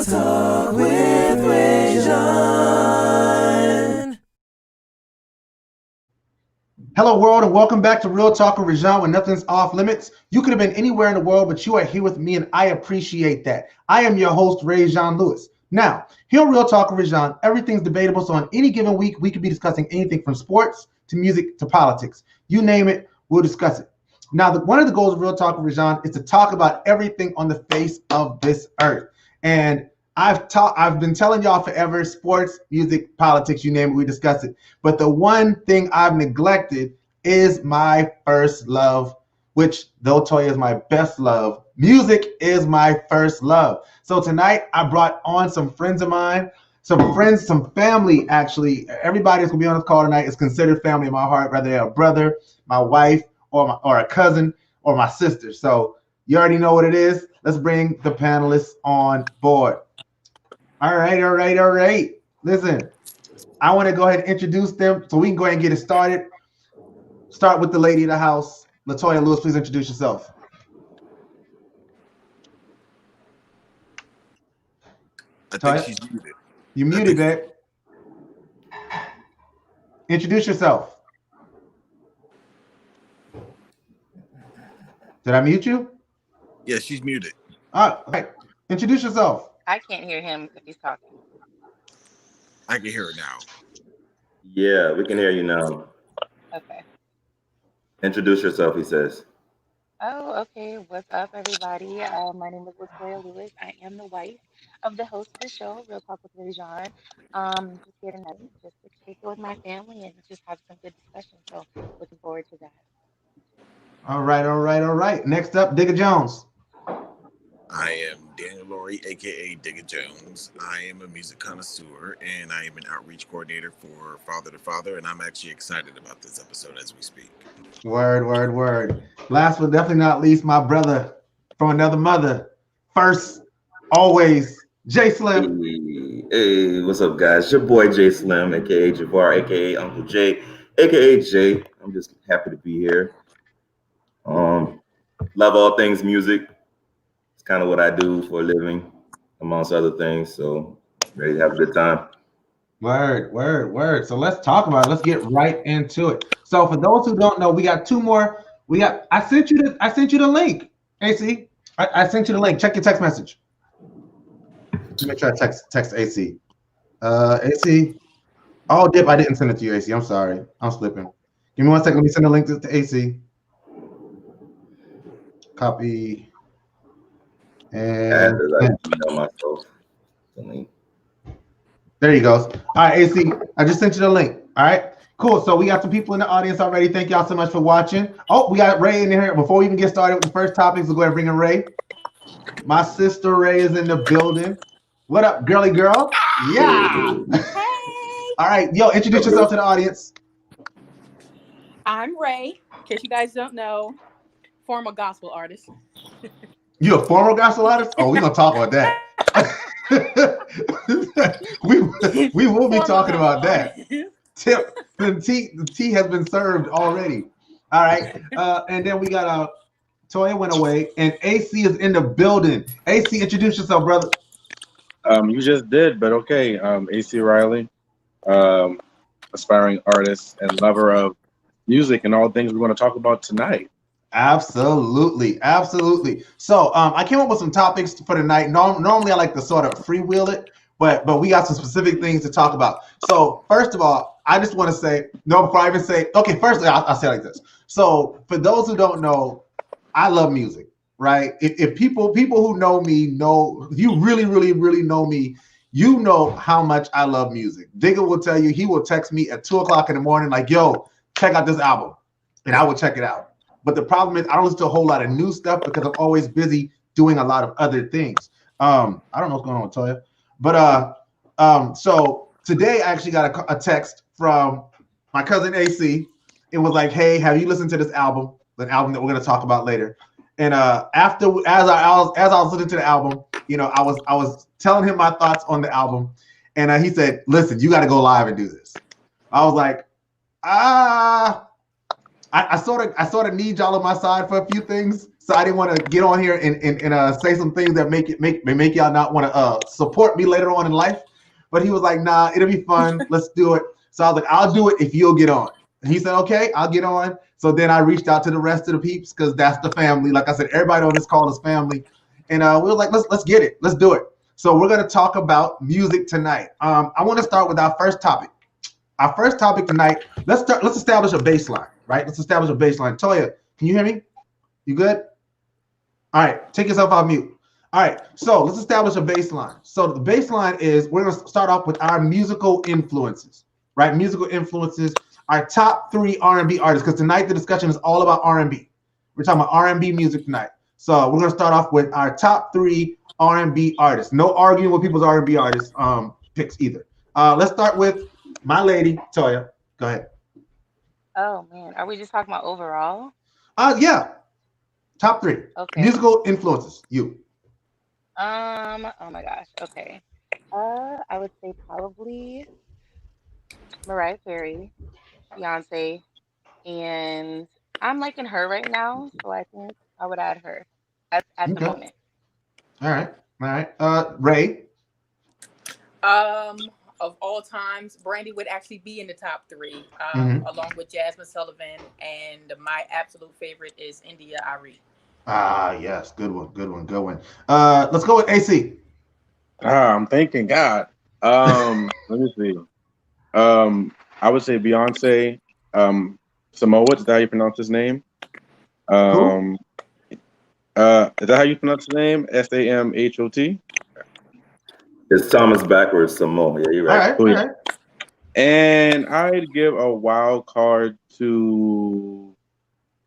Real Talk with ReZsaun. Hello, world, and welcome back to Real Talk with ReZsaun, when nothing's off limits. You could have been anywhere in the world, but you are here with me, and I appreciate that. I am your host, ReZsaun Lewis. Now, here on Real Talk with ReZsaun, everything's debatable, so on any given week, we could be discussing anything from sports to music to politics. You name it, we'll discuss it. Now, one of the goals of Real Talk with ReZsaun is to talk about everything on the face of this earth. And I've been telling y'all forever, sports, music, politics, you name it, we discuss it. But the one thing I've neglected is my first love, which though Latoya is my best love, music is my first love. So tonight I brought on some friends of mine, some friends, some family actually. Everybody that's gonna be on this call tonight is considered family in my heart, whether they're a brother, my wife, or a cousin, or my sister. So you already know what it is. Let's bring the panelists on board. All right. Listen, I want to go ahead and introduce them so we can go ahead and get it started. Start with the lady of the house. Latoya Lewis, please introduce yourself. I think she's muted. You muted, babe. Introduce yourself. Did I mute you? Yeah, she's muted. All right. Introduce yourself. I can't hear him if he's talking. I can hear her now. Yeah, we can hear you now. Okay. Introduce yourself, he says. Oh, okay. What's up, everybody? My name is Latoya Lewis. I am the wife of the host of the show, Real Talk with ReZsaun. Just here tonight, just to kick it with my family and just have some good discussion. So looking forward to that. All right. Next up, Digga Jones. I am Daniel Laurie, aka Digga Jones. I am a music connoisseur and I am an outreach coordinator for Father to Father, and I'm actually excited about this episode as we speak. Word. Last but definitely not least, my brother from another mother. First, always, Jslym. Hey, what's up, guys? Your boy Jslym, aka Javar, aka Uncle J, aka Jay. I'm just happy to be here. Love all things music. It's kind of what I do for a living, amongst other things. So ready to have a good time. Word. So let's talk about it. Let's get right into it. So for those who don't know, we got two more. I sent you the link, AC. I sent you the link. Check your text message. Let me try to text AC. AC. Oh, dip, I didn't send it to you, AC. I'm sorry. I'm slipping. Give me 1 second. Let me send the link to AC. Copy. And there you go. All right, AC, I just sent you the link. All right, cool. So we got some people in the audience already. Thank y'all so much for watching. Oh, we got Ray in here. Before we even get started with the first topics, we'll go ahead and bring in Ray. My sister Ray is in the building. What up, girly girl? Yeah. Hey. All right, yo, introduce yourself to the audience. I'm Ray. In case you guys don't know, former gospel artist. You a former gospel artist? Oh, we're gonna talk about that. we will be talking about that. Tip, the tea has been served already. All right, and then we got Toya went away, and AC is in the building. AC, introduce yourself, brother. You just did, but okay. AC Riley, aspiring artist and lover of music and all things we're going to talk about tonight. Absolutely. So I came up with some topics for tonight. Normally I like to sort of freewheel it, but we got some specific things to talk about. So first of all, I just want to say, before I even say, okay, firstly, I'll say it like this. So for those who don't know, I love music, right? If people who know me know, if you really know me, you know how much I love music. Digga will tell you, he will text me at 2:00 in the morning like, yo, check out this album. And I will check it out. But the problem is I don't listen to a whole lot of new stuff because I'm always busy doing a lot of other things. I don't know what's going on with Toya. But so today I actually got a text from my cousin AC. It was like, hey, have you listened to this album? An album that we're gonna talk about later. And as I was listening to the album, you know, I was telling him my thoughts on the album, and he said, listen, you got to go live and do this. I was like, I sort of need y'all on my side for a few things. So I didn't want to get on here and say some things that make y'all not want to support me later on in life. But he was like, nah, it'll be fun. Let's do it. So I was like, I'll do it if you'll get on. And he said, okay, I'll get on. So then I reached out to the rest of the peeps because that's the family. Like I said, everybody on this call is family. And we were like, let's get it. Let's do it. So we're going to talk about music tonight. I want to start with our first topic. Our first topic tonight, let's establish a baseline, right? Let's establish a baseline. Toya, can you hear me? You good? All right, take yourself off mute. All right, so let's establish a baseline. So the baseline is we're going to start off with our musical influences, right? Musical influences, our top 3 R&B artists, because tonight the discussion is all about R&B. We're talking about R&B music tonight. So we're going to start off with our top 3 R&B artists. No arguing with people's R&B artists picks either. Let's start with my lady, Toya. Go ahead. Oh man, are we just talking about overall? Yeah. Top 3. Okay. Musical influences. You. Oh my gosh. Okay. I would say probably Mariah Carey, Beyonce, and I'm liking her right now, so I think I would add her at the Okay. moment. All right. Ray. Of all times, Brandy would actually be in the top 3, along with Jasmine Sullivan, and my absolute favorite is India Arie. Yes, good one. Let's go with AC. I'm thinking, God. Let me see. I would say Beyonce, Samoa. Is that how you pronounce his name? Is that how you pronounce his name? Samhot. It's Thomas backwards, Samoa. Yeah, you're right. All right. And I'd give a wild card to,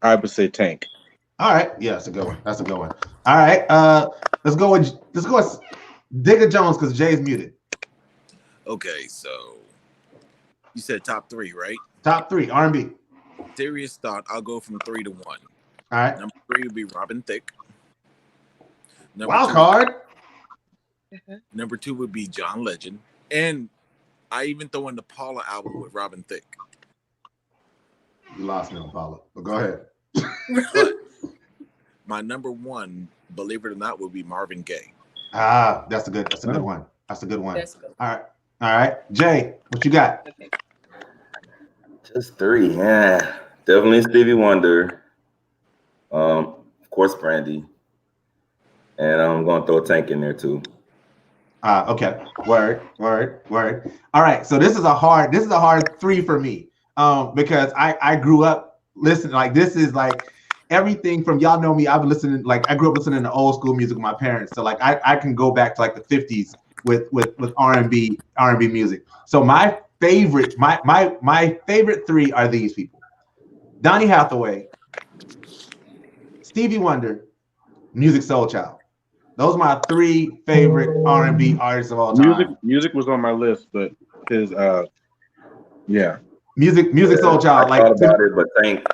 I would say, Tank. All right. Yeah, that's a good one. All right. Let's go with Digga Jones because Jay's muted. Okay, so you said top 3, right? Top 3 R&B. Serious thought. I'll go from 3 to 1. All right. Number 3 would be Robin Thicke. Wild card. Number 2 would be John Legend, and I even throw in the Paula album with Robin Thicke. You lost me on Paula, but go ahead. But my number 1, believe it or not, would be Marvin Gaye. That's a good one. That's a good one. All right. Jay, what you got? Just 3. Yeah, definitely Stevie Wonder. Of course, Brandy, and I'm gonna throw Tank in there too. Okay. Word. All right. So this is a hard 3 for me. Because I grew up listening, like this is like everything from, y'all know me, I've been listening, like I grew up listening to old school music with my parents. So like I can go back to like the 50s with R&B music. So my favorite 3 are these people: Donny Hathaway, Stevie Wonder, Musiq Soulchild. Those are my 3 favorite R&B artists of all time. Music was on my list, but his yeah. Musiq Soulchild. I thought about it, but Tank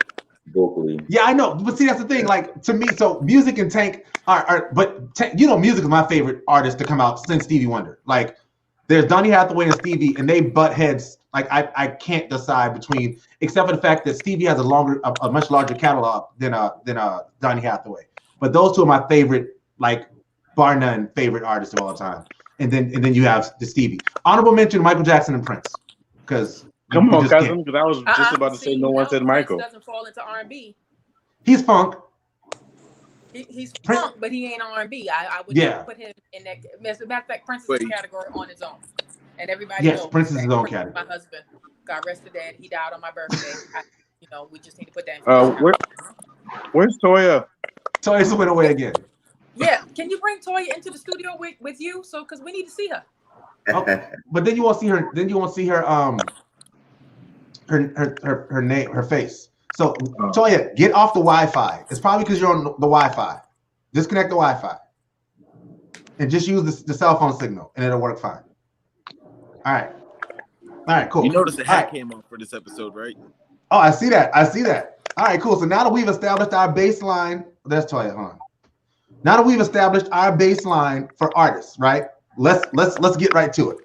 vocally. Yeah, I know, but see, that's the thing. Like to me, so Musiq and Tank but Musiq is my favorite artist to come out since Stevie Wonder. Like, there's Donny Hathaway and Stevie, and they butt heads. Like I can't decide between, except for the fact that Stevie has a much larger catalog than Donny Hathaway. But those 2 are my favorite, like bar none, favorite artists of all time. And then you have the Stevie. Honorable mention: Michael Jackson and Prince, because. Come on, cousin, because I was just about to say no one said Michael. Prince doesn't fall into R&B. He's funk. He's Prince, funk, but he ain't R&B. I would put him in that. As a matter of fact, Prince is a category on his own, and everybody knows. Prince is his own category. My husband, God rest his dead, he died on my birthday. We just need to put that in. Where's Toya? Toya's went away again. Yeah, can you bring Toya into the studio with you? So, because we need to see her. But then you won't see her. Then you won't see her. Her name, her face. So Toya, get off the Wi-Fi. It's probably because you're on the Wi-Fi. Disconnect the Wi-Fi and just use the cell phone signal, and it'll work fine. All right, cool. You noticed the hat came on for this episode, right? Oh, I see that. All right, cool. So now that we've established our baseline, that's Toya. Hold on. Now that we've established our baseline for artists, right? Let's get right to it.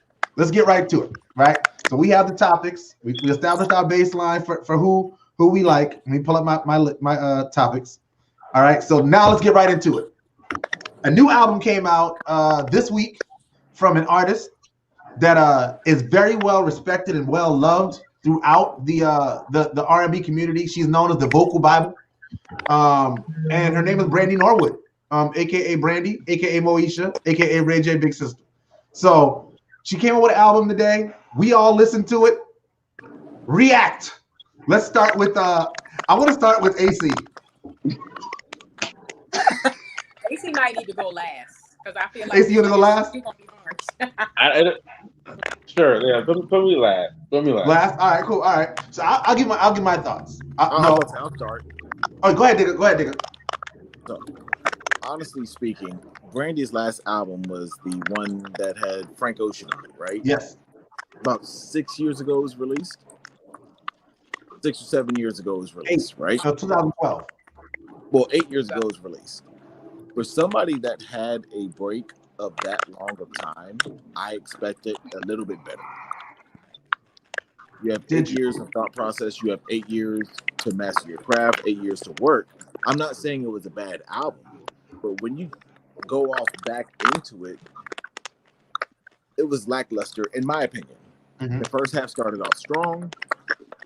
Right? So we have the topics. We established our baseline for who we like. Let me pull up my topics. All right, so now let's get right into it. A new album came out this week from an artist that is very well respected and well loved throughout the R&B community. She's known as the Vocal Bible, and her name is Brandy Norwood, aka Brandy, aka Moesha, aka Ray J Big Sister. So she came up with an album today. We all listened to it. React. Let's start with I want to start with AC. AC might need to go last because I feel like AC, you want to go last? he's gonna be harsh. Sure, yeah. Put me last. Put me last. Last. All right, cool. All right. So I'll give my thoughts. No. I'll start. Oh, go ahead, Digga. Go ahead, Digga. So, honestly speaking, Brandy's last album was the one that had Frank Ocean on it, right? Yes. About 6 years ago it was released. 6 or 7 years ago it was released, right? 2012. Well, 8 years ago it was released. For somebody that had a break of that long of time, I expected a little bit better. You have 8 years of thought process. You have 8 years to master your craft, 8 years to work. I'm not saying it was a bad album, but when you go off back into it, it was lackluster, in my opinion. Mm-hmm. The first half started off strong.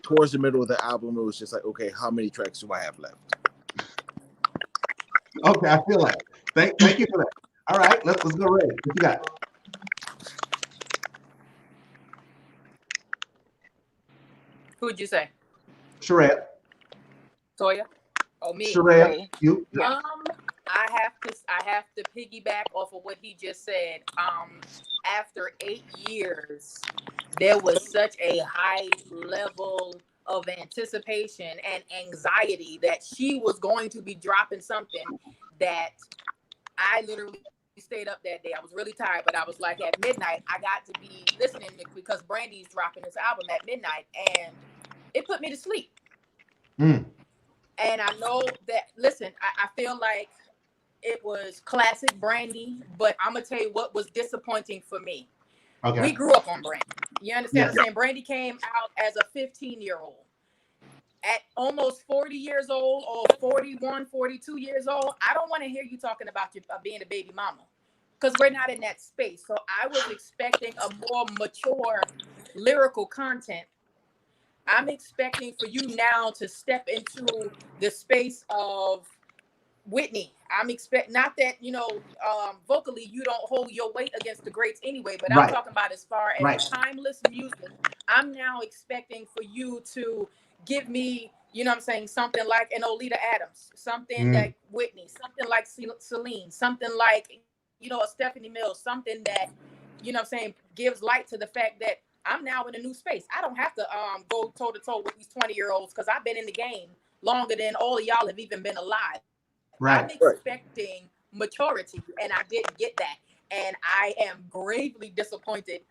Towards the middle of the album, it was just like, okay, how many tracks do I have left? Okay, I feel like. Thank you for that. All right, let's go, Ray. What you got? Who'd you say? Sharea. Toya? Oh, me. Sharea. You. I have to piggyback off of what he just said. After 8 years, there was such a high level of anticipation and anxiety that she was going to be dropping something that I literally stayed up that day. I was really tired, but I was like, at midnight, I got to be listening because Brandy's dropping this album at midnight, and it put me to sleep. And I know that, listen, I feel like it was classic Brandy, but I'm going to tell you what was disappointing for me. Okay. We grew up on Brandy. You understand what I'm saying? Brandy came out as a 15-year-old. At almost 40 years old or 41, 42 years old, I don't want to hear you talking about being a baby mama because we're not in that space. So I was expecting a more mature lyrical content. I'm expecting for you now to step into the space of Whitney. I'm expecting, not that, vocally you don't hold your weight against the greats anyway, but I'm talking about as far as timeless music. I'm now expecting for you to give me, something like an Olita Adams, something like Whitney, something like Celine, something like, a Stephanie Mills, something that, gives light to the fact that I'm now in a new space. I don't have to go toe to toe with these 20-year-olds because I've been in the game longer than all of y'all have even been alive. I'm expecting maturity, and I didn't get that. And I am gravely disappointed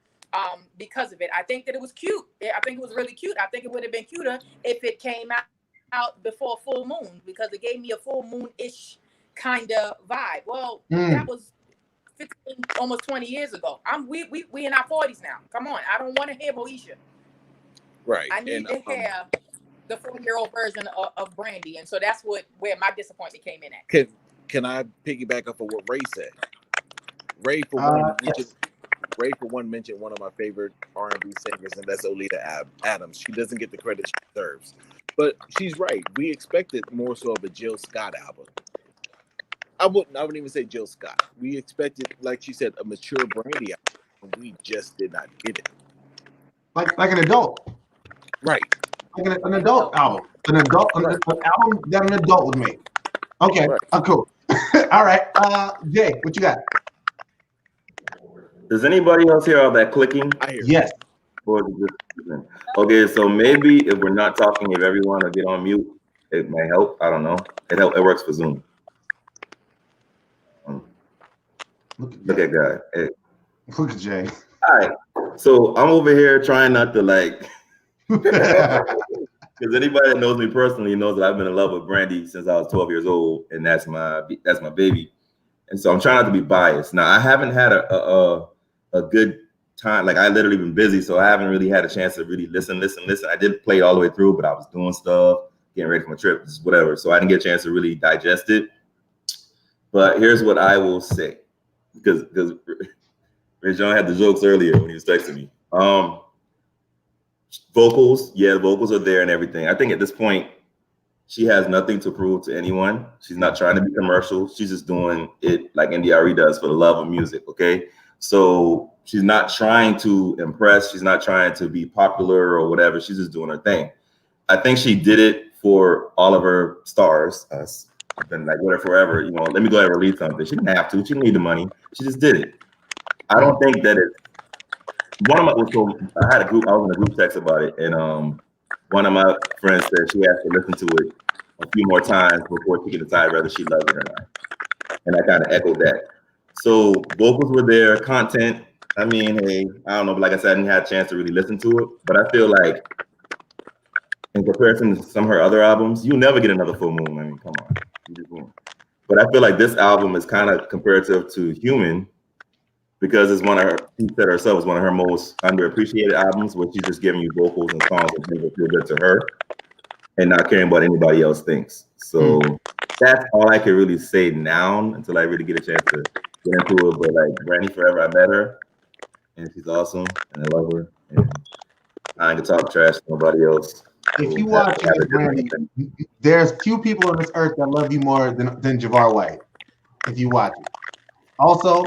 because of it. I think that it was cute. I think it was really cute. I think it would have been cuter if it came out before full moon because it gave me a full moon-ish kind of vibe. Well, that was 15, almost 20 years ago. We in our 40s now. Come on. I don't want to hear Moesha. Right. I need to hear the 40-year-old version of Brandy. And so that's where my disappointment came in at. Can I piggyback off of what Ray said? Ray, for one, mentioned one of my favorite R&B singers, and that's Olita Adams. She doesn't get the credit she deserves. But she's right. We expected more so of a Jill Scott album. I wouldn't even say Jill Scott. We expected, like she said, a mature Brandy album, and we just did not get it. Like an adult. Right. Like an adult album. An album that an adult would make. Okay, cool. All right, Jay, what you got? Does anybody else hear all that clicking? I hear. Yes. Okay, so maybe if we're not talking, if everyone will get on mute, it may help. I don't know. It works for Zoom. Look at God. Hey. Look at Jay. All right. So I'm over here trying not to because anybody that knows me personally knows that I've been in love with Brandy since I was 12 years old, and that's my baby. And so I'm trying not to be biased. Now I haven't had a good time. Like I literally been busy, so I haven't really had a chance to really listen. I did play it all the way through, but I was doing stuff. getting ready for my trip, whatever. So I didn't get a chance to really digest it. But here's what I will say, because ReZsaun had the jokes earlier when he was texting me. Vocals, yeah, the vocals are there and everything. I think at this point, she has nothing to prove to anyone. She's not trying to be commercial. She's just doing it like NDRE does for the love of music, okay? So she's not trying to impress. She's not trying to be popular or whatever. She's just doing her thing. I think she did it for all of her stars, us. I've been like with her forever. You know, let me go ahead and release something. She didn't have to. She didn't need the money. She just did it. I don't think that it's one of my. So I had a group. I was in a group text about it, and one of my friends said she has to listen to it a few more times before she can decide whether she loves it or not. And I kind of echoed that. So vocals were there, content. I mean, hey, I don't know, but like I said, I didn't have a chance to really listen to it. But I feel like, in comparison to some of her other albums, you'll never get another full moon. I mean, come on, you just won't. But I feel like this album is kind of comparative to Human, because it's one of her, she said herself, is one of her most underappreciated albums, where she's just giving you vocals and songs that make it feel good to her and not caring about anybody else thinks. So that's all I can really say now until I really get a chance to get into it. But like Brandy Forever, I met her and she's awesome and I love her. And I ain't gonna talk trash to nobody else. If you watch it, Brandy, there's few people on this earth that love you more than Javar White. If you watch it. Also,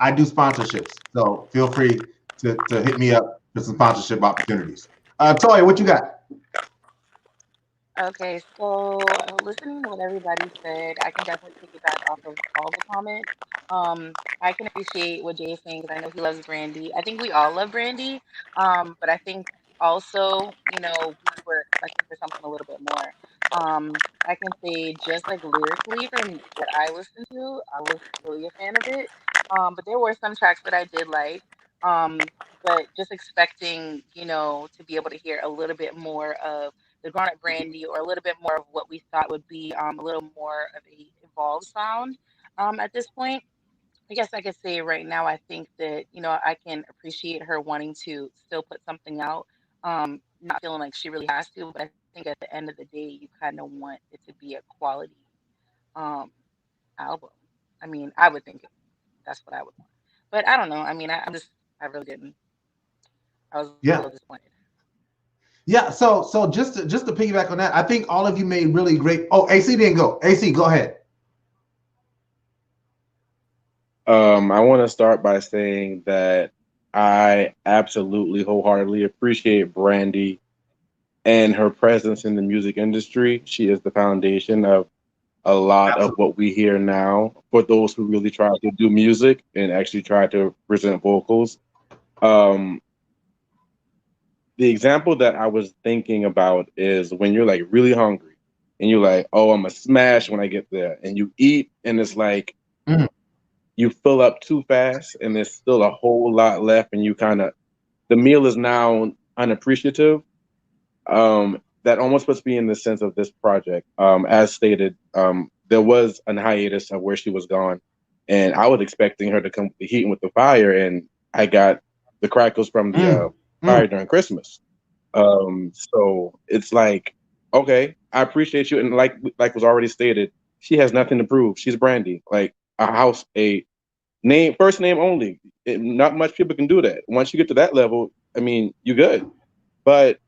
I do sponsorships, so feel free to hit me up for some sponsorship opportunities. Toya, what you got? Okay, so listening to what everybody said, I can definitely piggyback off of all the comments. I can appreciate what Jay is saying because I know he loves Brandy. I think we all love Brandy, but I think also, we were expecting for something a little bit more. I can say just like lyrically from what I listened to, I was really a fan of it. But there were some tracks that I did like. But just expecting, to be able to hear a little bit more of the grown up Brandy, or a little bit more of what we thought would be a little more of a evolved sound at this point. I guess I could say right now, I think that, I can appreciate her wanting to still put something out, not feeling like she really has to, but I think at the end of the day, you kind of want it to be a quality um, album. I mean, I would think that's what I would want. But I don't know. I mean, I really didn't. I was a Yeah. little disappointed. Yeah, so just to piggyback on that, I think all of you made really great. Oh, AC didn't go. AC, go ahead. I want to start by saying that I absolutely wholeheartedly appreciate Brandy and her presence in the music industry. She is the foundation of a lot of what we hear now for those who really try to do music and actually try to present vocals. The example that I was thinking about is when you're like really hungry and you're like, oh, I'm a smash when I get there, and you eat and it's like you fill up too fast and there's still a whole lot left and you the meal is now unappreciative. That almost puts me in the sense of this project. As stated, there was an hiatus of where she was gone, and I was expecting her to come with the heat and with the fire, and I got the crackles from the fire during Christmas. So it's like, okay, I appreciate you, and like was already stated, she has nothing to prove. She's Brandy, like a name, first name only. Not much people can do that. Once you get to that level, I mean, you're good. But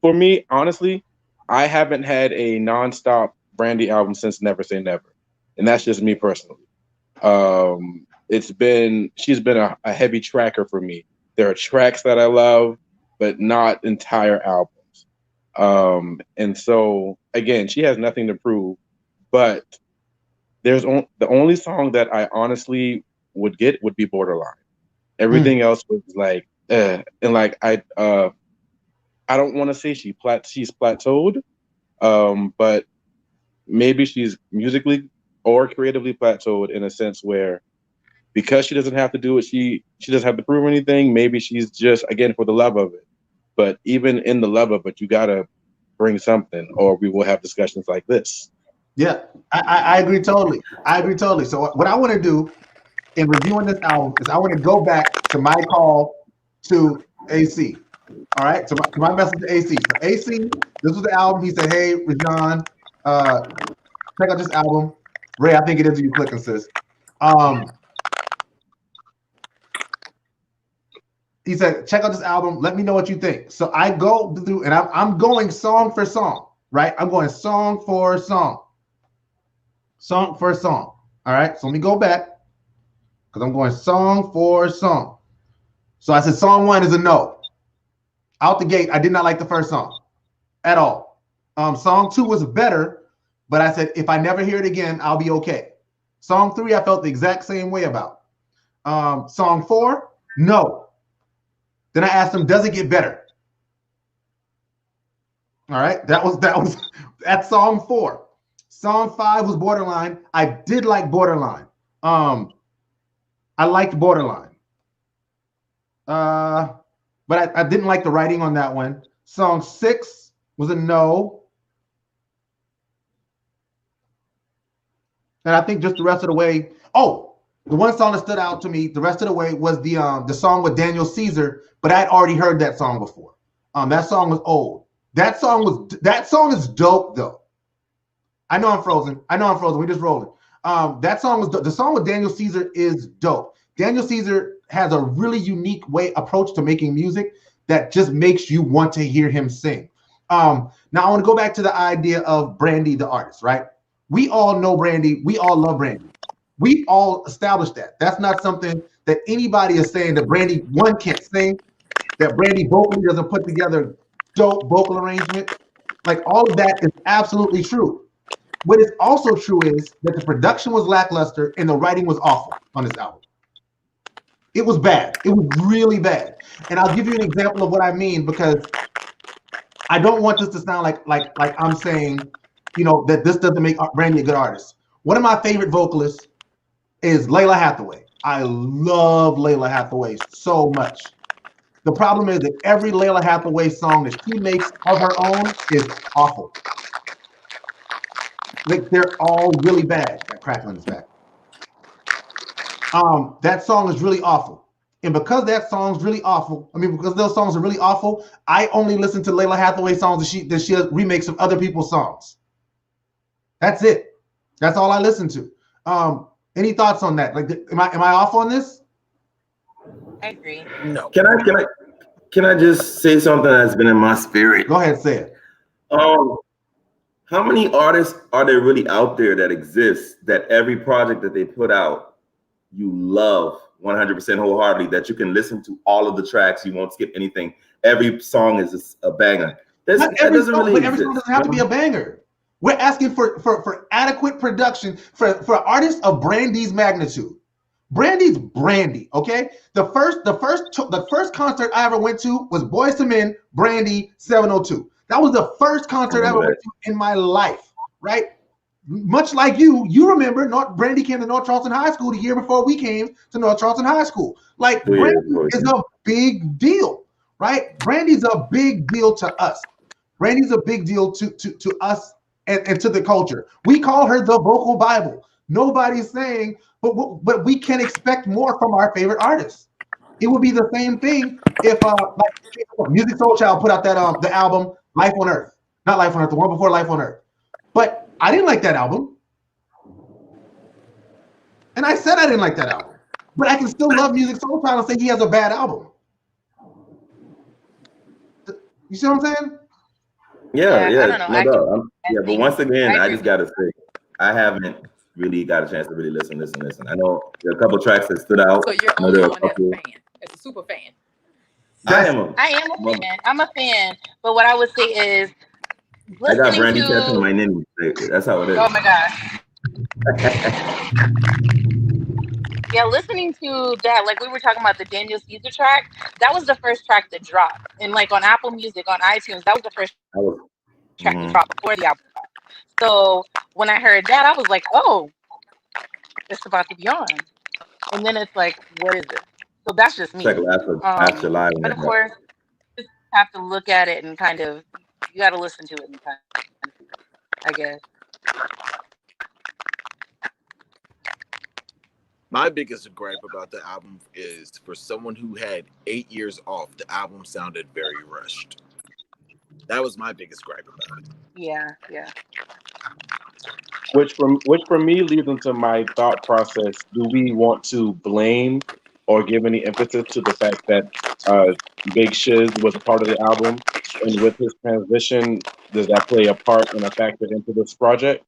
for me, honestly, I haven't had a nonstop Brandy album since Never Say Never, and that's just me personally. She's been a heavy tracker for me. There are tracks that I love, but not entire albums. And so again, she has nothing to prove, but the only song that I honestly would get would be Borderline. Everything else was like, and like I don't want to say she's plateaued, but maybe she's musically or creatively plateaued in a sense where, because she doesn't have to do it, she doesn't have to prove anything. Maybe she's just, again, for the love of it. But even in the love of it, you gotta bring something, or we will have discussions like this. Yeah, I agree totally. I agree totally. So what I want to do in reviewing this album is I want to go back to my call to AC. All right, to my message to AC. So AC, this was the album. He said, "Hey, ReZsaun, check out this album." Ray, I think it is you clicking, sis. He said, "Check out this album. Let me know what you think." So I go through, and I'm going song for song, right? I'm going song for song, song for song. All right. So let me go back because I'm going song for song. So I said, song 1 is a no. Out the gate, I did not like the first song at all. Song 2 was better, but I said, if I never hear it again, I'll be okay. Song 3, I felt the exact same way about. Song 4, no. Then I asked him, does it get better? All right, that's song 4. Song 5 was Borderline. I did like Borderline. I liked Borderline. But I didn't like the writing on that one. Song 6 was a no. And I think just the rest of the way. Oh, the one song that stood out to me the rest of the way was the song with Daniel Caesar, but I'd already heard that song before. That song was old. That song is dope though. I know I'm frozen. We just rolling. That song was the song with Daniel Caesar is dope. Daniel Caesar has a really unique approach to making music that just makes you want to hear him sing. Now I want to go back to the idea of Brandy, the artist, right? We all know Brandy. We all love Brandy. We all established that. That's not something that anybody is saying that Brandy, one, can't sing, that Brandy vocally doesn't put together dope vocal arrangement. Like all of that is absolutely true. What is also true is that the production was lackluster and the writing was awful on this album. It was bad. It was really bad. And I'll give you an example of what I mean, because I don't want this to sound like I'm saying, that this doesn't make Brandy a good artist. One of my favorite vocalists is Layla Hathaway. I love Layla Hathaway so much. The problem is that every Layla Hathaway song that she makes of her own is awful. Like they're all really bad. That crackling is back. That song is really awful. And because that song's really awful, because those songs are really awful, I only listen to Layla Hathaway songs that she remakes of other people's songs. That's it. That's all I listen to. Any thoughts on that? Like, am I off on this? I agree. No. Can I just say something that's been in my spirit? Go ahead, say it. How many artists are there really out there that exist that every project that they put out, you love 100% wholeheartedly, that you can listen to all of the tracks, you won't skip anything. Every song is just a banger. Every song doesn't have to be a banger. We're asking for adequate production for artists of Brandy's magnitude. Brandy's Brandy, okay? The first concert I ever went to was Boyz II Men, Brandy, 702. That was the first concert I ever went to in my life, right? Much like you remember, Brandy came to North Charleston High School the year before we came to North Charleston High School. Like, Brandy is a big deal, right? Brandy's a big deal to us. Brandy's a big deal to us and to the culture. We call her the vocal Bible. Nobody's saying, but we can expect more from our favorite artists. It would be the same thing if like Music Soul Child put out that the album Life on Earth. Not Life on Earth, the one before Life on Earth. But I didn't like that album. And I said I didn't like that album. But I can still love Music Soul Child and say he has a bad album. You see what I'm saying? Yeah. I don't know. But once again, I just gotta say, I haven't really got a chance to really listen. I know there are a couple tracks that stood out. So you're only one that's a fan, as a super fan. I am a fan. I'm a fan. But what I would say is, I got Brandy tattooed on my name. That's how it is. Oh my gosh. Yeah, listening to that, like we were talking about the Daniel Caesar track, that was the first track that dropped. And like on Apple Music, on iTunes, that was the first track to drop before the album dropped. So when I heard that, I was like, oh, it's about to be on. And then it's like, what is it? So that's just me. Last July. But of course, you just have to look at it and kind of, you got to listen to it and kind of, I guess. My biggest gripe about the album is for someone who had 8 years off, the album sounded very rushed. That was my biggest gripe about it. Yeah. Which for me leads into my thought process. Do we want to blame or give any emphasis to the fact that Big Shiz was a part of the album, and with his transition, does that play a part and a factor into this project?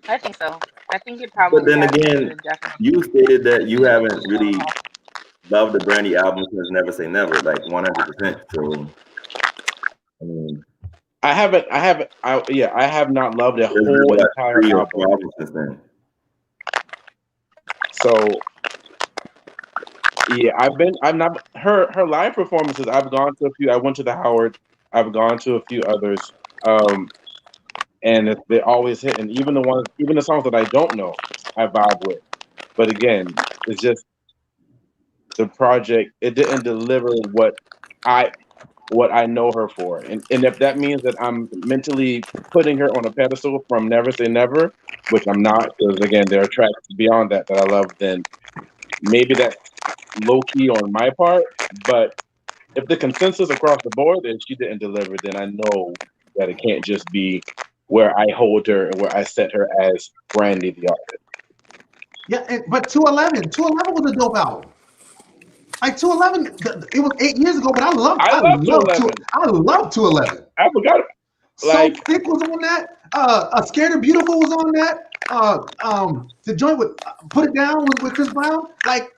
I think so. I think it But probably then has again, to definitely. you stated that you haven't really loved the Brandy album since Never Say Never, like 100%. So, I mean, I have not loved a there's been whole what, entire 3 or album. 4 albums since then. So yeah, I'm not her live performances. I've gone to a few. I went to the Howard. I've gone to a few others. And they always hit. And even the songs that I don't know, I vibe with. But again, it's just the project. It didn't deliver what I know her for. And if that means that I'm mentally putting her on a pedestal from Never Say Never, which I'm not, because again, there are tracks beyond that I love, then maybe that's low key on my part. But if the consensus across the board is she didn't deliver, then I know that it can't just be where I hold her and where I set her as Brandy the artist. Yeah, but 211 was a dope album. Like 211, it was 8 years ago, but I love 211. I love 211. I forgot. So Thick was on that. Scared or Beautiful was on that. The joint with Put It Down with Chris Brown. Like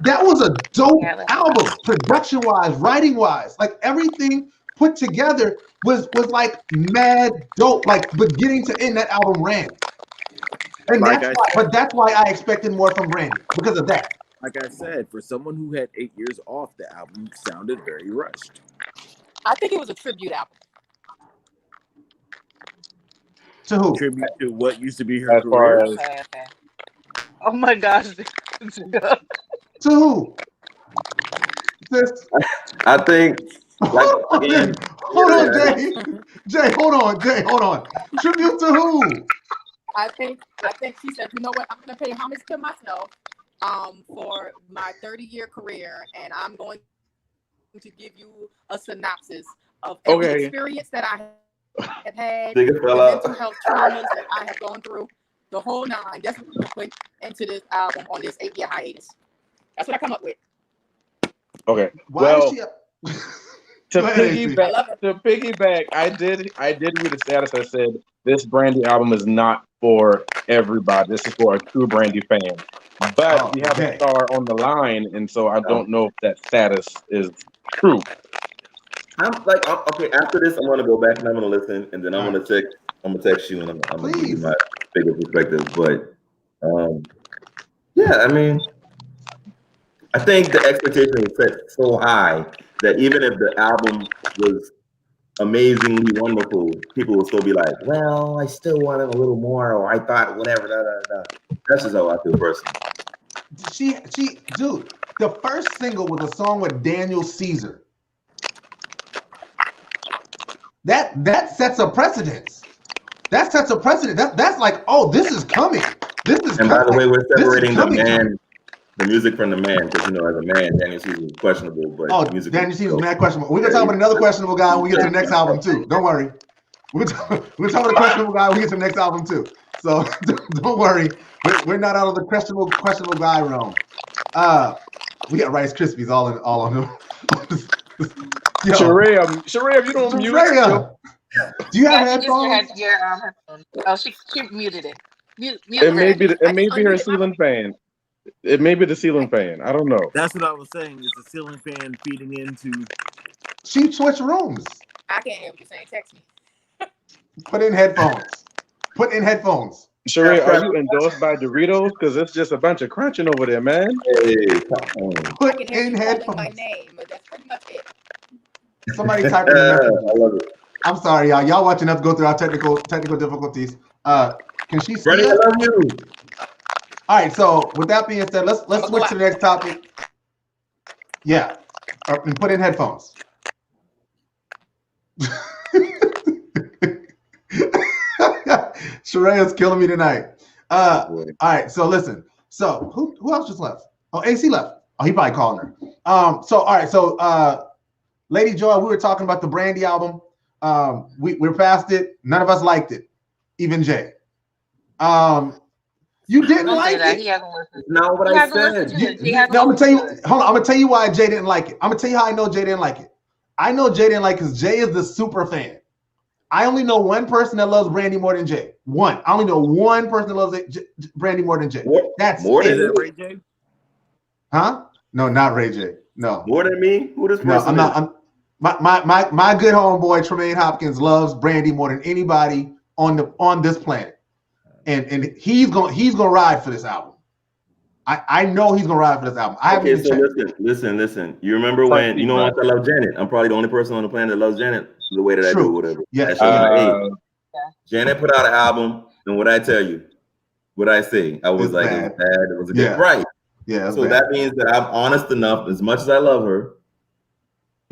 that was a dope album, production wise, writing wise. Like everything put together was like mad dope. Like beginning to end, that album ran. And that's why I expected more from Brandy because of that. Like I said, for someone who had 8 years off, the album sounded very rushed. I think it was a tribute album. To who? Tribute to what used to be her As far career. as Okay. Oh my gosh. To who? I think. Like, hold on, Jay. Jay, hold on. Tribute to who? I think she said, you know what, I'm gonna pay homage to myself for my 30-year career, and I'm going to give you a synopsis of every experience that I have had, the mental health traumas that I have gone through, the whole nine. That's what I'm put into this album on this 8-year hiatus. That's what I come up with. Okay. To piggyback, I did read a status that said this Brandy album is not for everybody. This is for a true Brandy fan. But we have a star on the line, and so I don't know if that status is true. I'm like, okay. After this, I'm gonna go back and I'm gonna listen, and then I'm gonna text you, and I'm gonna give you my bigger perspective. But yeah, I mean, I think the expectation was set so high that even if the album was amazingly wonderful, people will still be like, well, I still wanted a little more, or I thought whatever. That's just how I feel personally. Dude, the first single was a song with Daniel Caesar. That sets a precedence. That sets a precedent. That's like, oh, this is coming. And by the way, we're separating the music from the man, because as a man, Daniel Caesar is questionable. But Daniel Caesar is mad questionable. We're gonna talk about another questionable guy when we get to the next album too. Don't worry. We're talking about the questionable guy when we get to the next album too. So don't worry. We're not out of the questionable guy realm. We got Rice Krispies all on him. Sharea, you don't mute it. Do you have headphones? Oh, she muted it. It may be her ceiling fan. It may be the ceiling fan. I don't know. That's what I was saying. Is the ceiling fan feeding into? She switched rooms. I can't hear what you're saying. Text me. Put in headphones. Sharea, are you endorsed by Doritos? Because it's just a bunch of crunching over there, man. Put in headphones. My name, but that's pretty much it. Somebody type in the message. I love it. I'm sorry, y'all. Y'all watching us go through our technical difficulties. Can she see Brandy, us? I love you. All right. So with that being said, let's switch to the next topic. Yeah, and put in headphones. Sharea's killing me tonight. All right. So listen, So who else just left? Oh, AC left. Oh, he probably calling her. So all right. So Lady Joy, we were talking about the Brandy album. We're past it. None of us liked it, even Jay. You didn't Don't say like that. it. He hasn't listened. Not what He I hasn't listened said. to it. He hasn't No, I'm gonna tell you. listened to it. Hold on. I'm gonna tell you why Jay didn't like it. I'm gonna tell you how I know Jay didn't like it. I know Jay didn't like it because Jay is the super fan. I only know one person that loves Brandy more than Jay. One. I only know one person that loves Brandy more than Jay. That's More it. than Is that Ray J? Huh? No, not Ray J. No. More than me? Who this person No, I'm not. My good homeboy Tremaine Hopkins loves Brandy more than anybody on this planet, and he's gonna ride for this album. I know he's gonna ride for this album. I haven't Okay, even so checked. listen. You remember when you know how much I love Janet? I'm probably the only person on the planet that loves Janet the way that I do, True. whatever. Yes. That shows my age. Yeah. Janet put out an album, and what I tell you, what I say, I was It's like, bad. it was bad. It was a good Yeah. right. Yeah. It's So bad. that means that I'm honest enough, as much as I love her,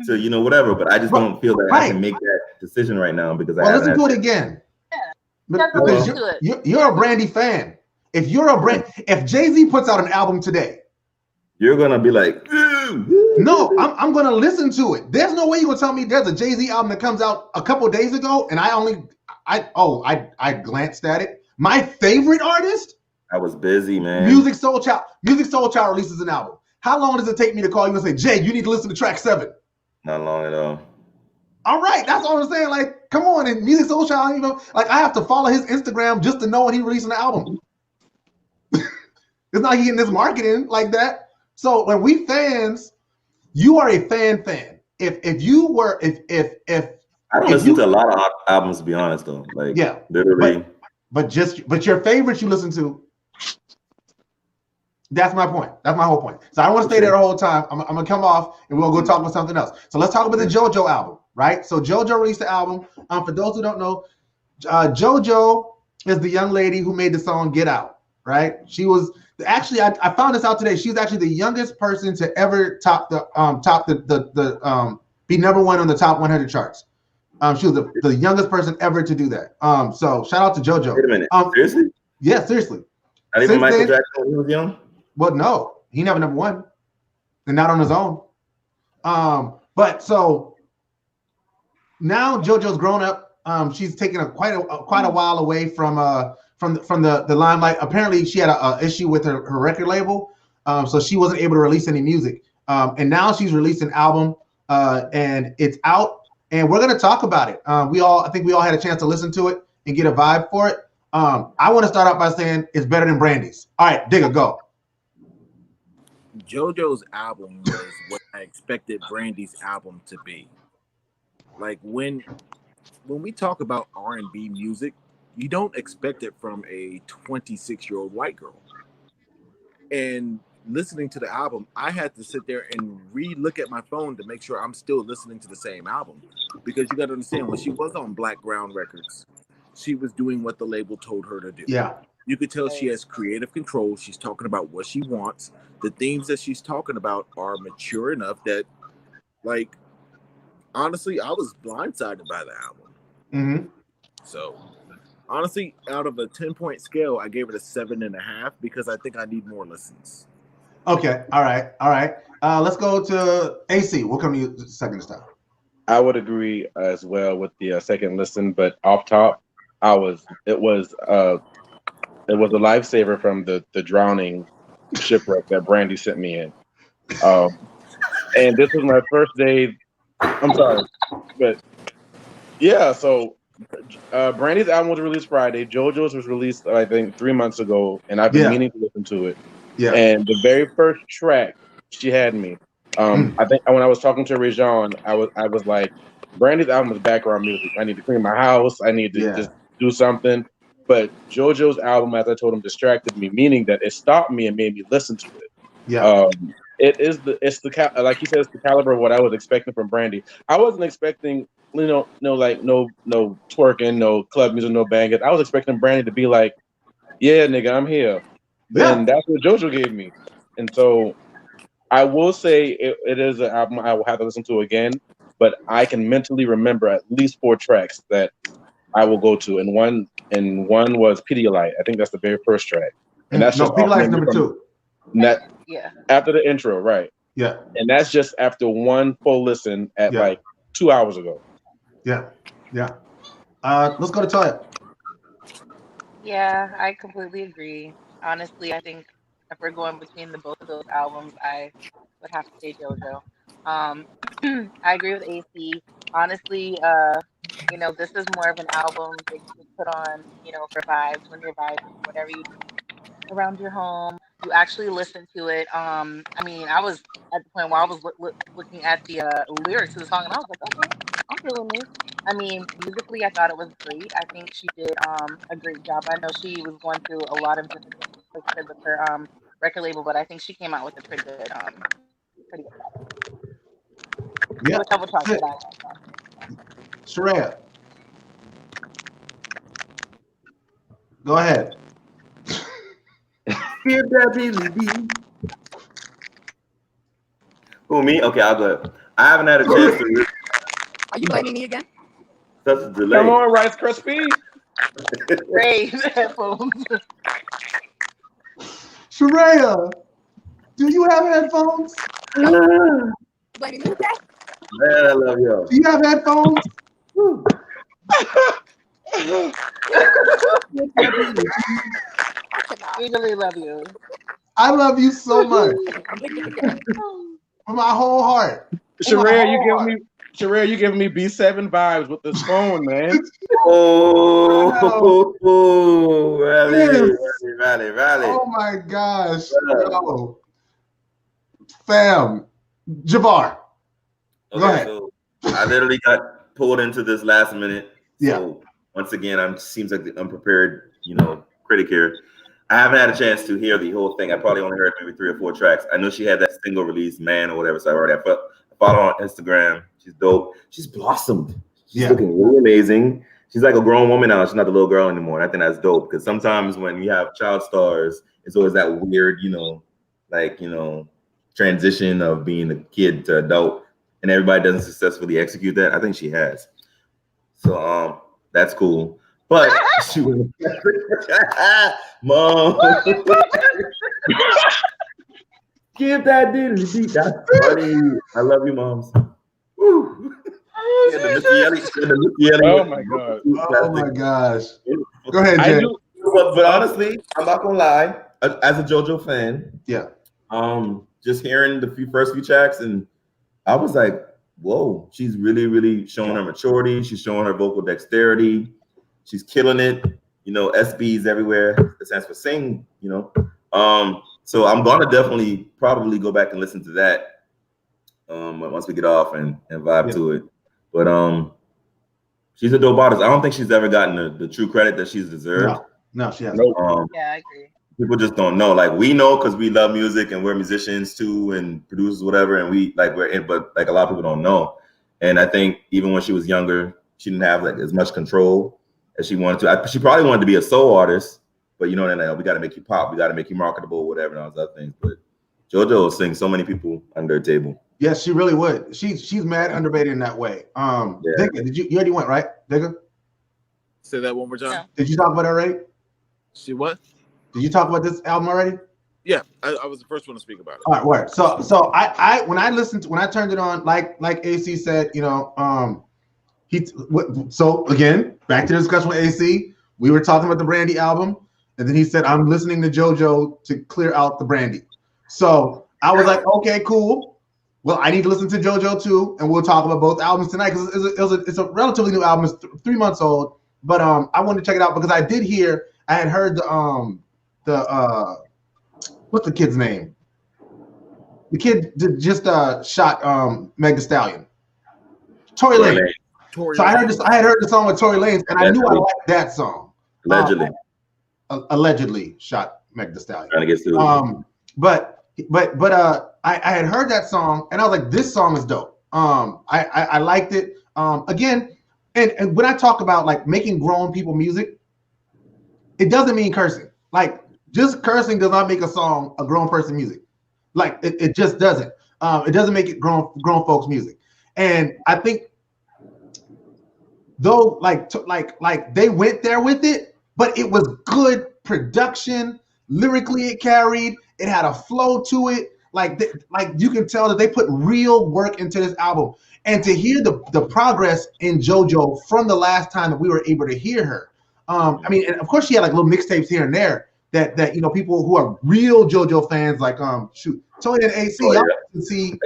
to whatever. But I just don't feel that I can make that decision right now because I haven't. Listen to it again. That's Because listen to it. you're a Brandy fan. If if Jay-Z puts out an album today, you're gonna be like, no, I'm gonna listen to it. There's no way you're gonna tell me there's a Jay-Z album that comes out a couple days ago, and I glanced at it. My favorite artist, I was busy, man. Music Soul Child releases an album. How long does it take me to call you and say, Jay, you need to listen to track 7? Not long at all. All right, that's all I'm saying. Like, come on, and Music Soul Child, I have to follow his Instagram just to know when he releasing the album. It's not he getting this marketing like that. So when we fans, you are a fan. If I don't listen to a lot of albums, to be honest, though. Like, yeah, literally. But your favorites you listen to. That's my point. That's my whole point. So I don't want to stay there the whole time. I'm gonna come off and we'll go talk about something else. So let's talk about the JoJo album, right? So JoJo released the album. For those who don't know, JoJo is the young lady who made the song "Get Out." Right? She was actually I found this out today. She's actually the youngest person to ever be number one on the top 100 charts. She was the youngest person ever to do that. So shout out to JoJo. Wait a minute. Seriously? Yeah, seriously. Not even Michael Jackson when he was young? Well, no, he never number one, and not on his own. But so now JoJo's grown up. She's taken quite a while away from the limelight. Apparently, she had a issue with her record label, so she wasn't able to release any music. And now she's released an album, and it's out. And we're gonna talk about it. I think we all had a chance to listen to it and get a vibe for it. I want to start out by saying it's better than Brandy's. All right, Digga, go. JoJo's album was what I expected Brandy's album to be. Like when we talk about R&B music, you don't expect it from a 26-year-old white girl. And listening to the album, I had to sit there and re-look at my phone to make sure I'm still listening to the same album. Because you got to understand, when she was on Black Ground Records, she was doing what the label told her to do. Yeah. You could tell she has creative control. She's talking about what she wants. The themes that she's talking about are mature enough that, like, honestly, I was blindsided by the album. Mm-hmm. So, honestly, out of a 10-point scale, I gave it a 7.5 because I think I need more listens. Okay. All right. Let's go to AC. We'll come to you second time. I would agree as well with the second listen, but off top, it was a lifesaver from the drowning shipwreck that Brandy sent me in. And this was my first day. I'm sorry, but yeah. So Brandy's album was released Friday. JoJo's was released, I think, 3 months ago, and I've been meaning to listen to it. Yeah. And the very first track, she had me. I think when I was talking to ReZsaun, I was like, Brandy's album is background music. I need to clean my house. I need to just do something. But JoJo's album, as I told him, distracted me, meaning that it stopped me and made me listen to it. Yeah. It's the like you said, it's the caliber of what I was expecting from Brandy. I wasn't expecting, no twerking, no club music, no bangers. I was expecting Brandy to be like, yeah, nigga, I'm here. And that's what JoJo gave me. And so I will say it is an album I will have to listen to again, but I can mentally remember at least 4 tracks that I will go to. And one was Pedialyte. I think that's the very first track. and that's just Big off Lights memory number from 2. that Yeah. after the intro, right? Yeah. And that's just after one full listen at like 2 hours ago. Yeah. Let's go to Toya. Yeah, I completely agree. Honestly, I think if we're going between the both of those albums, I would have to say JoJo. Um, I agree with AC. Honestly, this is more of an album that you just put on, for vibes when you're vibing, whatever you're doing around your home. You actually listen to it. I mean, I was at the point where I was looking at the lyrics to the song, and I was like, okay, I'm feeling this. I mean, musically, I thought it was great. I think she did a great job. I know she was going through a lot of different things, like I said, with her record label, but I think she came out with a pretty good product. Yeah. Which I will talk about. Sharea. Go ahead. Who, me? Okay, I'll go ahead. I haven't had a chance to. Are you blaming me again? Such a delay. Come on, Rice Krispies. Great headphones. Sharea, do you have headphones? Blaming me again? Man, I love y'all. Do you have headphones? We really love you. I love you so much. From my whole heart. Sharea, you giving me B7 vibes with this phone, man. Rally. Oh my gosh. Yo. Fam. Javar. Go ahead. So I literally got pulled into this last minute. Yeah. So once again, seems like the unprepared, critic here. I haven't had a chance to hear the whole thing. I probably only heard maybe 3 or 4 tracks. I know she had that single release, Man or whatever. So I already follow her on Instagram. She's dope. She's blossomed. She's looking really amazing. She's like a grown woman now. She's not a little girl anymore. And I think that's dope because sometimes when you have child stars, it's always that weird, transition of being a kid to adult, and everybody doesn't successfully execute that. I think she has. So that's cool. But she was Mom. Give that diddly beat. That's funny. I love you, moms. Woo. Oh my god. Oh my gosh. Go ahead, Jay. But honestly, I'm not gonna lie. As a JoJo fan, just hearing the first few tracks, and I was like, whoa, she's really, really showing her maturity. She's showing her vocal dexterity. She's killing it. SBs everywhere. It stands for sing, So I'm gonna definitely probably go back and listen to that once we get off and vibe to it. But she's a dope artist. I don't think she's ever gotten the true credit that she's deserved. No, she hasn't. Yeah, I agree. People just don't know. Like, we know because we love music and we're musicians too and producers, whatever, and but like a lot of people don't know. And I think even when she was younger, she didn't have like as much control as she wanted to. She probably wanted to be a soul artist, but we got to make you pop, we got to make you marketable, whatever, and all those other things. But JoJo will sing so many people under a table. Yes, she really would. She's mad underrated in that way. Digga, you already went, right? Digga? Say that one more time. Did you talk about it already? See what? Did you talk about this album already? Yeah, I was the first one to speak about it. All right, word. So I when I turned it on, like AC said, so again, back to the discussion with AC, we were talking about the Brandy album, and then he said, I'm listening to JoJo to clear out the Brandy. So I was like, okay, cool. Well, I need to listen to JoJo too, and we'll talk about both albums tonight because it's a relatively new album. It's 3 months old, but I wanted to check it out because I had heard the what's the kid's name? The kid just shot Meg Thee Stallion, Tory Lanez. So I had heard the song with Tory Lanez, and I knew I liked that song. Allegedly shot Meg Thee Stallion. Trying to get through. But I had heard that song, and I was like, this song is dope. I liked it. Again, and when I talk about like making grown people music, it doesn't mean cursing. Like, just cursing does not make a song a grown person music. Like, it just doesn't. It doesn't make it grown folks music. And I think though, like they went there with it, but it was good production. Lyrically, it carried. It had a flow to it. Like you can tell that they put real work into this album. And to hear the progress in JoJo from the last time that we were able to hear her. I mean, and of course she had like little mixtapes here and there that you know, people who are real JoJo fans, like Toya and AC, y'all can see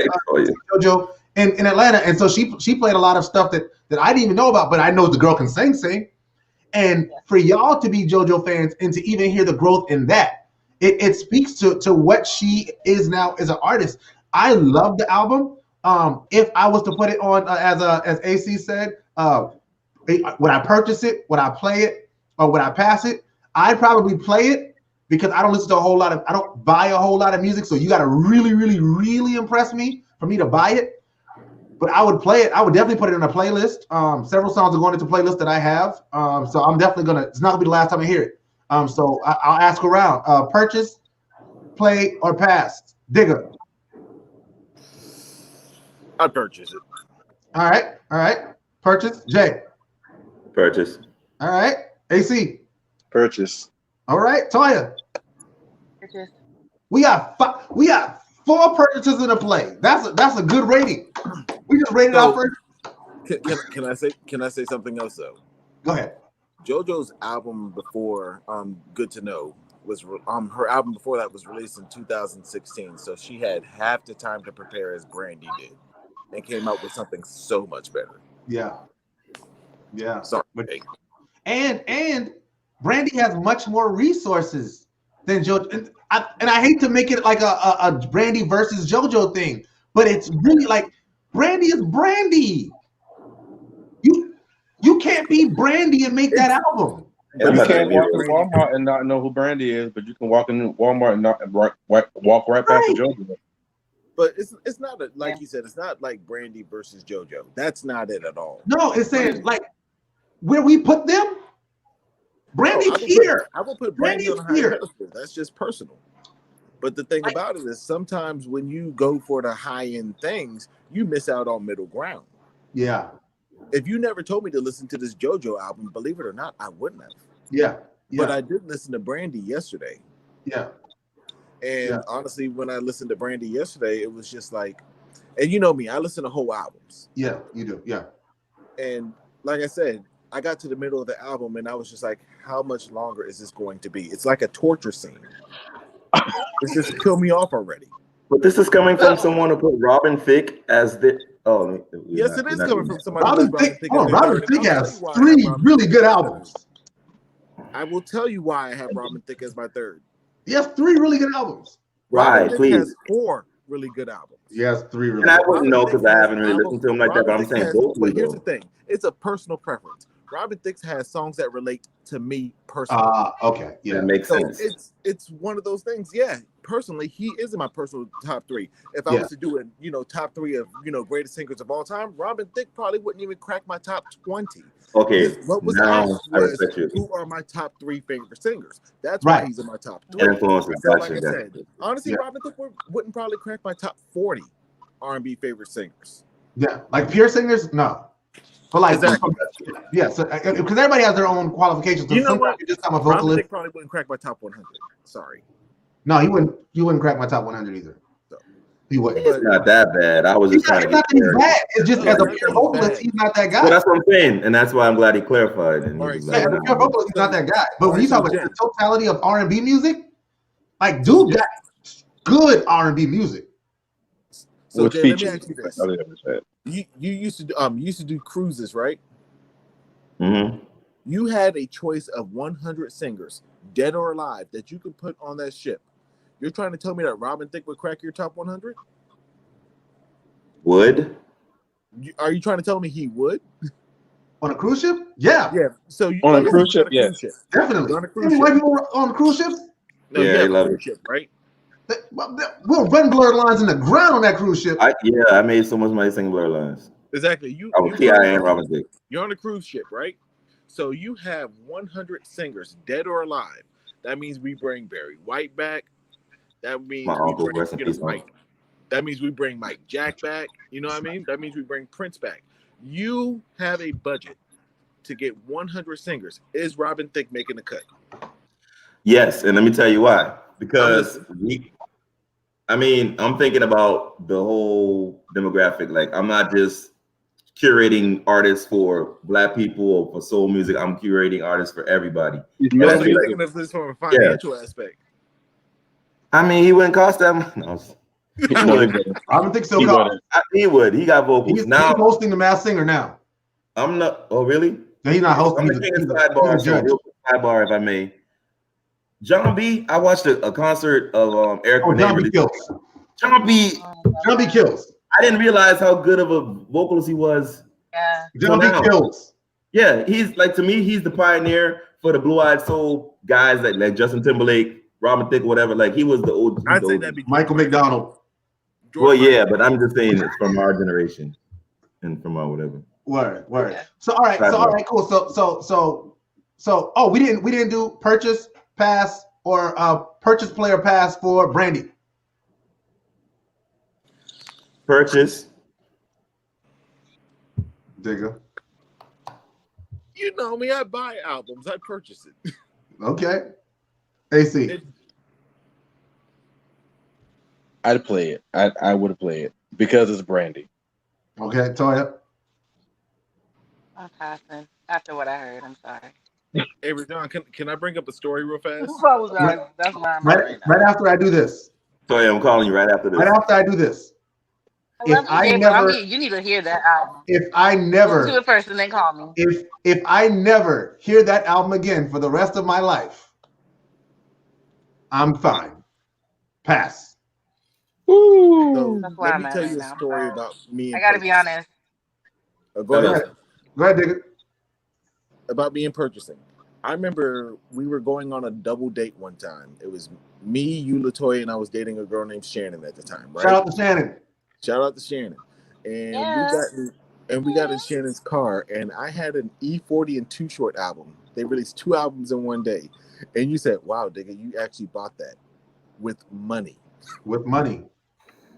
JoJo in Atlanta. And so she played a lot of stuff that I didn't even know about, but I know the girl can sing. And for y'all to be JoJo fans and to even hear the growth in that, it speaks to what she is now as an artist. I love the album. If I was to put it on as AC said, would I purchase it? Would I play it? Or would I pass it? I'd probably play it because I don't listen to I don't buy a whole lot of music. So you got to really, really, really impress me for me to buy it. But I would play it. I would definitely put it in a playlist. Several songs are going into playlists that I have. So I'm definitely gonna. It's not gonna be the last time I hear it. So I'll ask around. Purchase, play, or pass. Digga. I'd purchase it. All right. Purchase. Jay. Purchase. All right. AC. Purchase. All right. Toya. Purchase. We got 4 purchases in a play. That's a good rating. We just rated our first. Can I say something else though? Go ahead. JoJo's album before Good to Know was her album before that was released in 2016. So she had half the time to prepare as Brandy did, and came out with something so much better. Yeah. Sorry. And Brandy has much more resources than JoJo. And I hate to make it like a Brandy versus JoJo thing, but it's really like Brandy is Brandy. You can't be Brandy and make that album. But you can't walk in Walmart and not know who Brandy is, but you can walk in Walmart and not walk right past the JoJo. But it's not like you said. It's not like Brandy versus JoJo. That's not it at all. No, it's saying like where we put them. Brandy's here. I will put Brandy on a high pedestal. That's just personal. But the thing about it is sometimes when you go for the high end things, you miss out on middle ground. Yeah. If you never told me to listen to this JoJo album, believe it or not, I wouldn't have. Yeah. But I did listen to Brandy yesterday. Yeah. And honestly, when I listened to Brandy yesterday, it was just like, and you know me, I listen to whole albums. Yeah, you do. Yeah. And like I said, I got to the middle of the album and I was just like, how much longer is this going to be? It's like a torture scene. It's just kill me off already. But this is coming from someone who put Robin Thicke as the. Oh, yes, it is coming from somebody. Robin Thicke has 3 really good albums. I will tell you why I have Robin Thicke as my third. He has 3 really good albums. Right, please. Has 4 really good albums. He has 3 really. And I wouldn't know because I haven't really listened to him like that. But I'm saying both. But here's the thing: it's a personal preference. Robin Thicke has songs that relate to me personally. Okay, yeah, that makes sense. It's one of those things. Yeah, personally, he is in my personal top 3. If I was to do a top 3 of greatest singers of all time, Robin Thicke probably wouldn't even crack my top 20. Okay, what was now I respect you. Who are my top 3 favorite singers? That's why he's in my top 3. Influences, so like I said, honestly, Robin Thicke wouldn't probably crack my top 40 R&B favorite singers. Yeah, like pure singers, no. But like, yeah, so because everybody has their own qualifications. So you know what? Just I'm a vocalist. Robin Thicke probably wouldn't crack my top 100. Sorry. No, he wouldn't. You wouldn't crack my top 100 either. So, he wouldn't. It's not that bad. I was just trying to get bad. It's just as a pure vocalist, he's not that guy. Well, that's what I'm saying, and that's why I'm glad he clarified. And as a pure vocalist, he's not that guy. But when you talk about the totality of R&B music, like dude got good R&B music. So Jay, let me ask you this. You used to do cruises, right? Mm-hmm. You had a choice of 100 singers, dead or alive, that you could put on that ship. You're trying to tell me that Robin Thicke would crack your top 100? Would? Are you trying to tell me he would? On a cruise ship? Yeah. Yeah. So on a cruise ship, yeah. Definitely. On a cruise ship. On cruise ships? No, yeah, they love it. Ship, right? We'll run blurred lines in the ground on that cruise ship. I made so much money singing blurred lines. Exactly. I was T.I. and Robin Thicke. You're on a cruise ship, right? So you have 100 singers, dead or alive. That means we bring Barry White back. That means That means we bring Mike Jack back. You know what I mean? That means we bring Prince back. You have a budget to get 100 singers. Is Robin Thicke making the cut? Yes, and let me tell you why. Because I'm thinking about the whole demographic. Like, I'm not just curating artists for Black people or for soul music. I'm curating artists for everybody. You're thinking of this from a financial aspect. I mean, he wouldn't cost that much. No. He would. I don't think so. He would. He got vocals. He's now hosting The Masked Singer now. I'm not. Oh, really? No, he's not hosting. I'm he's a sidebar, if I may. John B. I watched a concert of Eric. John B. kills. John B. kills. I didn't realize how good of a vocalist he was. Yeah. John B. kills. Yeah, he's like, to me, he's the pioneer for the blue-eyed soul guys like Justin Timberlake, Robin Thicke, whatever. Like, he was the old. I'd say that'd be Michael McDonald. Well, yeah, but I'm just saying it's from our generation and from our whatever. Word. So all right, cool. So we didn't do purchase pass or purchase player pass for Brandy. Purchase. Digga. You know me, I buy albums, I purchase it. Okay. AC. I'd play it. I would play it because it's Brandy. Okay, Toya. I'm passing. After what I heard, I'm sorry. Hey, ReZsaun, can I bring up a story real fast? That's why I'm right after I do this. Toya, I'm calling you right after this. Right after I do this. You need to hear that album. If I never do it first and then call me. If I never hear that album again for the rest of my life, I'm fine. Pass. So, let me tell you a story about me. I gotta be honest. Go ahead. Go ahead, Digga. About me and purchasing. I remember we were going on a double date one time. It was me, you, Latoya, and I was dating a girl named Shannon at the time. Right? Shout out to Shannon. And we got in Shannon's car, and I had an E40 and Too Short album. They released 2 albums in one day. And you said, wow, Digga, you actually bought that with money. With money.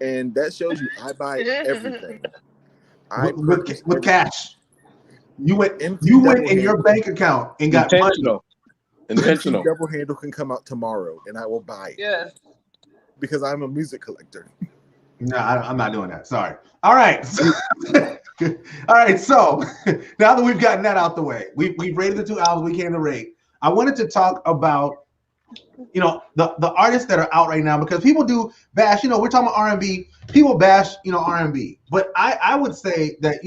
And that shows you I buy everything. With cash. You went in your bank account and got money. Intentional. Double handle can come out tomorrow, and I will buy it. Yes. Because I'm a music collector. No, I'm not doing that. Sorry. All right. All right. So now that we've gotten that out the way, we rated the 2 albums we came to rate. I wanted to talk about, the artists that are out right now, because people do bash. We're talking about R&B. People bash, R&B. But I would say that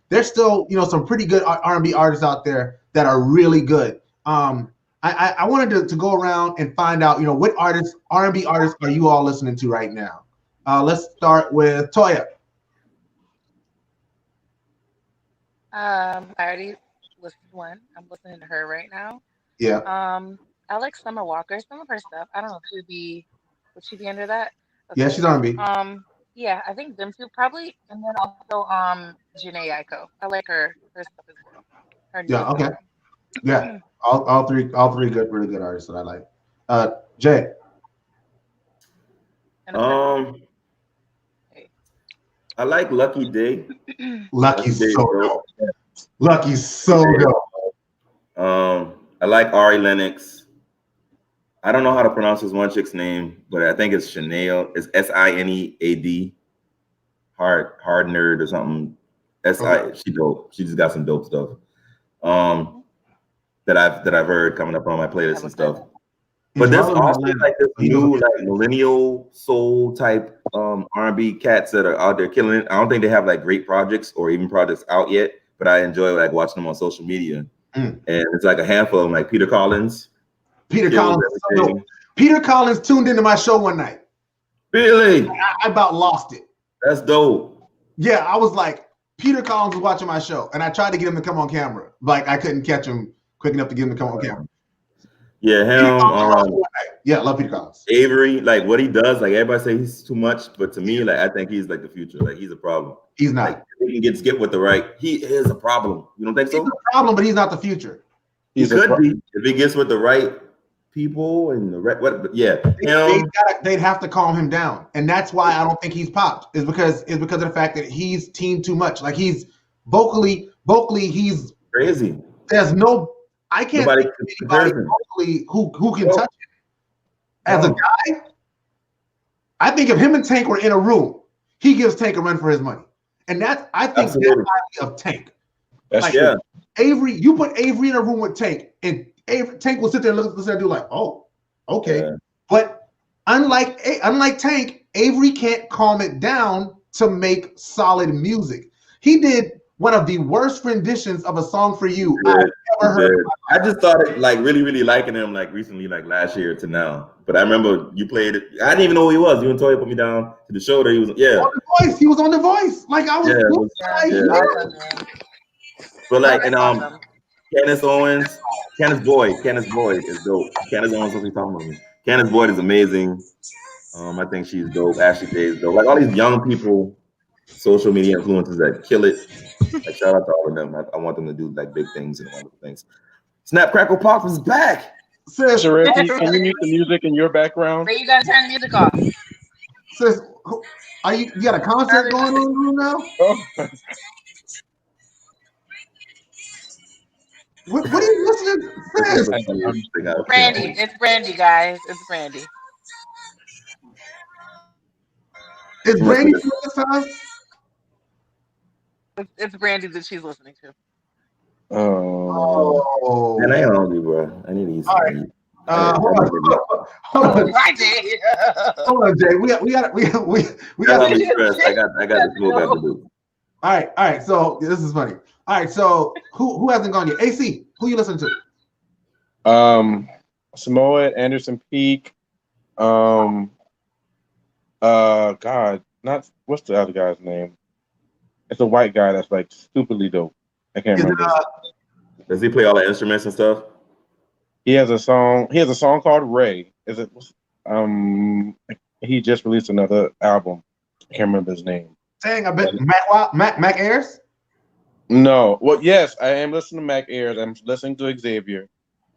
there's still some pretty good R&B artists out there that are really good. I wanted to go around and find out what R&B artists are you all listening to right now. Let's start with Toya. I already listened to one. I'm listening to her right now. Yeah. I like Summer Walker. Some of her stuff. I don't know if would she be under that? Okay. Yeah, she's R&B. Yeah, I think them two probably, and then also Jhené Aiko. I like her stuff as well. Okay. Yeah, all three good, really good artists that I like. Jay. I like Lucky Day. Lucky's so dope. Lucky's so dope. I like Ari Lennox. I don't know how to pronounce this one chick's name, but I think it's Chanel. It's Sinead. Hard nerd or something. She dope. She just got some dope stuff. That I've heard coming up on my playlist and stuff. But there's also like this new millennial soul type R&B cats that are out there killing it. I don't think they have like great projects or even projects out yet, but I enjoy like watching them on social media. And it's like a handful of them, like Peter Collins. Peter Collins tuned into my show one night. Really? I about lost it. That's dope. Yeah, I was like, Peter Collins was watching my show, and I tried to get him to come on camera. Like, I couldn't catch him quick enough to get him to come on camera. Yeah, him. Yeah, I love Peter Collins. Avery, like what he does, like everybody say he's too much, but to me, like I think he's like the future. Like he's a problem. He's not. Like, if he can get with the right. He is a problem. You don't think so? He's a problem, but he's not the future. He could be if he gets with the right people and the right. Yeah, they'd have to calm him down, and that's why I don't think he's popped. Is because of the fact that he's teamed too much. Like he's vocally, he's crazy. There's no. I can't Nobody think of compares anybody him. locally who can No. touch it. As a No. guy, I think if him and Tank were in a room, he gives Tank a run for his money. And I think that's Absolutely. highly of Tank. That's Like, true. Yeah. Avery, you put Avery in a room with Tank, and Tank will sit there and look at this and do like, oh, okay. Yeah. But unlike Tank, Avery can't calm it down to make solid music. He did one of the worst renditions of a song for you I've ever heard. I just started like really, really liking him like recently, like last year to now. But I remember you played it. I didn't even know who he was. You and Toya put me down to the show that he was. Yeah. On The Voice. He was on The Voice. Like I was. Yeah, it was- like, yeah. yeah. But like, That's and awesome. Candace Boyd is dope. Candace Owens, something talking about me. Candace Boyd is amazing. I think she's dope. Ashley Day is dope. Like all these young people, social media influencers that kill it. Like shout out to all of them. I want them to do like big things and wonderful things. Snap Crackle Pop is back. Sis, Sharea, can you mute the music in your background? But you gotta turn the music off. sis, you got a concert going on now? Oh, What are you listening to? Sis? Brandy. It's Brandy, guys. It's Brandy. Is Brandy from this time? It's Brandy that she's listening to. Oh. Man, I ain't hungry, bro. I need to eat All right. something. Hold on. Right there. Hold on, Jay. We got I'm stressed. I got the smoke I have to do. All right. So this is funny. All right. So who hasn't gone yet? AC. Who you listening to? Samoa, Anderson Peak. God, not what's the other guy's name? It's a white guy that's like stupidly dope. I can't remember. Does he play all the instruments and stuff? He has a song called Ray. Is it? He just released another album. I can't remember his name. Dang, I bet Mac Ayers. No, well, yes, I am listening to Mac Ayers. I'm listening to Xavier,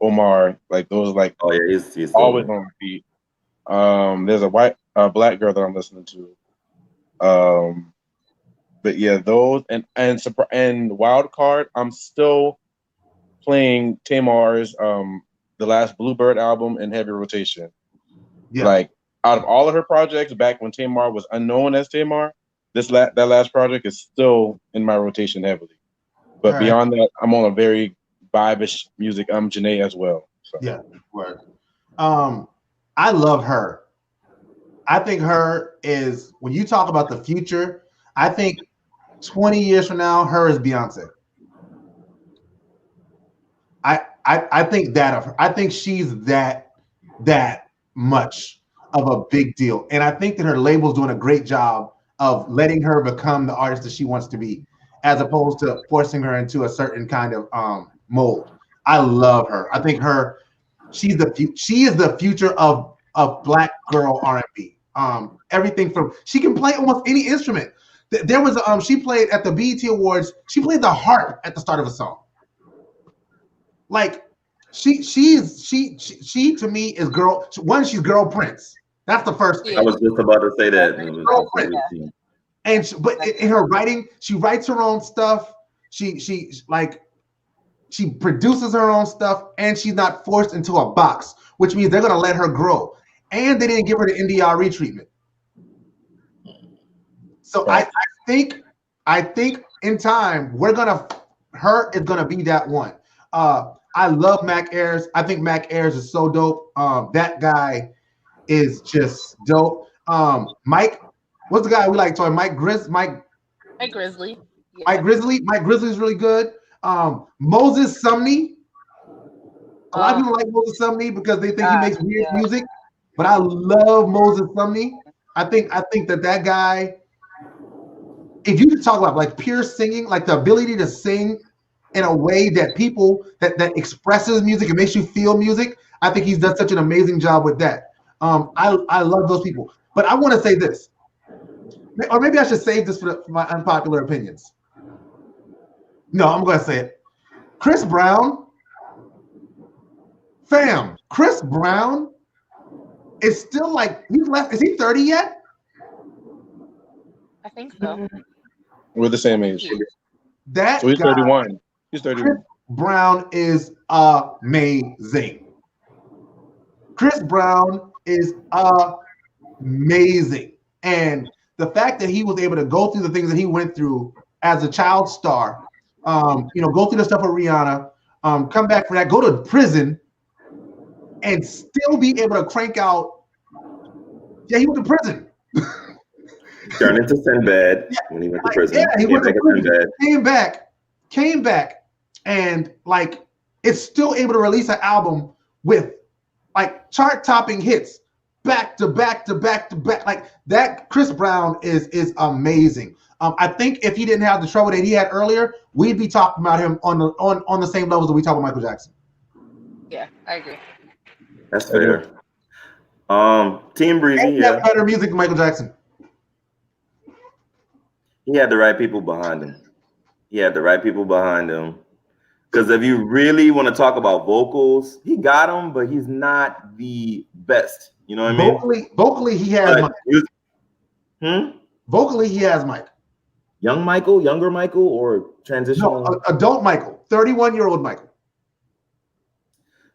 Omar. Like those, like Oh yeah, he's always on repeat. There's a black girl that I'm listening to. But yeah, those and Wild Card. I'm still playing Tamar's the last Bluebird album in heavy rotation. Yeah. Like out of all of her projects, back when Tamar was unknown as Tamar, that last project is still in my rotation heavily. But beyond that, I'm on a very vibish music. I'm Janae as well. So. Yeah, word. I love her. I think her is, when you talk about the future, I think 20 years from now, her is Beyonce. I think that of her. I think she's that much of a big deal. And I think that her label's doing a great job of letting her become the artist that she wants to be, as opposed to forcing her into a certain kind of mold. I love her. I think she is the future of Black girl R&B. Everything from, she can play almost any instrument. There was she played at the BET Awards. She played the harp at the start of a song. Like she to me is girl. One, she's girl Prince. That's the first thing. I was just about to say that. Girl Prince. And but in her writing, she writes her own stuff. She produces her own stuff, and she's not forced into a box, which means they're gonna let her grow. And they didn't give her the NDRE treatment. So I think in time her is gonna be that one. I love Mac Ayers. I think Mac Ayers is so dope. That guy is just dope. Mike, what's the guy we like? Toy Mike Grizzly. Yeah. Mike Grizzly is really good. Moses Sumney. A lot of people like Moses Sumney because they think he makes weird music, but I love Moses Sumney. I think that guy, if you could talk about like pure singing, like the ability to sing in a way that people that expresses music and makes you feel music, I think he's done such an amazing job with that. I love those people. But I want to say this, or maybe I should save this for my unpopular opinions. No, I'm going to say it. Chris Brown, fam. Chris Brown is still like, he's left. Is he 30 yet? I think so. We're the same age. That so he's guy, 31. He's 31. Brown is amazing. Chris Brown is amazing. And the fact that he was able to go through the things that he went through as a child star, go through the stuff with Rihanna, come back for that, go to prison, and still be able to crank out. Yeah, he went to prison. Turned into Sinbad when he went to prison. Yeah, he went to prison. Sinbad. Came back, and like it's still able to release an album with like chart-topping hits back to back to back to back. Like that, Chris Brown is amazing. I think if he didn't have the trouble that he had earlier, we'd be talking about him on the same levels that we talk about Michael Jackson. Yeah, I agree. That's fair. Team Breezy, He had better music than Michael Jackson. He had the right people behind him. Because if you really want to talk about vocals, he got them, but he's not the best. You know what I mean? Vocally, he has Mike. Vocally, he has Mike. Young Michael, younger Michael, or transitional? No, adult Michael, 31-year-old Michael.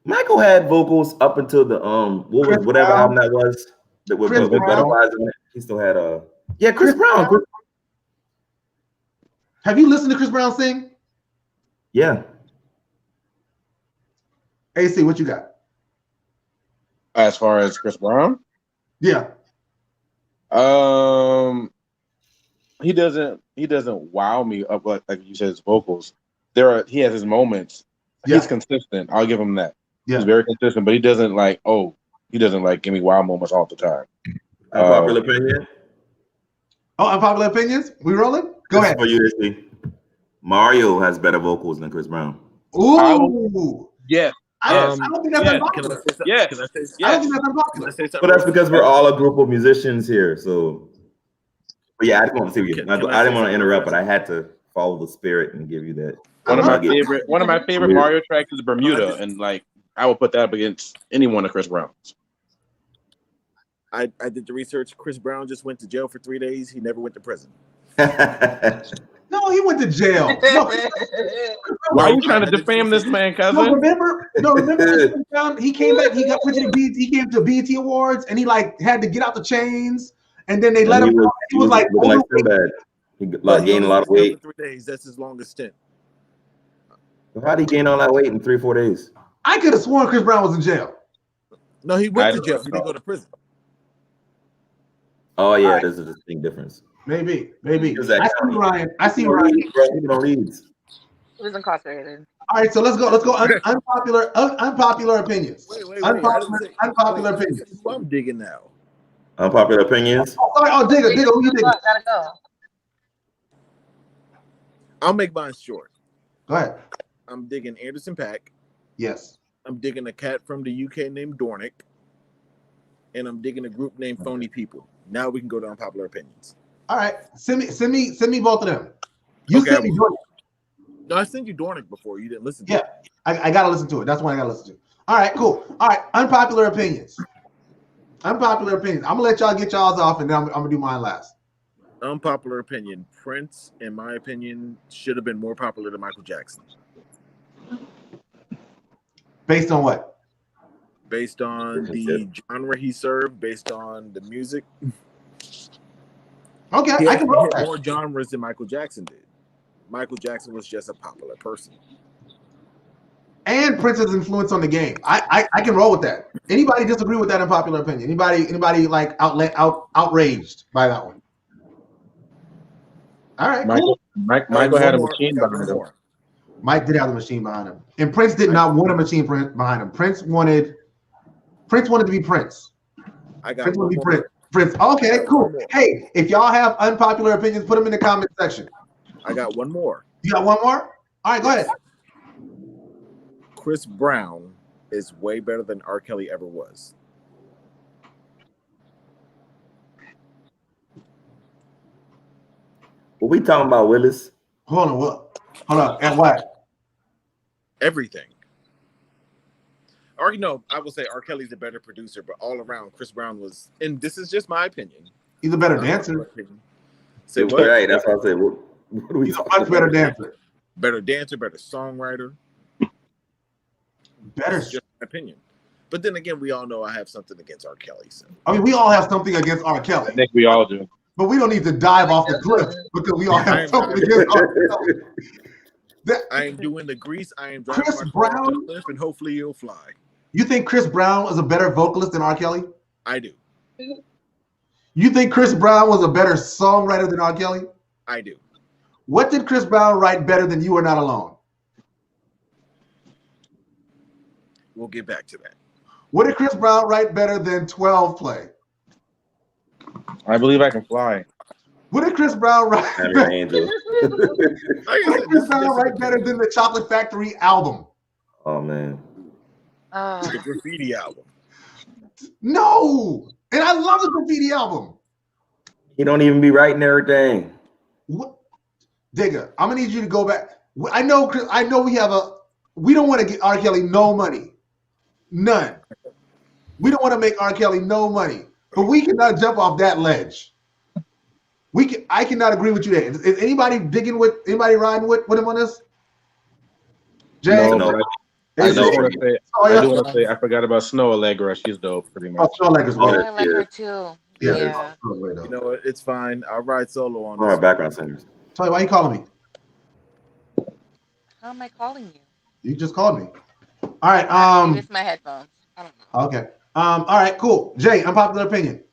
Michael had vocals up until the whatever album that was. With Butterflies in it. He still had Chris Brown. Have you listened to Chris Brown sing? Yeah. AC, what you got? As far as Chris Brown? Yeah. He doesn't wow me up like you said, his vocals. He has his moments. Yeah. He's consistent. I'll give him that. Yeah. He's very consistent, but he doesn't give me wow moments all the time. Unpopular opinion? Oh, unpopular opinions? We rolling? Go ahead. For you, AC. Mario has better vocals than Chris Brown. Ooh. Yeah. I don't think that's unpopular. Yes. I don't think that's unpopular. But that's because we're all a group of musicians here. So, but yeah, I didn't want to interrupt, but I had to follow the spirit and give you that. One of my favorite Mario tracks is Bermuda, and like I would put that up against any one of Chris Brown's. I did the research. Chris Brown just went to jail for 3 days. He never went to prison. No, he went to jail. No. Why are you trying to defame this man, cousin? No, remember he came back. He got put to BET. He came to BET Awards, and he like had to get out the chains, and then they let him. He was like bad. He gained a lot of weight. 3 days. That's his longest stint. How did he gain all that weight in 3-4 days? I could have sworn Chris Brown was in jail. No, he went to jail. He didn't go to prison. Oh yeah, there's a distinct difference. Maybe. I see Ryan. He was incarcerated. All right, so let's go. Unpopular opinions. Wait. Unpopular opinions. Who I'm digging now. Unpopular opinions. Digga, who you digging? Gotta go. I'll make mine short. Go ahead. I'm digging Anderson .Paak. Yes. I'm digging a cat from the UK named Dornick. And I'm digging a group named Phony People. Now we can go to unpopular opinions. All right. Send me both of them. Sent me Dornick. No, I sent you Dornick before. You didn't listen to it. I gotta listen to it. That's what I gotta listen to. All right, cool. All right, unpopular opinions. I'm gonna let y'all get y'all's off, and then I'm gonna do mine last. Unpopular opinion. Prince, in my opinion, should have been more popular than Michael Jackson. Based on what? Based on the genre he served, based on the music. Okay, I can roll that. More genres than Michael Jackson did. Michael Jackson was just a popular person. And Prince's influence on the game. I can roll with that. Anybody disagree with that unpopular opinion? Anybody like outraged by that one? All right, Michael had a machine behind him. Mike did have the machine behind him, and Prince did not want a machine behind him. Prince wanted to be Prince. Prince wanted to be Prince. Okay, cool. Hey, if y'all have unpopular opinions, put them in the comment section. I got one more. You got one more? All right, go ahead. Chris Brown is way better than R. Kelly ever was. What we talking about, Willis? Hold on, what? Hold on, and what? Everything. Or I will say R. Kelly's a better producer, but all around Chris Brown was, and this is just my opinion. He's a better dancer. Say what? Right, that's what I said. What are we He's a much better dancer. Better dancer, better songwriter. Better. It's just my opinion. But then again, we all know I have something against R. Kelly. So. I mean, we all have something against R. Kelly. I think we all do. But we don't need to dive off the cliff because we all have something against R. Kelly. I am doing the grease. I am driving Chris my car off Brown? the cliff, and hopefully you'll fly. You think Chris Brown is a better vocalist than R. Kelly? I do. You think Chris Brown was a better songwriter than R. Kelly? I do. What did Chris Brown write better than You Are Not Alone? We'll get back to that. What did Chris Brown write better than 12 Play? I Believe I Can Fly. What did Chris Brown write? I'm your angel. What did Chris Brown write better than the Chocolate Factory album? Oh man. The Graffiti album. No, and I love the Graffiti album. He don't even be writing everything. What? Digga, I'm gonna need you to go back. I know we don't want to get R. Kelly no money. None. We don't want to make R. Kelly no money. But we cannot jump off that ledge. I cannot agree with you there. Is anybody riding with him on this? Jay? No. I do want to say I forgot about Snow Allegra. She's dope, pretty much. Snow Allegra's I great. like her too. Yeah. You know what? It's fine. I'll ride solo on Or this. our background singers. Tell you why you calling me? How am I calling you? You just called me. All right. It's my headphones. I don't know. Okay. All right. Cool. Jay, unpopular opinion.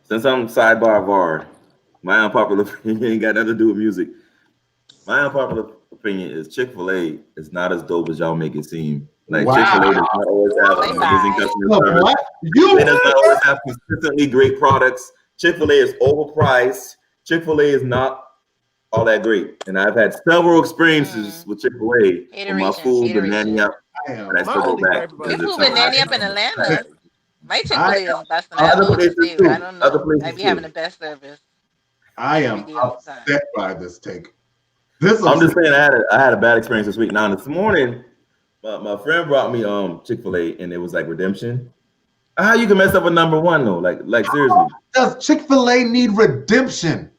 Since I'm sidebar VAR, my unpopular opinion ain't got nothing to do with music. My unpopular opinion is Chick-fil-A is not as dope as y'all make it seem. Like Chick-fil-A does not always have amazing customer service. They does not always have consistently great products. Chick-fil-A is overpriced. Chick-fil-A is not all that great. And I've had several experiences with Chick-fil-A where my food been nanny up, and I still go back. Your food been nanny up in Atlanta. My Chick-fil-A is best in Atlanta too. I don't know. I be having the best service. I am upset by this take. I'm just saying I had a bad experience this week. Now this morning, my friend brought me Chick-fil-A and it was like redemption. How you can mess up a number one though? Like seriously. Does Chick-fil-A need redemption?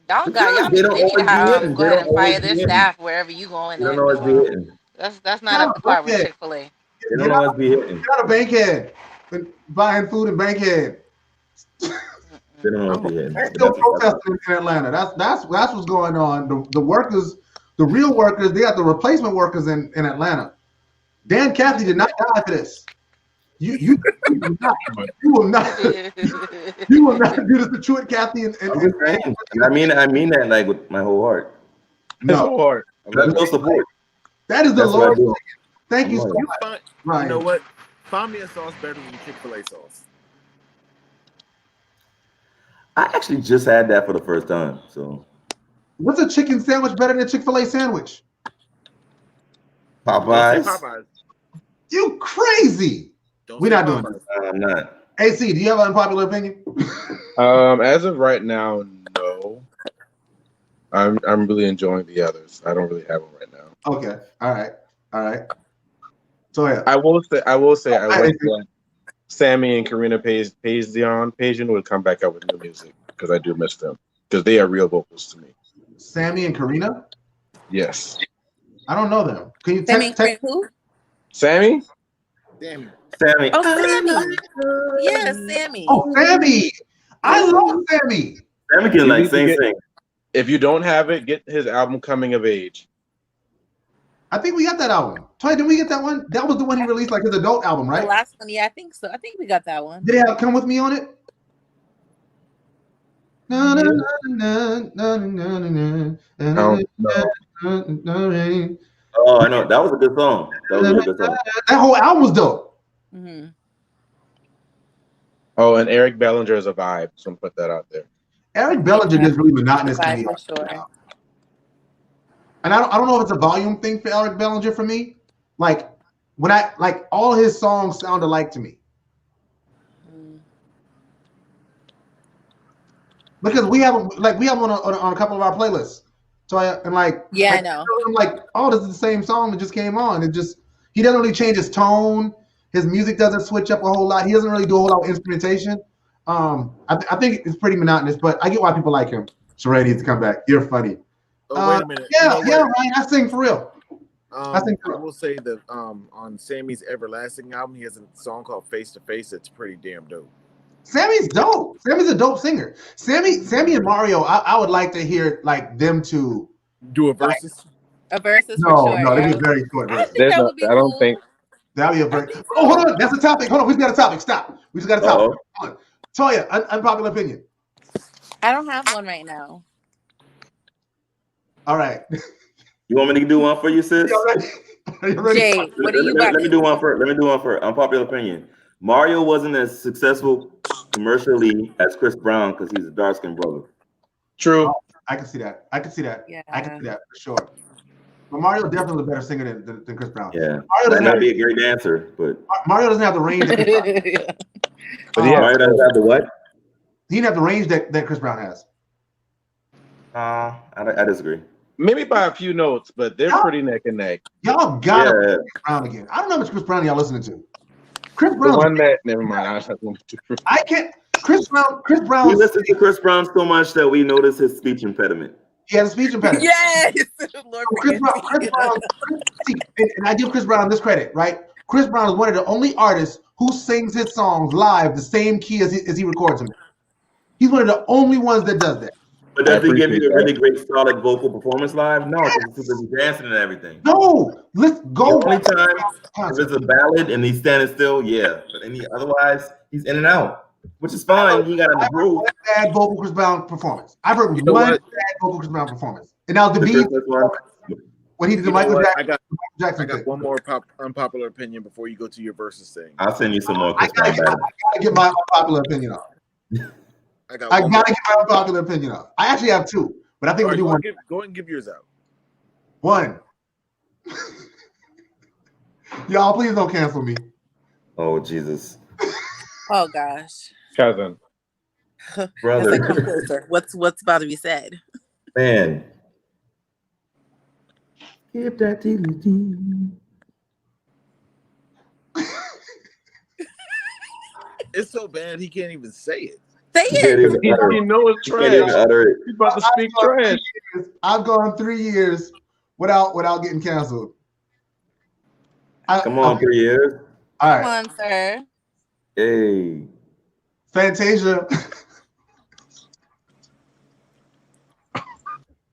Y'all need to go ahead and fire their staff wherever you going. They don't always be hitting. That's not up to par with Chick-fil-A. They don't always be hitting. You're not a bankhead buying food in Bankhead. They don't always be hitting. They're still protesting in Atlanta. That's what's going on. The workers, the real workers, they got the replacement workers in Atlanta. Dan Cathy did not die for this. You will not do this to Truett Cathy and I mean that like with my whole heart. No, that's no support. That is the Lord. Thank you so much. You know what? Find me a sauce better than Chick-fil-A sauce. I actually just had that for the first time. So, what's a chicken sandwich better than a Chick-fil-A sandwich? Popeyes. You crazy? We're not doing this. I'm not. AC, do you have an unpopular opinion? As of right now, no. I'm really enjoying the others. I don't really have them right now. Okay. All right. So yeah. I will say I wish that Sammy and Karina Pazian would come back out with new music because I do miss them because they are real vocals to me. Sammy and Karina? Yes. I don't know them. Can you Sammy who? Sammy? Damn. Sammy. Oh, Sammy. Yeah, Sammy. Oh, Sammy. I love Sammy. Sammy can like sing. If you don't have it, get his album Coming of Age. I think we got that album. Toy, did we get that one? That was the one he released, like his adult album, right? The last one, yeah, I think so. I think we got that one. Did it have Come With Me on it? No. Oh, I know. That was a good song. That whole album was dope. Mm-hmm. Oh, and Eric Bellinger is a vibe. So I'm put that out there. Eric Bellinger is really monotonous to me. For sure. And I don't know if it's a volume thing for Eric Bellinger for me. Like when all his songs sound alike to me. Because we have on a couple of our playlists. So I know. I'm like, oh, this is the same song that just came on. He doesn't really change his tone. His music doesn't switch up a whole lot. He doesn't really do a whole lot of instrumentation. I think it's pretty monotonous, but I get why people like him. Sharea needs to come back. You're funny. Wait a minute. Yeah, Ryan, I sing for real. I think I will say that on Sammy's Everlasting album, he has a song called Face to Face that's pretty damn dope. Sammy's dope. Sammy's a dope singer. Sammy and Mario, I would like to hear like them two do a versus. A versus No, for sure. no, that'd Yeah. be a very short I verse. think that would be I don't cool. think That'd be a very. I think Oh, so. hold on. That's a topic. Hold on. We just got a topic. Stop. We just got a topic. Hold on. Toya, unpopular opinion. I don't have one right now. All right. You want me to do one for you, sis? You ready? Are you ready? Jay, what are you about? Let me do one for unpopular opinion. Mario wasn't as successful commercially as Chris Brown because he's a dark-skinned brother. true. I can see that. I can see that. Yeah. I can see that for sure. But Mario definitely a better singer than Chris Brown. Yeah, Mario might not be a great dancer, but Mario doesn't have the range. That Chris Brown has. But yeah, Mario doesn't have the what? He didn't have the range that Chris Brown has. I disagree. maybe by a few notes, but they're pretty neck and neck. Y'all got Yeah. Chris Brown again. I don't know how much Chris Brown y'all listening to. Chris The Brown. one that never mind. I can't. Chris Brown. We listen to Chris Brown so much that we notice his speech impediment. He has a speech impediment. Yes. Lord Chris Brown, see, and I give Chris Brown this credit, right? Chris Brown is one of the only artists who sings his songs live the same key as he records them. He's one of the only ones that does that. But does he give you a really great, solid vocal performance live? No, because he's too busy dancing and everything. No, let's go. The only time if it's a ballad and he's standing still, yeah. But otherwise, he's in and out, which is fine. He got to improve. One bad vocal Chris Brown performance. I've heard You know one what? bad vocal Chris Brown performance, and now the The beat Christmas one. when he did the You know Michael what? Jackson I got thing. one more unpopular opinion before you go to your versus thing. I'll send you some more I Chris Brown gotta battles. get my unpopular opinion off. I got I one gotta get my unpopular opinion off. I actually have two, but I think we'll do one. Go ahead and give yours out. One. Y'all, please don't cancel me. Oh, Jesus. Oh gosh. Cousin. Brother. It's like, come closer. What's about to be said? Man. Give that to It's so bad he can't even say it. Say it. You know it's Can't even trash. utter it. He's about to speak trash. I've gone 3 years without getting canceled. Come on, 3 years. All Come right. on, sir. Hey. Fantasia.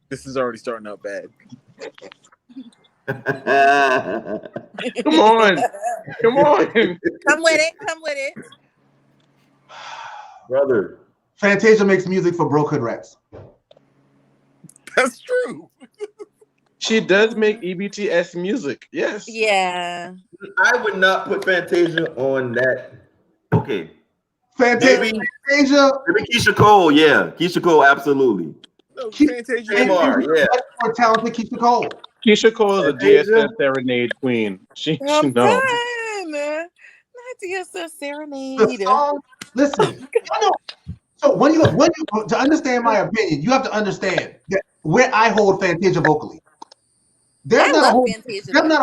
This is already starting out bad. Come on. Come on. Come with it. Come with it. Brother. Fantasia makes music for broke hood rats. That's true. She does make EBTS music. Yes. Yeah. I would not put Fantasia on that. Okay. Fantasia. Maybe Keisha Cole, yeah. Keisha Cole, absolutely. No, Fantasia. Tamar, yeah. Much more talented Keisha Cole. Keisha Cole is a Fantasia? DSS serenade queen. She knows. Not DSS serenade. The song, listen. I know. So when you to understand my opinion, you have to understand that where I hold Fantasia vocally. There's not a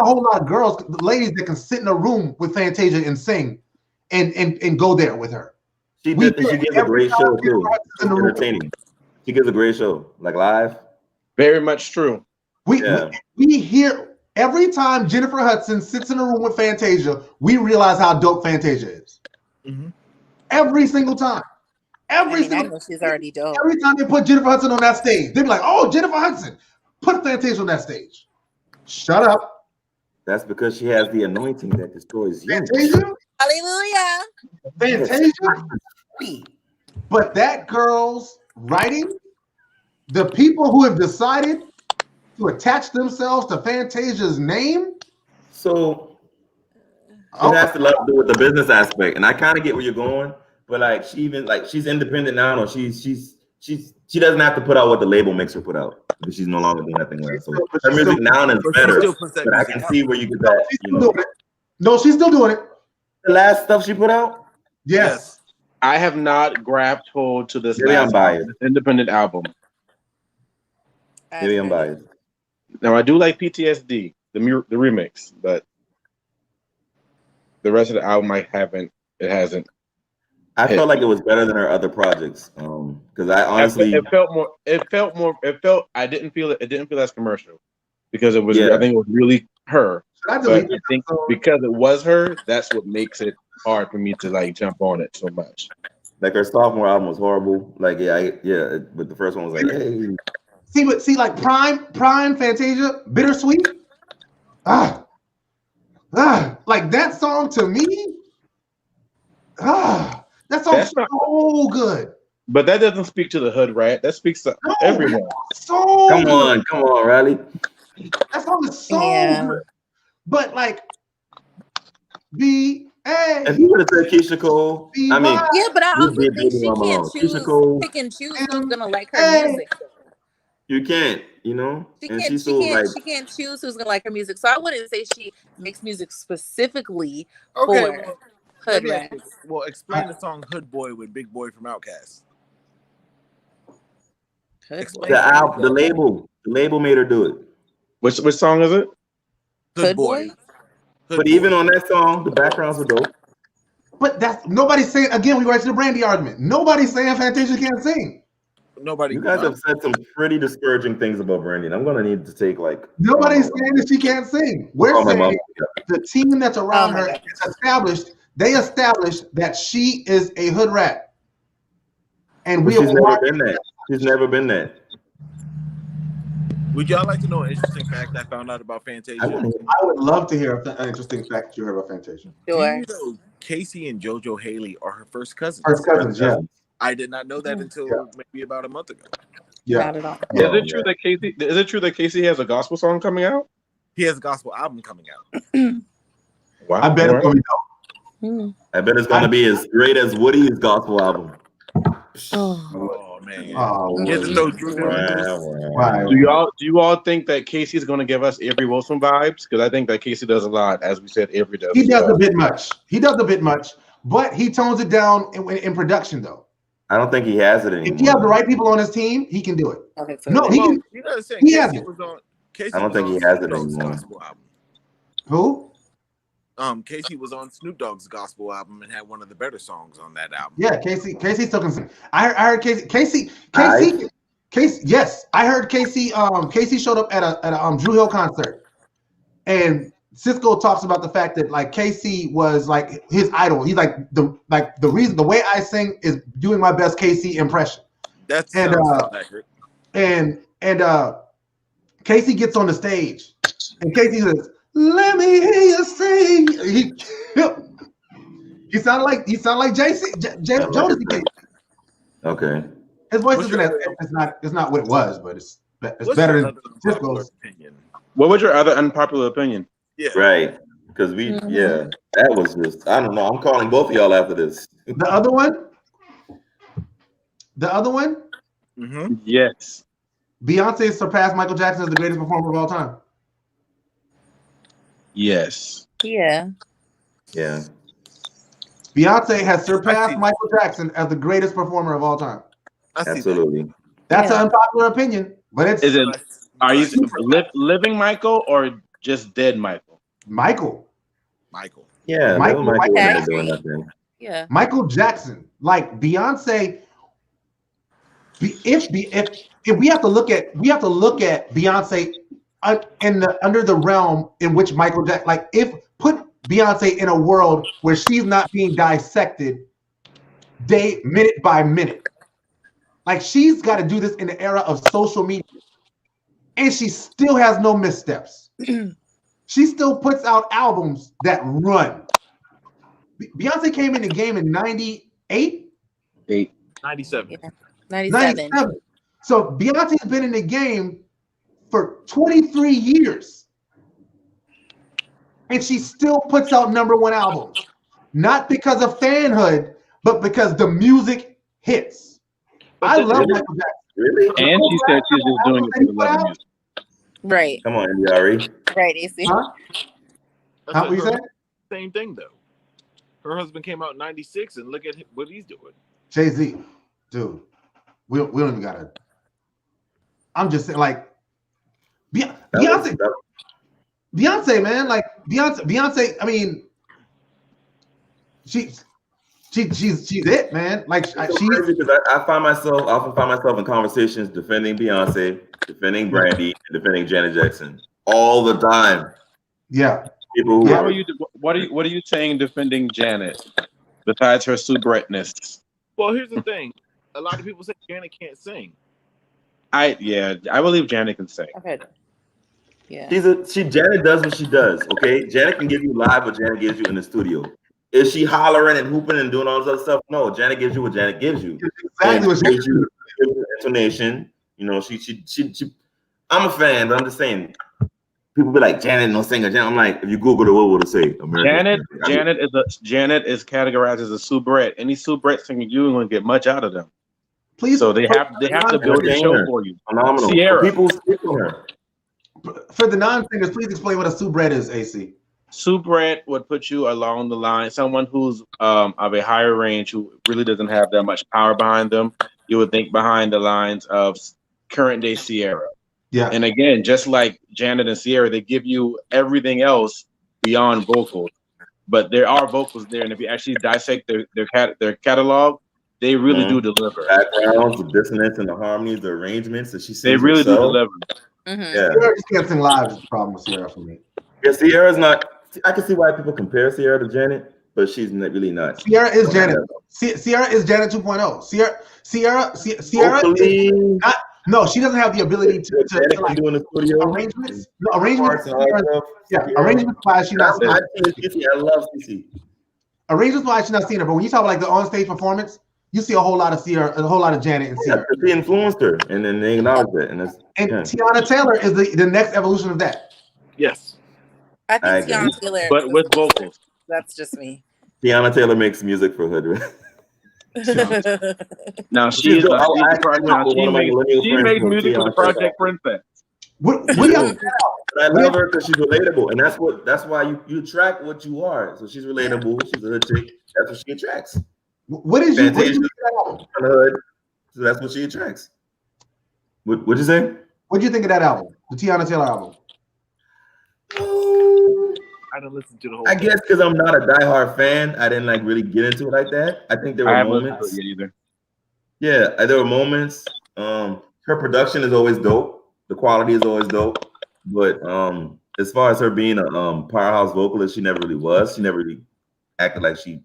whole lot of girls, ladies that can sit in a room with Fantasia and sing and go there with her. She gives a great show too. She's entertaining. She gives a great show, like live. Very much true. We hear every time Jennifer Hudson sits in a room with Fantasia, we realize how dope Fantasia is. Mm-hmm. Every single time. I know she's already dope. Every time they put Jennifer Hudson on that stage, they be like, "Oh, Jennifer Hudson, put Fantasia on that stage." Shut up. That's because she has the anointing that destroys you. Fantasia? Hallelujah. Fantasia? But that girl's writing, the people who have decided to attach themselves to Fantasia's name. So it has a lot to do with the business aspect, and I kind of get where you're going. But like she's independent now, or she doesn't have to put out what the label makes her put out because she's no longer doing that thing. So her music now is better. But I can see where you get that. No, she's still doing it. The last stuff she put out. Yes. I have not grabbed hold to this Maybe I'm biased. independent album. Maybe I'm biased. Now I do like PTSD, the remix, but the rest of the album it hasn't. I felt like it was better than her other projects. Because I honestly it felt more. I didn't feel it. It didn't feel as commercial because it was. Yeah. I think it was really her. Should I But delete I that think song? because it was her, that's what makes it hard for me to like jump on it so much. Like her sophomore album was horrible. Like but the first one was like, hey, See, like Prime, Fantasia, Bittersweet. Like that song to me. That song's so good. But that doesn't speak to the hood rat. That speaks to everyone. So come good. on, Riley. That song is so good. But like, If you would have said Keisha Cole, I mean, yeah, but I you also did think Baby she Mama can't Alone. Keisha Cole, pick and choose who's gonna like her music. you can't, she's so like, She can't choose who's gonna like her music. So I wouldn't say she makes music specifically Okay, for well, hood let me ask rats. you, well, explain the song "Hood Boy" with Big Boy from Outkast. Explain the label made her do it. Which song is it? Hood Boy. But even on that song, the backgrounds were dope. But that's nobody's saying again. We went to the Brandy argument. Nobody's saying Fantasia can't sing. Nobody. You guys have said some pretty discouraging things about Brandy, and I'm gonna need to take like. Nobody's saying that she can't sing. We're saying the team that's around her is established. They established that she is a hood rat, and she's never been that. She's never been that. Would y'all like to know an interesting fact I found out about Fantasia? I would love to hear an interesting fact you heard about Fantasia. Sure. Do you know Casey and Jojo Haley are her first cousins? First cousins, yeah. I did not know that until maybe about a month ago. Yeah. Not at all. Is it true that Casey? Is it true that Casey has a gospel song coming out? He has a gospel album coming out. Wow. I bet it's gonna be dope. I bet it's gonna be as great as Woody's gospel album. Oh man! Do you all think that Casey's going to give us Avery Wilson vibes? Because I think that Casey does a lot, as we said. Avery does. He does a bit much. But he tones it down in production, though. I don't think he has it anymore. If he has the right people on his team, he can do it. Okay, so No, he can. You know what I'm saying? He has it. I don't think he has it anymore. Who? Casey was on Snoop Dogg's gospel album and had one of the better songs on that album. Yeah, Casey still can sing. I heard Casey. Yes, I heard Casey. Casey showed up at a Drew Hill concert, and Cisco talks about the fact that like Casey was like his idol. He's like the reason the way I sing is doing my best Casey impression. That's accurate. And Casey gets on the stage, and Casey says, "Let me hear you sing." He sounded like Jonas. Okay. His voice isn't it's not what it was, but it's better than Cisco's. What was your other unpopular opinion? Yeah. Right. Because that was just, I don't know. I'm calling both of y'all after this. The other one? Mm-hmm. Yes. Beyonce surpassed Michael Jackson as the greatest performer of all time. Yes. Yeah. Yeah. Beyonce has surpassed Michael Jackson as the greatest performer of all time. Absolutely. That's an unpopular opinion, but it's. Is it? Are you living Michael or just dead Michael? Michael. Yeah. Michael wasn't doing nothing. Yeah. Michael Jackson, like Beyonce. If we have to look at Beyonce under the realm in which Michael Jackson, like if put Beyonce in a world where she's not being dissected minute by minute. Like she's got to do this in the era of social media. And she still has no missteps. She still puts out albums that run. Beyonce came in the game in 98? 97. Yeah. 97. So Beyonce's been in the game for 23 years. And she still puts out #1 albums. Not because of fanhood, but because the music hits. I love Michael Jackson. Really? And she said she's just doing it for the love of music. Right. Come on, Yari. Right, AC. Huh? What you said? Same thing though. Her husband came out in 96 and look at what he's doing. Jay-Z, dude, we don't even gotta. I'm just saying, like, Beyonce, man, like Beyonce. I mean, she's it, man. Like I often find myself in conversations defending Beyonce, defending Brandy, and defending Janet Jackson all the time. Yeah. People who How are are you? What are you saying defending Janet? Besides her soubretness, Well, here's the thing. A lot of people say Janet can't sing. I believe Janet can sing. Okay. Yeah. Janet does what she does. Okay, Janet can give you live what Janet gives you in the studio. Is she hollering and hooping and doing all this other stuff? No, Janet gives you what Janet gives you. Exactly what she gives you intonation. You know, she. I'm a fan, but I'm just saying. People be like, Janet no singer. Janet. I'm like, if you Google it, what would it say? Janet is categorized as a soubrette. Any soubrette singer, you ain't gonna get much out of them. Please. So they have to build a show for you. Phenomenal. Sierra. People stick on her. For the non-singers, please explain what a soubrette is, AC. Soubrette would put you along the line, someone who's of a higher range who really doesn't have that much power behind them. You would think behind the lines of current day Sierra. Yeah. And again, just like Janet and Sierra, they give you everything else beyond vocals. But there are vocals there, and if you actually dissect their catalog, they really do deliver. Backgrounds, the dissonance, and the harmonies, the arrangements that she sings. They really do deliver. Mm-hmm. Yeah. Sierra just can't sing live is the problem with Sierra for me. Yeah, Sierra's not. I can see why people compare Sierra to Janet, but she's really not. Sierra is Janet. Sierra is Janet 2.0. Sierra is not. No, she doesn't have the ability to like, do in the studio. Arrangements. No, arrangements. Arrangements wise, she's not. I love CC. Arrangements wise, she's not seeing her. But when you talk about like the on-stage performance, you see a whole lot of Sierra, a whole lot of Janet and Sierra. She influenced her, and then they acknowledge that. And Tiana Taylor is the next evolution of that. Yes. I think Tiana Taylor, but with vocals. That's just me. Tiana Taylor makes music for hood. Now she makes music for the Project Princess. I love her because she's relatable, and that's why you attract what you are. So she's relatable. She's a hood chick. That's what she attracts. What is you? So that's what she attracts. What'd you say? What'd you think of that album, the Tiana Taylor album? I didn't listen to the whole. I guess because I'm not a diehard fan, I didn't like really get into it like that. I think there were moments. Yeah, there were moments. Her production is always dope. The quality is always dope. But as far as her being a powerhouse vocalist, she never really was. She never really acted like she,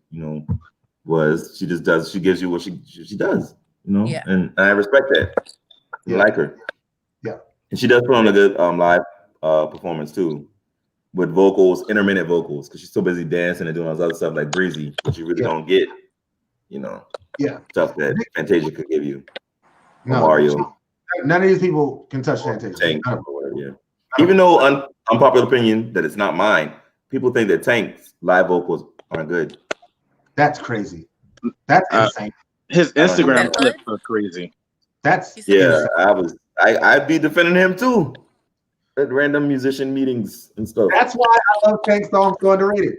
was. She just does. She gives you what she does. Yeah. And I respect that. I like her. Yeah. And she does put on a good live performance too. With vocals, intermittent vocals, because she's so busy dancing and doing all this other stuff like breezy, but you really don't get, stuff that Fantasia could give you. No, Mario. None of these people can touch Fantasia. Tank, yeah. Even though unpopular opinion that it's not mine, people think that Tank's live vocals aren't good. That's crazy. That's insane. His Instagram clips are crazy. That's insane. I'd be defending him too. At random musician meetings and stuff. That's why I love Tank's songs so underrated.